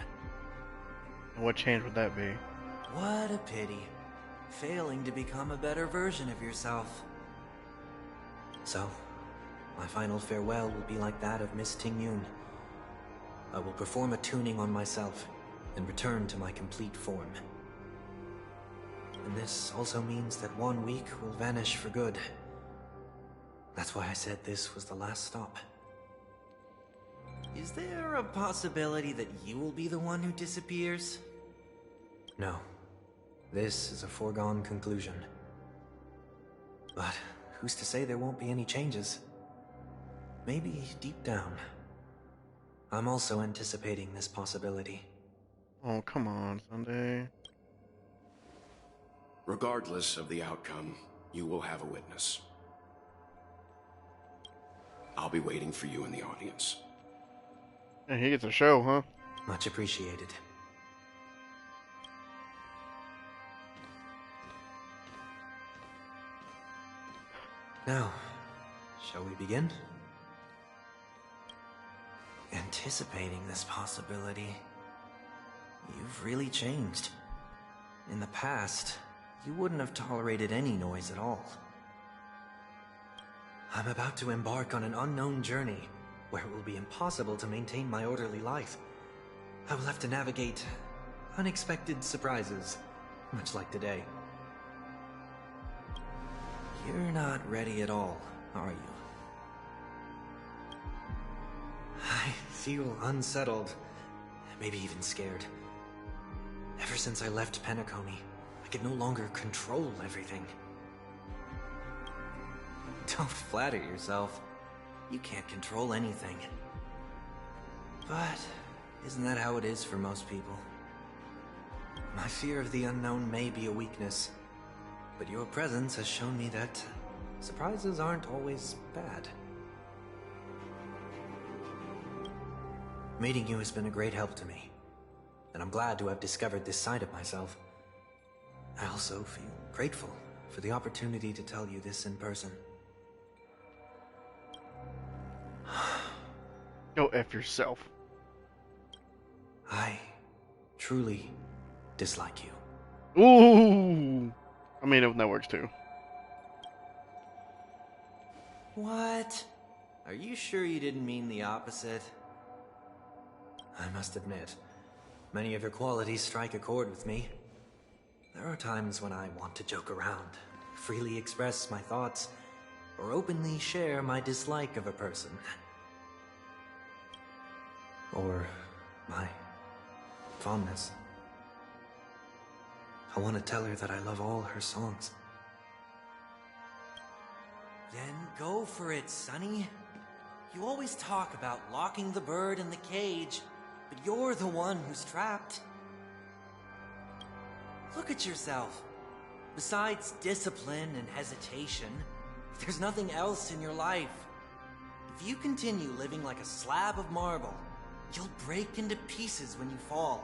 And what change would that be? What a pity. Failing to become a better version of yourself. So, my final farewell will be like that of Miss Ting-Yun. I will perform a tuning on myself and return to my complete form. And this also means that 1 week will vanish for good. That's why I said this was the last stop. Is there a possibility that you will be the one who disappears? No. This is a foregone conclusion. But who's to say there won't be any changes? Maybe deep down, I'm also anticipating this possibility. Oh, come on, Sunday. Regardless of the outcome, you will have a witness. I'll be waiting for you in the audience. And he gets a show, huh? Much appreciated. Now, shall we begin? Anticipating this possibility, you've really changed. In the past, you wouldn't have tolerated any noise at all. I'm about to embark on an unknown journey, where it will be impossible to maintain my orderly life. I will have to navigate unexpected surprises, much like today. You're not ready at all, are you? I feel unsettled, maybe even scared. Ever since I left Penacony, I could no longer control everything. Don't flatter yourself. You can't control anything. But isn't that how it is for most people? My fear of the unknown may be a weakness, but your presence has shown me that surprises aren't always bad. Meeting you has been a great help to me, and I'm glad to have discovered this side of myself. I also feel grateful for the opportunity to tell you this in person. Go F yourself. I truly dislike you. Ooh! I mean, that works too. What? Are you sure you didn't mean the opposite? I must admit, many of your qualities strike a chord with me. There are times when I want to joke around, freely express my thoughts, or openly share my dislike of a person. Or my fondness. I want to tell her that I love all her songs. Then go for it, Sonny. You always talk about locking the bird in the cage, but you're the one who's trapped. Look at yourself. Besides discipline and hesitation, there's nothing else in your life. If you continue living like a slab of marble, you'll break into pieces when you fall.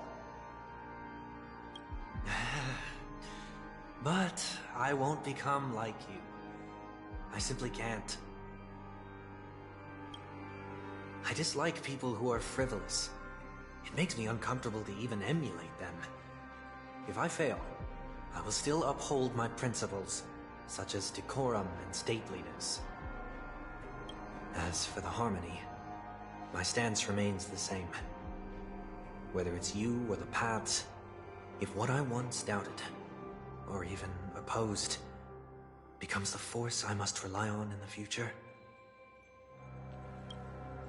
But I won't become like you. I simply can't. I dislike people who are frivolous. It makes me uncomfortable to even emulate them. If I fail, I will still uphold my principles, such as decorum and stateliness. As for the harmony, my stance remains the same. Whether it's you or the paths, if what I once doubted, or even opposed, becomes the force I must rely on in the future,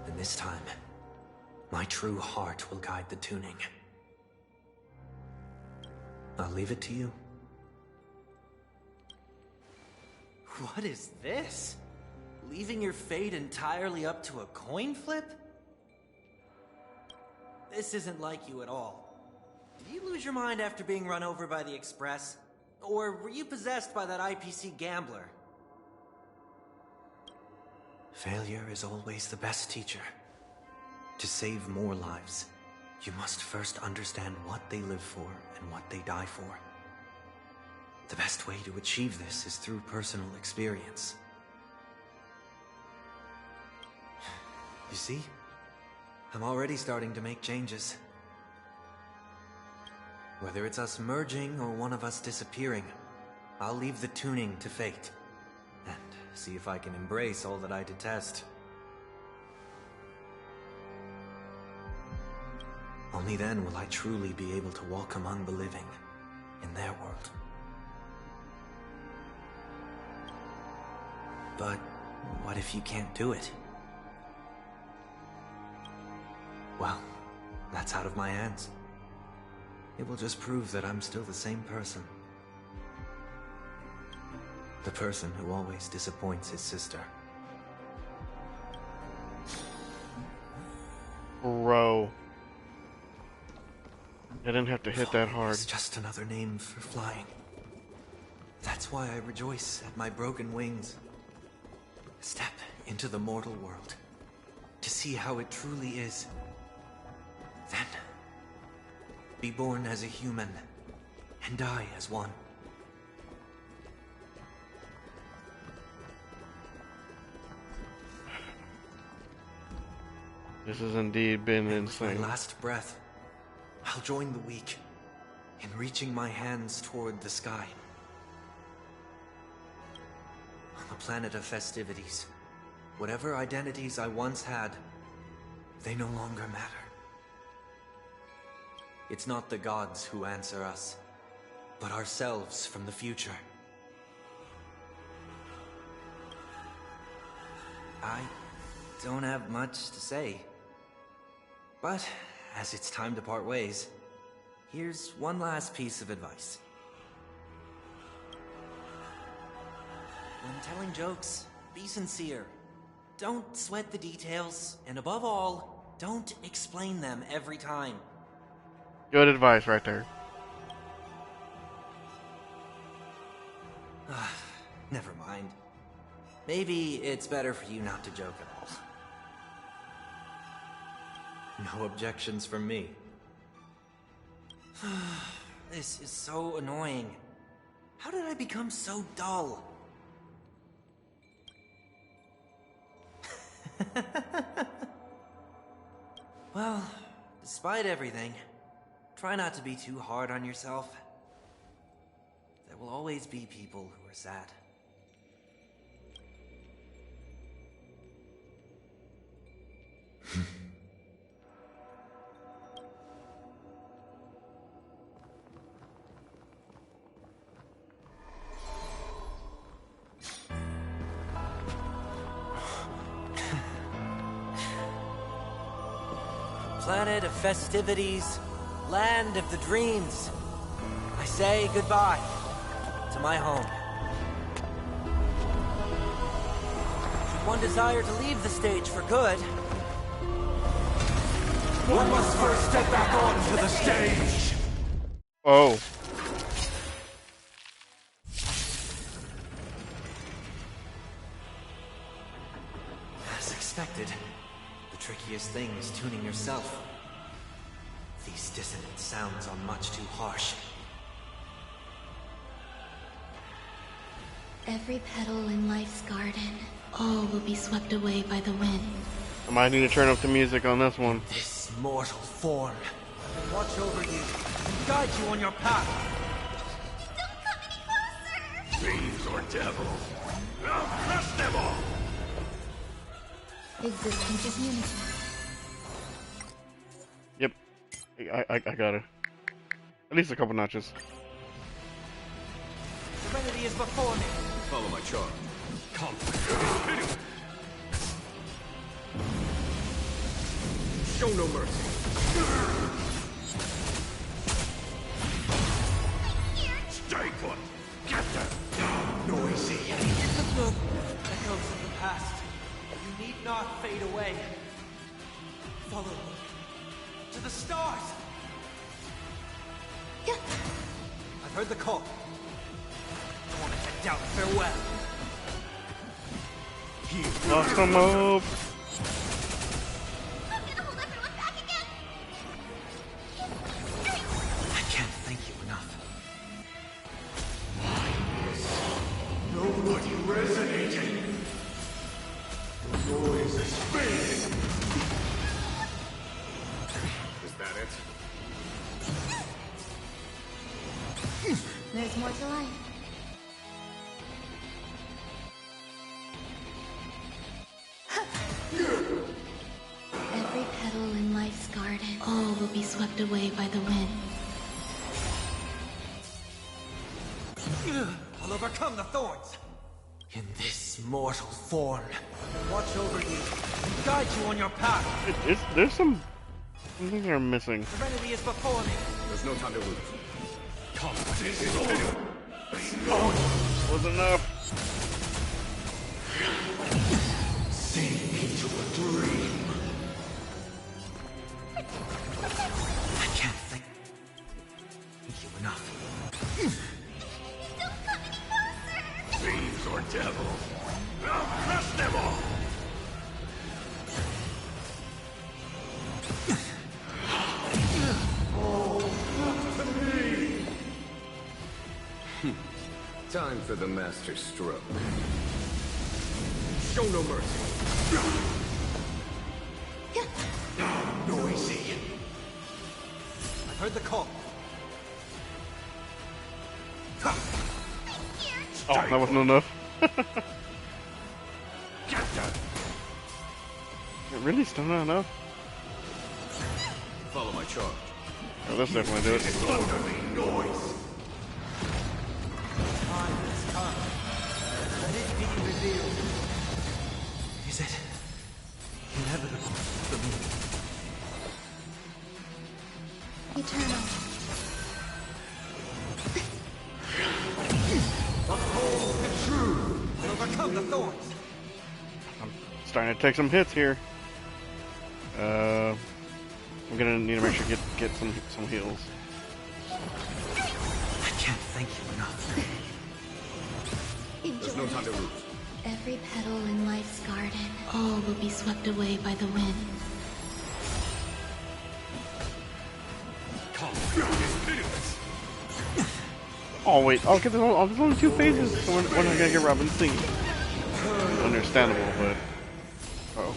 then this time, my true heart will guide the tuning. I'll leave it to you. What is this? Leaving your fate entirely up to a coin flip? This isn't like you at all. Did you lose your mind after being run over by the Express? Or were you possessed by that IPC gambler? Failure is always the best teacher. To save more lives, you must first understand what they live for and what they die for. The best way to achieve this is through personal experience. You see? I'm already starting to make changes. Whether it's us merging or one of us disappearing, I'll leave the tuning to fate, and see if I can embrace all that I detest. Only then will I truly be able to walk among the living, in their world. But what if you can't do it? Well, that's out of my hands. It will just prove that I'm still the same person. The person who always disappoints his sister. Bro. I didn't have to hit that hard. It's just another name for flying. That's why I rejoice at my broken wings. Step into the mortal world to see how it truly is. Then, be born as a human and die as one. This has indeed been insane. With my last breath, I'll join the weak in reaching my hands toward the sky. On the planet of festivities, whatever identities I once had, they no longer matter. It's not the gods who answer us, but ourselves from the future. I don't have much to say. But, as it's time to part ways, here's one last piece of advice. When telling jokes, be sincere. Don't sweat the details, and above all, don't explain them every time. Good advice right there. Never mind. Maybe it's better for you not to joke at all. No objections from me. This is so annoying. How did I become so dull? Well, despite everything, try not to be too hard on yourself. There will always be people who are sad. Planet of festivities, land of the dreams. I say goodbye to my home. Should one desire to leave the stage for good, one must first step back onto the stage. Oh. previous things tuning yourself. These dissonant sounds are much too harsh. Every petal in life's garden, all will be swept away by the wind. I might need to turn up the music on this one. This mortal form will watch over you and guide you on your path. Fiends or devils, I'll crush them all! Existence is unity. Yep. I got it. At least a couple notches. Serenity is before me. Follow my charge. Come. Show no mercy. Stay put! Get them! Noisy! Look, echoes of the past. You need not fade away. Follow me to the stars. I've heard the call. I want to head down. Farewell. Lost some hope. I can't thank you enough. Nobody resonating! The noise is fading! Is that it? There's more to life. Every petal in life's garden, all will be swept away by the wind. I'll overcome the thorns. In this mortal form, watch over you, and guide you on your path. There's some things are missing. Serenity is before me. There's no time to lose. Come, Was enough. sink into a dream. I can't thank you enough. Fiends or devils, I'll crush them all! Oh, look to me! Time for the master stroke. Show no mercy. Noisy. I've heard the call. Oh, that wasn't enough. Get them! It really still not enough. Follow my charge. Oh, let's definitely do it. Disorderly noise. Time has come. Let it be revealed. Is it inevitable for me? Eternal. Uphold the truth and overcome the thorns. I'm starting to take some hits here. I'm gonna need to make sure get some heals. I can't thank you enough. There's no time to lose. Every petal in life's garden, all will be swept away by the wind. Come, pitiless. Oh wait, okay, there's only two phases, so we're not gonna get Robin singing. Understandable, but oh.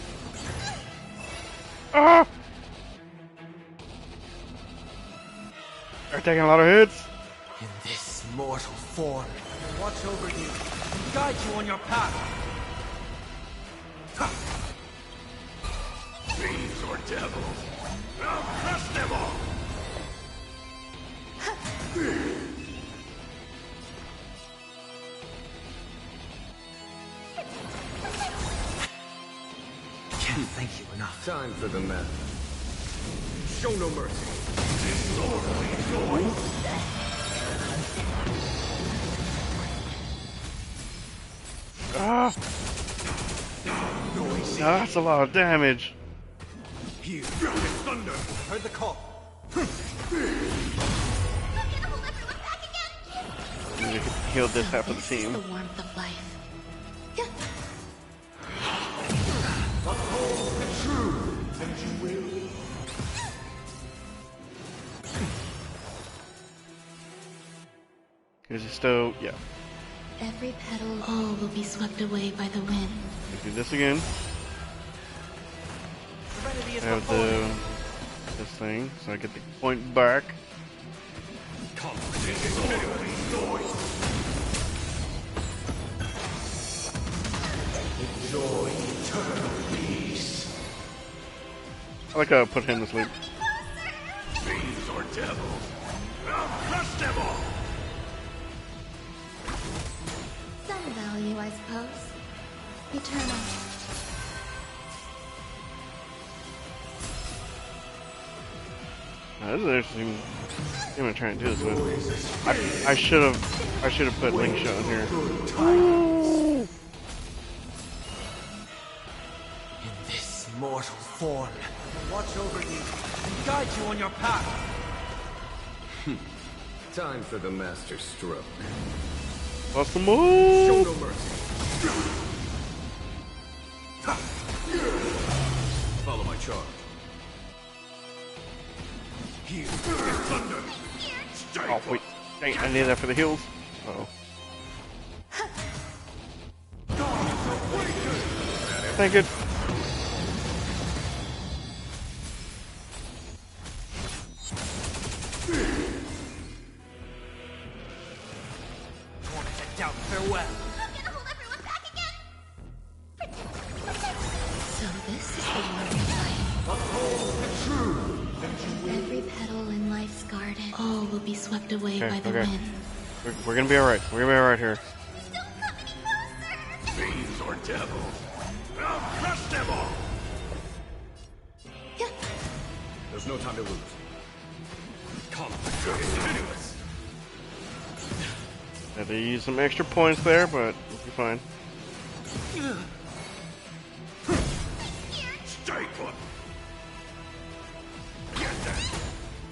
Ah! They're taking a lot of hits. In this mortal form, watch over you and guide you on your path. Fiends or devils, I'll crush them all! Can't thank you enough. Time for the map. Show no mercy. Disorderly noise. Ah! Noisy. Now that's a lot of damage. Here, thunder. Heard the call. I need to heal this half of the team. The warmth of life. Uphold the truth and Is he still? Yeah. Every petal, all will be swept away by the wind. Let's do this again. I have this thing, so I get the point back. Enjoy eternal peace. I like how I put him to sleep. Fiends or devils, I'll crush them all. Some value, I suppose. Eternal. This is interesting. I'm gonna try and do this with. I should have put Link Shot in here. In this mortal form, Watch over you and guide you on your path. Time for the master stroke. What's the Show move? no mercy. Follow my charge. Here, thunder. Oh wait, dang, I need that for the heals. Uh oh. Thank you. Down, farewell. So this is the one life. Every petal in life's garden, all will be swept away by the wind. We're gonna be alright. We're gonna be alright here. Fiends or devils, I'll crush them all. There's no time to lose. Come, continuous. Had to use some extra points there, but we'll be fine. Stay put. Get that.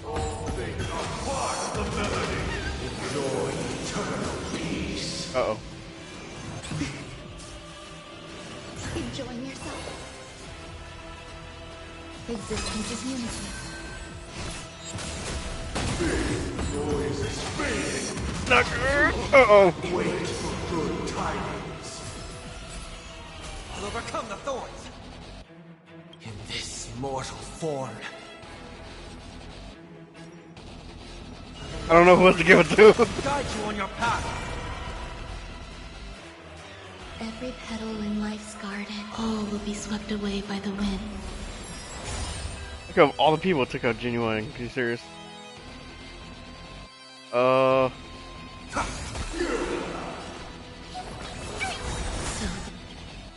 All things are part of the melody. Enjoy eternal peace. Uh-oh. Enjoying yourself? Existence is unity. Noise is fading. Uh-oh. Wait for good tidings. I'll overcome the thorns. in this mortal form. I don't know what to give it to. Guide you on your path. Every petal in life's garden, all will be swept away by the wind. Look how all the people took out Genuine. Are you serious? So,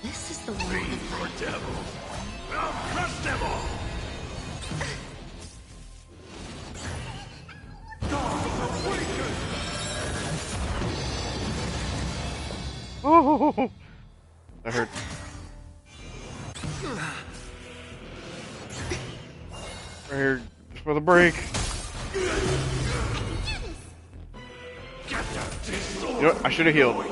this is the war of life. Devils, I'll crush them all. Oh, that hurt. Right here for the break. You know what? I should have healed.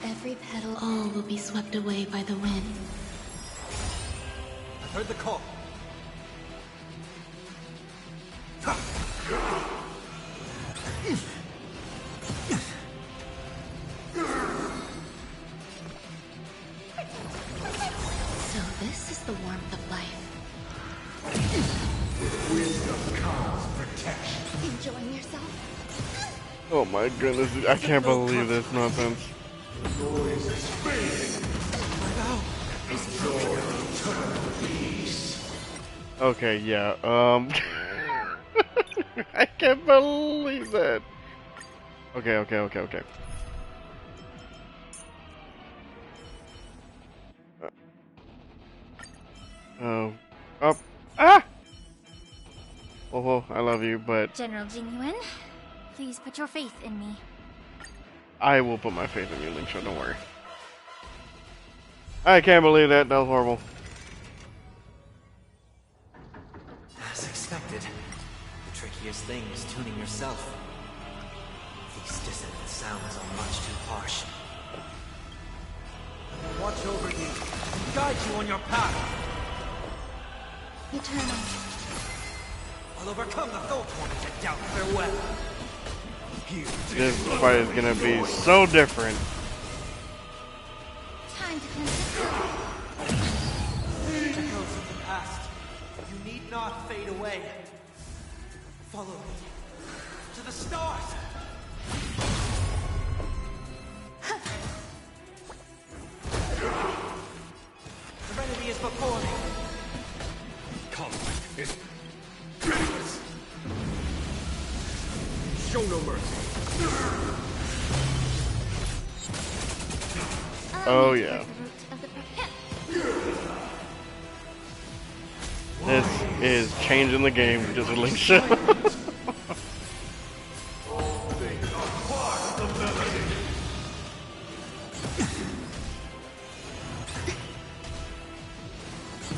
Every petal, all will be swept away by the wind. I heard the call. So this is the warmth of life. With wisdom comes protection. Enjoying yourself? Oh my goodness, I can't believe this nonsense. Noise is fading. Enjoy eternal peace. Okay, yeah, I can't believe that. Okay. Oh. Ah! Oh, I love you, but General Genuine, please put your faith in me. I will put my faith in you, Link, so don't worry. I can't believe that. That was horrible. As expected, the trickiest thing is tuning yourself. These dissonant sounds are much too harsh. Watch over you and guide you on your path. Eternal. I'll overcome the thought torment and doubt farewell. This fight is gonna be so different. Time to consider. Echoes of the past. You need not fade away. Follow me to the stars. Serenity is before me. Conflict is pitiless. Show no mercy. Oh yeah. This is changing the game just a link show.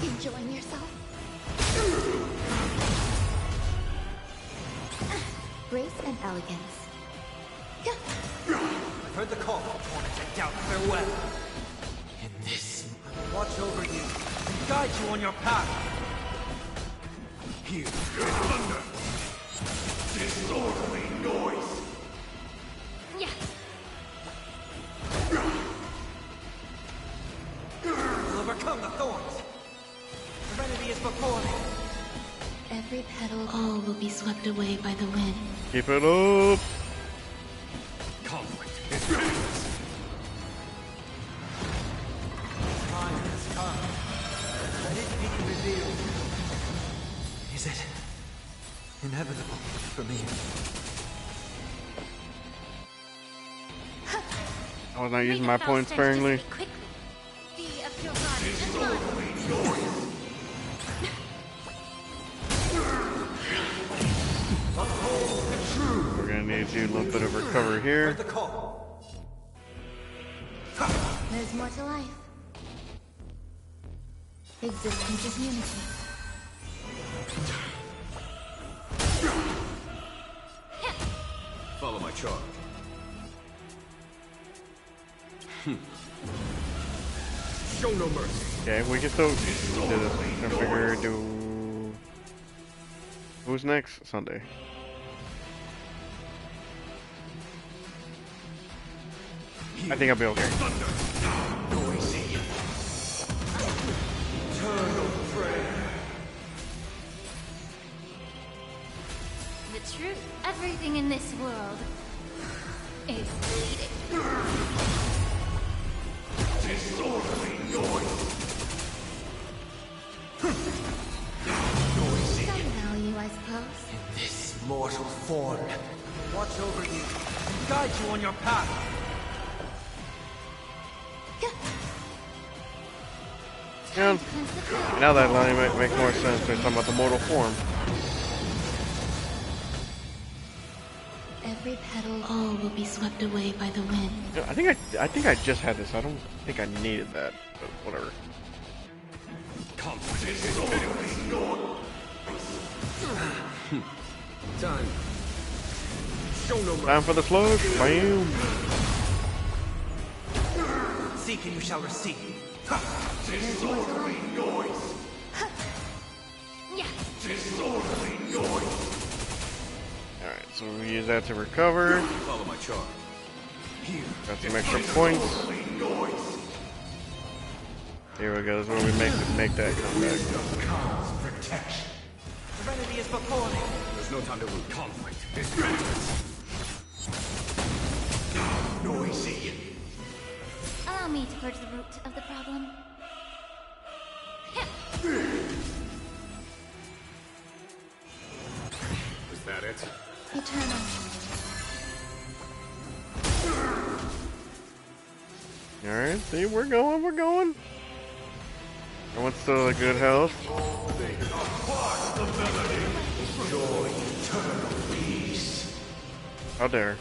Enjoying yourself? Grace and elegance. I've heard the call, torment and doubt farewell. In this... Watch over you and guide you on your path. Here is thunder. Disorderly noise. Yeah. We'll overcome the thorns. Serenity is before me. Every petal, all will be swept away by the wind. Keep it up. Conflict is pitiless. Time has come. Let it be revealed. Is it inevitable for me? I was not using my points sparingly. Be of your body and mind. We're gonna need to do a little bit of recover here. The call. There's more to life. Existence is unity. Follow my charge. Show no mercy. Okay, we can still do this. I figure do. Who's next? Sunday. I think I'll be okay. Noisy. Eternal prayer. The truth. Everything in this world is bleeding. Disorderly noise. Some value, I suppose. In this mortal form. Watch over you and guide you on your path. Yeah. Now that line might make more sense when you're talking about the mortal form. Every petal, all will be swept away by the wind. Yeah, I think I just had this. I don't think I needed that, but whatever. Time. Show no mercy. Time for the slug. Bam. Seek and you shall receive. Disorderly noise. Yeah. Disorderly noise. Alright, so we use that to recover. Follow my charge. Here. Got some extra points. Here we go. This is where we make that come back. Protection. Serenity is before me. There's no time to lose. Conflict is pitiless. Noisy. Allow me to purge the root of the problem. Is that it? Eternal. Alright, see, we're going. Everyone's still at good health. Enjoy eternal peace. How dare.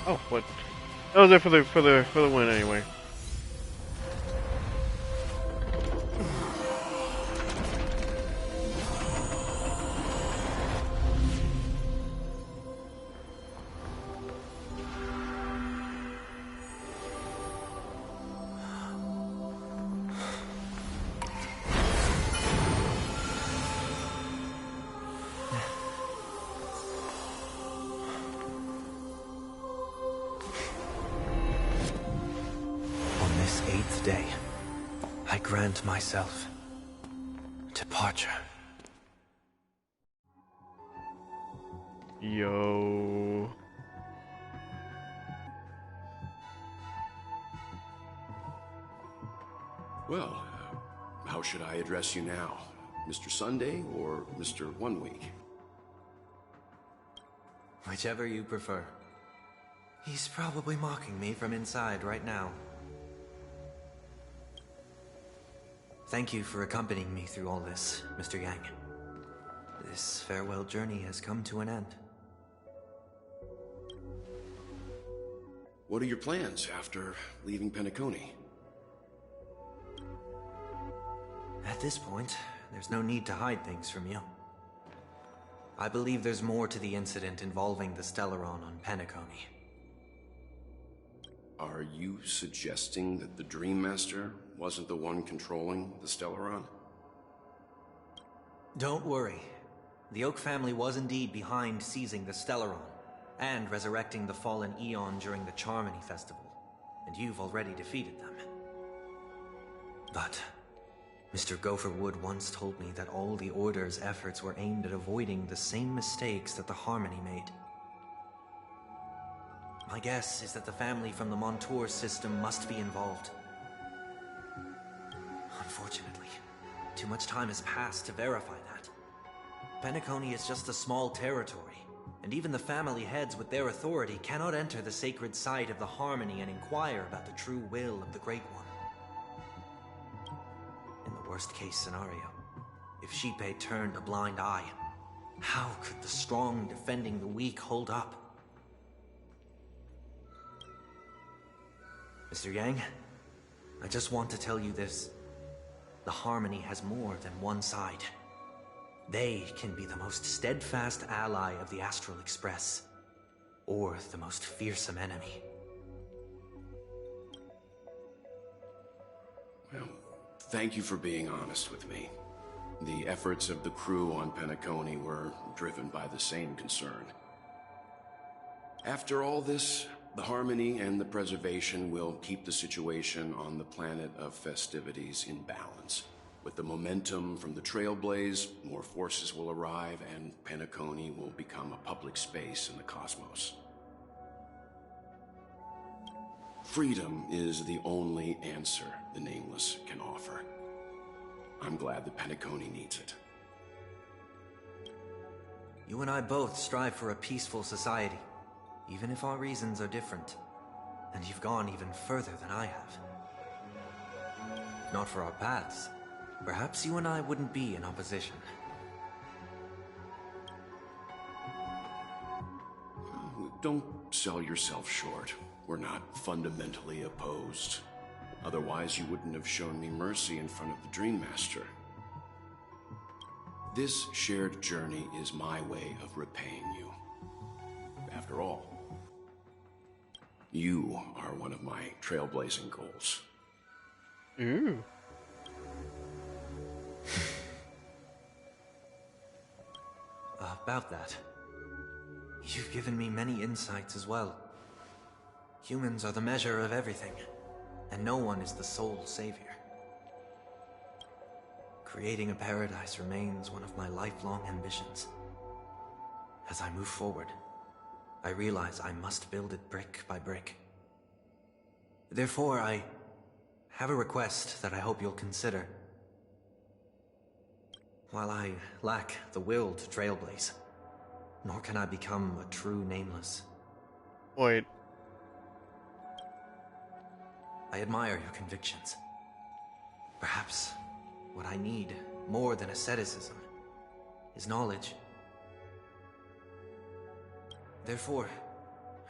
Oh, what? That was it for the win anyway. Day, I grant myself departure. Yo. Well, how should I address you now? Mr. Sunday or Mr. 1 Week? Whichever you prefer. He's probably mocking me from inside right now. Thank you for accompanying me through all this, Mr. Yang. This farewell journey has come to an end. What are your plans after leaving Penacony? At this point, there's no need to hide things from you. I believe there's more to the incident involving the Stellaron on Penacony. Are you suggesting that the Dream Master wasn't the one controlling the Stellaron? Don't worry. The Oak family was indeed behind seizing the Stellaron and resurrecting the fallen Eon during the Charmony Festival, and you've already defeated them. But Mr. Gopherwood once told me that all the Order's efforts were aimed at avoiding the same mistakes that the Harmony made. My guess is that the family from the Montour system must be involved. Unfortunately, too much time has passed to verify that. Penacony is just a small territory, and even the family heads with their authority cannot enter the sacred site of the Harmony and inquire about the true will of the Great One. In the worst-case scenario, if Xipe turned a blind eye, how could the strong defending the weak hold up? Mr. Yang, I just want to tell you this. The Harmony has more than one side. They can be the most steadfast ally of the Astral Express, or the most fearsome enemy. Well, thank you for being honest with me. The efforts of the crew on Penacony were driven by the same concern. After all this, the Harmony and the Preservation will keep the situation on the planet of festivities in balance. With the momentum from the Trailblaze, more forces will arrive and Penacony will become a public space in the cosmos. Freedom is the only answer the Nameless can offer. I'm glad that Penacony needs it. You and I both strive for a peaceful society, even if our reasons are different. And you've gone even further than I have. If not for our paths, perhaps you and I wouldn't be in opposition. Don't sell yourself short. We're not fundamentally opposed. Otherwise, you wouldn't have shown me mercy in front of the Dream Master. This shared journey is my way of repaying you. After all, you are one of my trailblazing goals. Ooh. About that, you've given me many insights as well. Humans are the measure of everything, and no one is the sole savior. Creating a paradise remains one of my lifelong ambitions. As I move forward, I realize I must build it brick by brick. Therefore, I have a request that I hope you'll consider. While I lack the will to trailblaze, nor can I become a true Nameless. Wait. I admire your convictions. Perhaps what I need, more than asceticism, is knowledge. Therefore,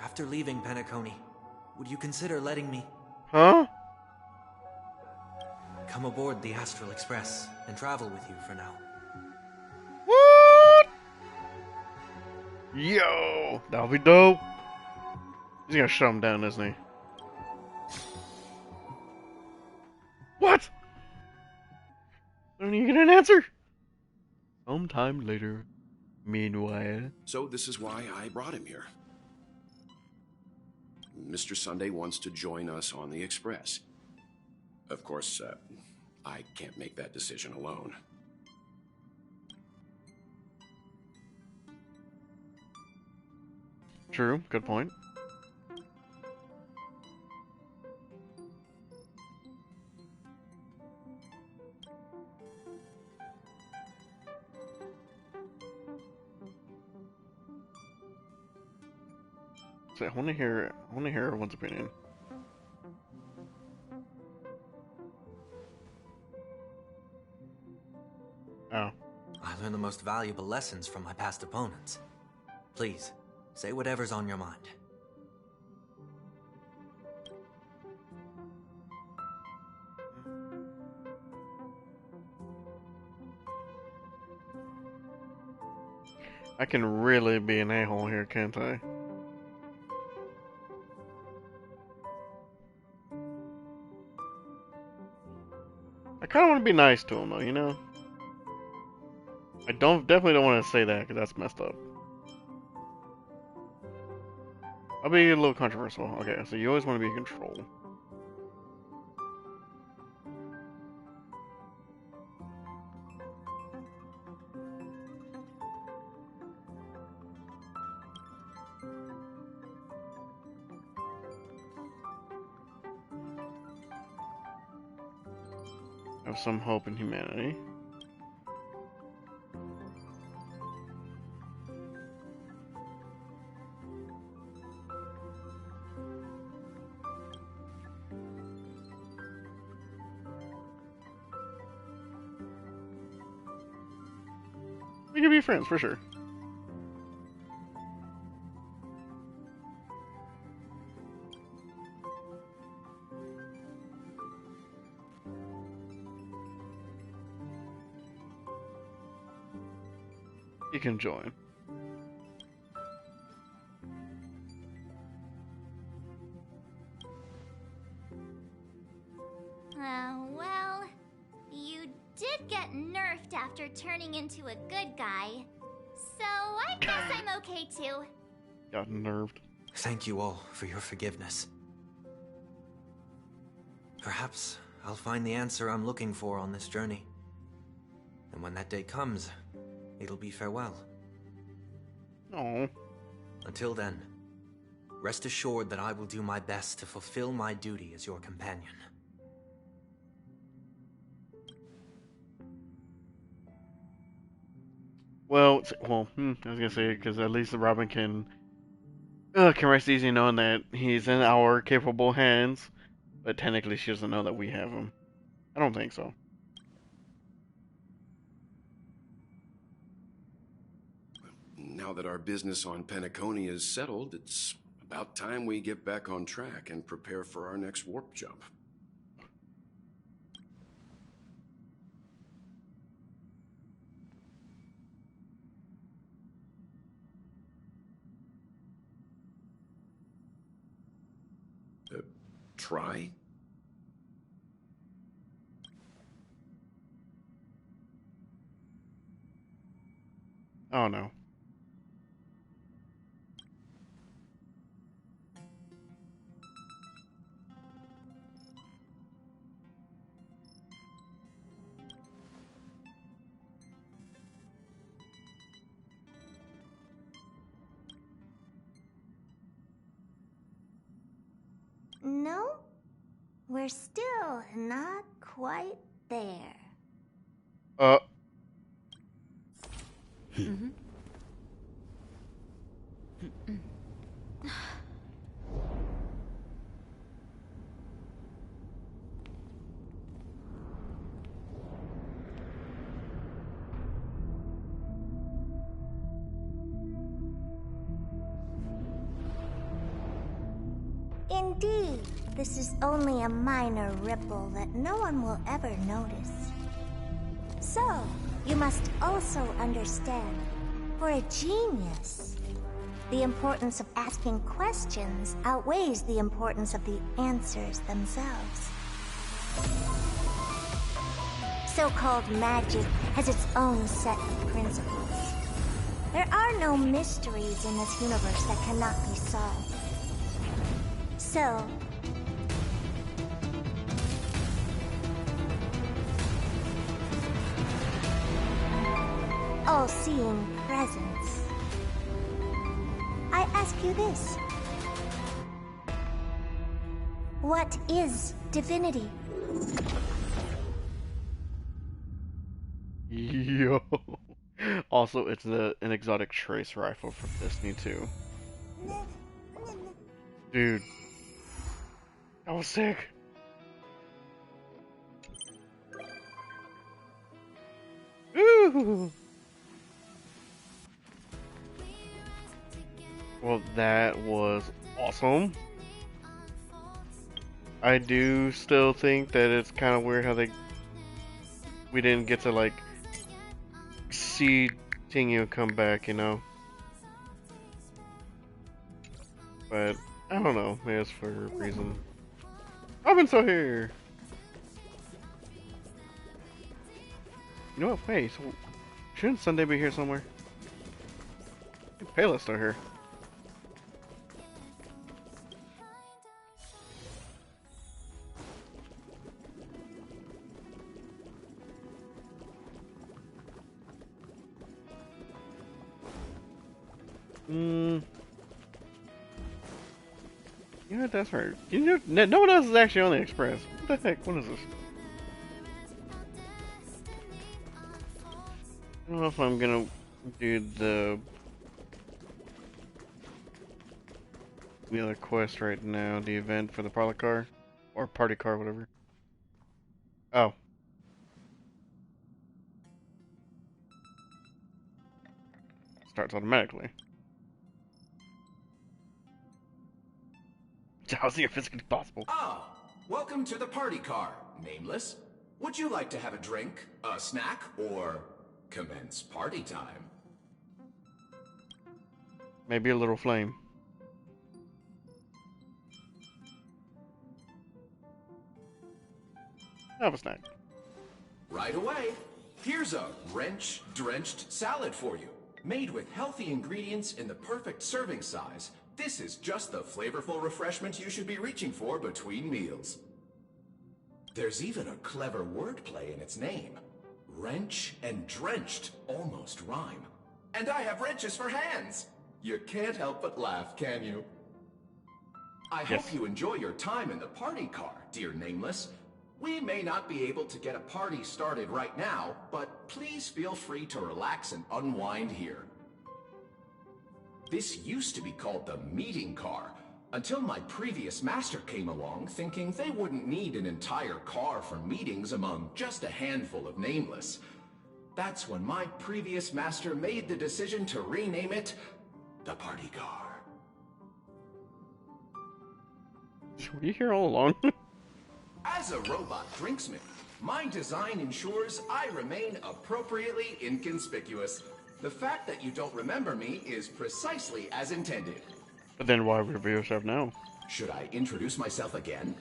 After leaving Penacony, would you consider letting me... Huh? Come aboard the Astral Express and travel with you for now. What? Yo, that'll be dope. He's gonna shut him down, isn't he? What? Don't you get an answer? Sometime later. Meanwhile. So this is why I brought him here. Mr. Sunday wants to join us on the Express. Of course, I can't make that decision alone. True, good point. So I want to hear everyone's opinion. Oh. I learned the most valuable lessons from my past opponents. Please, say whatever's on your mind. I can really be an a-hole here, can't I? I kind of want to be nice to him, though, you know? I definitely don't want to say that, because that's messed up. I'll be a little controversial. Okay, so you always want to be in control. Have some hope in humanity. We can be friends for sure. You can join. Well, you did get nerfed after turning into a good guy. So I guess I'm okay too. Got nerfed. Thank you all for your forgiveness. Perhaps I'll find the answer I'm looking for on this journey. And when that day comes, it'll be farewell. Oh. Until then, rest assured that I will do my best to fulfill my duty as your companion. Well, I was gonna say, because at least Robin can rest easy knowing that he's in our capable hands, but technically she doesn't know that we have him. I don't think so. Now that our business on Penacony is settled, it's about time we get back on track and prepare for our next warp jump. Try? Oh no. No, we're still not quite there. Mm-hmm. Indeed, this is only a minor ripple that no one will ever notice. So, you must also understand, for a genius, the importance of asking questions outweighs the importance of the answers themselves. So-called magic has its own set of principles. There are no mysteries in this universe that cannot be solved. So, all-seeing presence, I ask you this. What is divinity? Yo. Also, it's an exotic trace rifle from Destiny 2. Dude. That was sick. Ooh. Well, that was awesome. I do still think that it's kind of weird how we didn't get to like see Tingu come back, you know. But I don't know, maybe it's for a reason. I've been so here. You know what? Wait, so shouldn't Sunday be here somewhere? Payless still here. You know what, that's right. You know, no one else is actually on the Express. What the heck? What is this? I don't know if I'm gonna do the other quest right now, the event for the parlor car. Or party car, whatever. Oh. Starts automatically. How's it physically possible? Ah, welcome to the party car, Nameless. Would you like to have a drink, a snack, or commence party time? Maybe a little flame. Have a snack. Right away. Here's a wrench-drenched salad for you. Made with healthy ingredients in the perfect serving size, this is just the flavorful refreshment you should be reaching for between meals. There's even a clever wordplay in its name. Wrench and drenched almost rhyme. And I have wrenches for hands. You can't help but laugh, can you? I hope you enjoy your time in the party car, dear Nameless. We may not be able to get a party started right now, but please feel free to relax and unwind here. This used to be called the meeting car, until my previous master came along thinking they wouldn't need an entire car for meetings among just a handful of Nameless. That's when my previous master made the decision to rename it the party car. Were you here all along? As a robot drinksmith, my design ensures I remain appropriately inconspicuous. The fact that you don't remember me is precisely as intended. But then why reveal yourself now? Should I introduce myself again?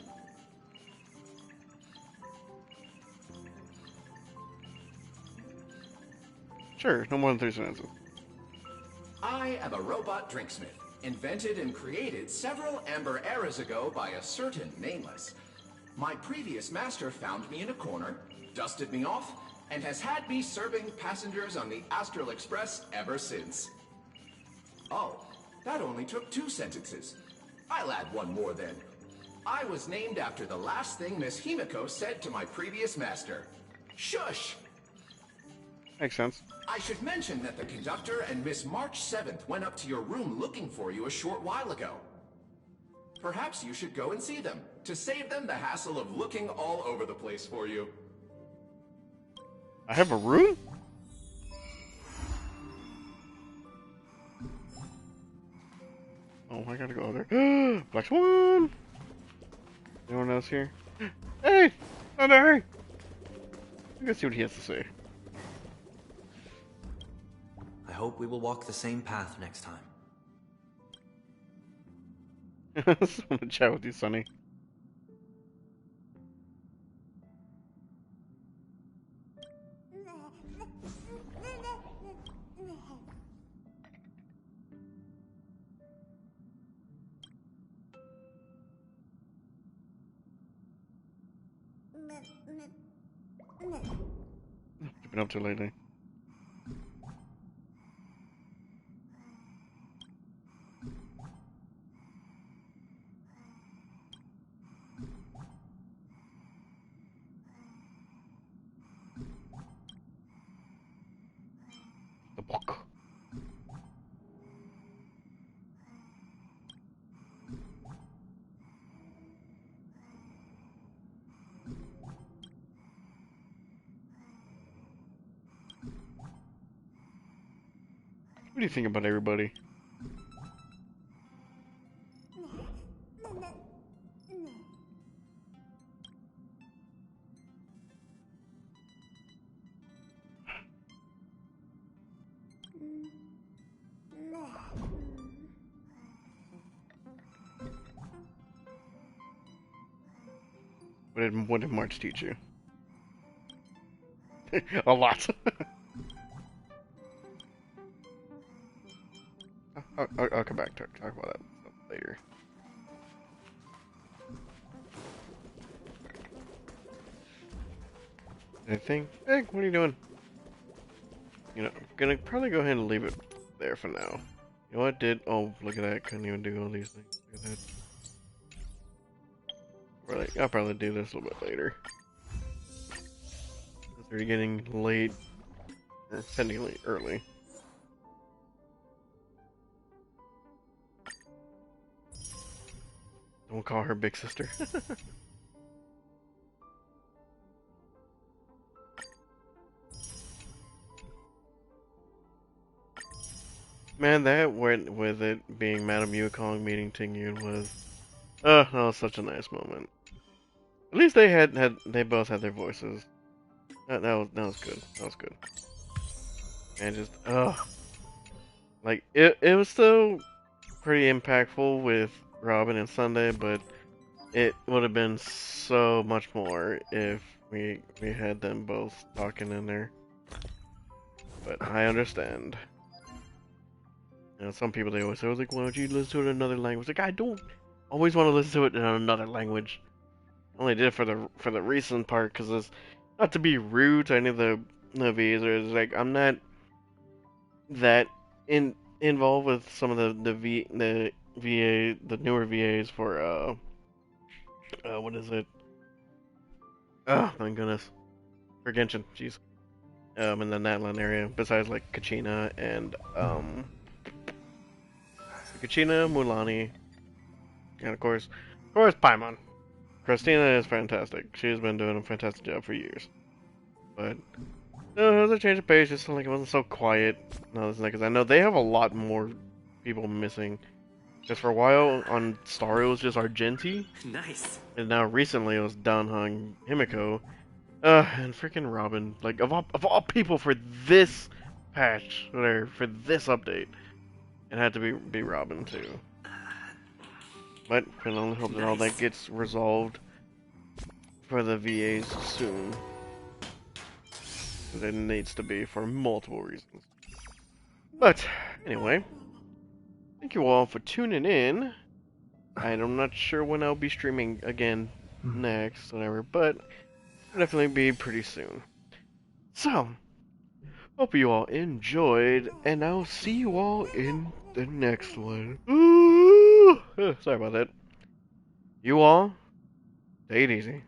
Sure, no more than 3 sentences. I am a robot drinksmith, invented and created several amber eras ago by a certain Nameless. My previous master found me in a corner, dusted me off, and has had me serving passengers on the Astral Express ever since. Oh, that only took 2 sentences. I'll add one more then. I was named after the last thing Miss Himiko said to my previous master. Shush! Makes sense. I should mention that the conductor and Miss March 7th went up to your room looking for you a short while ago. Perhaps you should go and see them, to save them the hassle of looking all over the place for you. I have a room? Oh, I gotta go there. Black Swan! Anyone else here? Hey! Thunder! Let's see what he has to say. I hope we will walk the same path next time. I just want to chat with you, Sonny. What you been up to lately? The book. What do you think about everybody? What did March teach you? A lot. I'll come back to talk about that later. Anything? Hey, what are you doing? You know, I'm gonna probably go ahead and leave it there for now. You know what? Oh, look at that! Couldn't even do all these things. Look at that. Really, I'll probably do this a little bit later. It's already getting late, or technically early. Don't call her big sister. Man, that went with it being Madame Yukong meeting Ting Yun was, that was such a nice moment. At least they both had their voices. That was good. That was good. And just, like it was still pretty impactful with Robin and Sunday, but it would have been so much more if we had them both talking in there. But I understand. You know, some people, they always say, like, why don't you listen to it in another language? Like, I don't always want to listen to it in another language. I only did it for the recent part, because it's not to be rude to any of the VAs, or it's like, I'm not that involved with some of the newer VAs for, what is it? Oh, my goodness. For Genshin, jeez. In the Natlan area, besides, like, Kachina and, Kachina, Mulani, and of course, Paimon. Christina is fantastic. She's been doing a fantastic job for years. But it was a change of pace, just like it wasn't so quiet. No, because I know they have a lot more people missing. Because for a while on Star it was just Argenti. Nice. And now recently it was Danhong, Himiko, and freaking Robin. Like of all people for this patch, or for this update. It had to be Robin too. But can only hope that all that gets resolved for the VAs soon. Because it needs to be for multiple reasons. But anyway, thank you all for tuning in. I'm not sure when I'll be streaming again next, whatever, but it'll definitely be pretty soon. So, hope you all enjoyed, and I'll see you all in the next one. Sorry about that. You all, take it easy.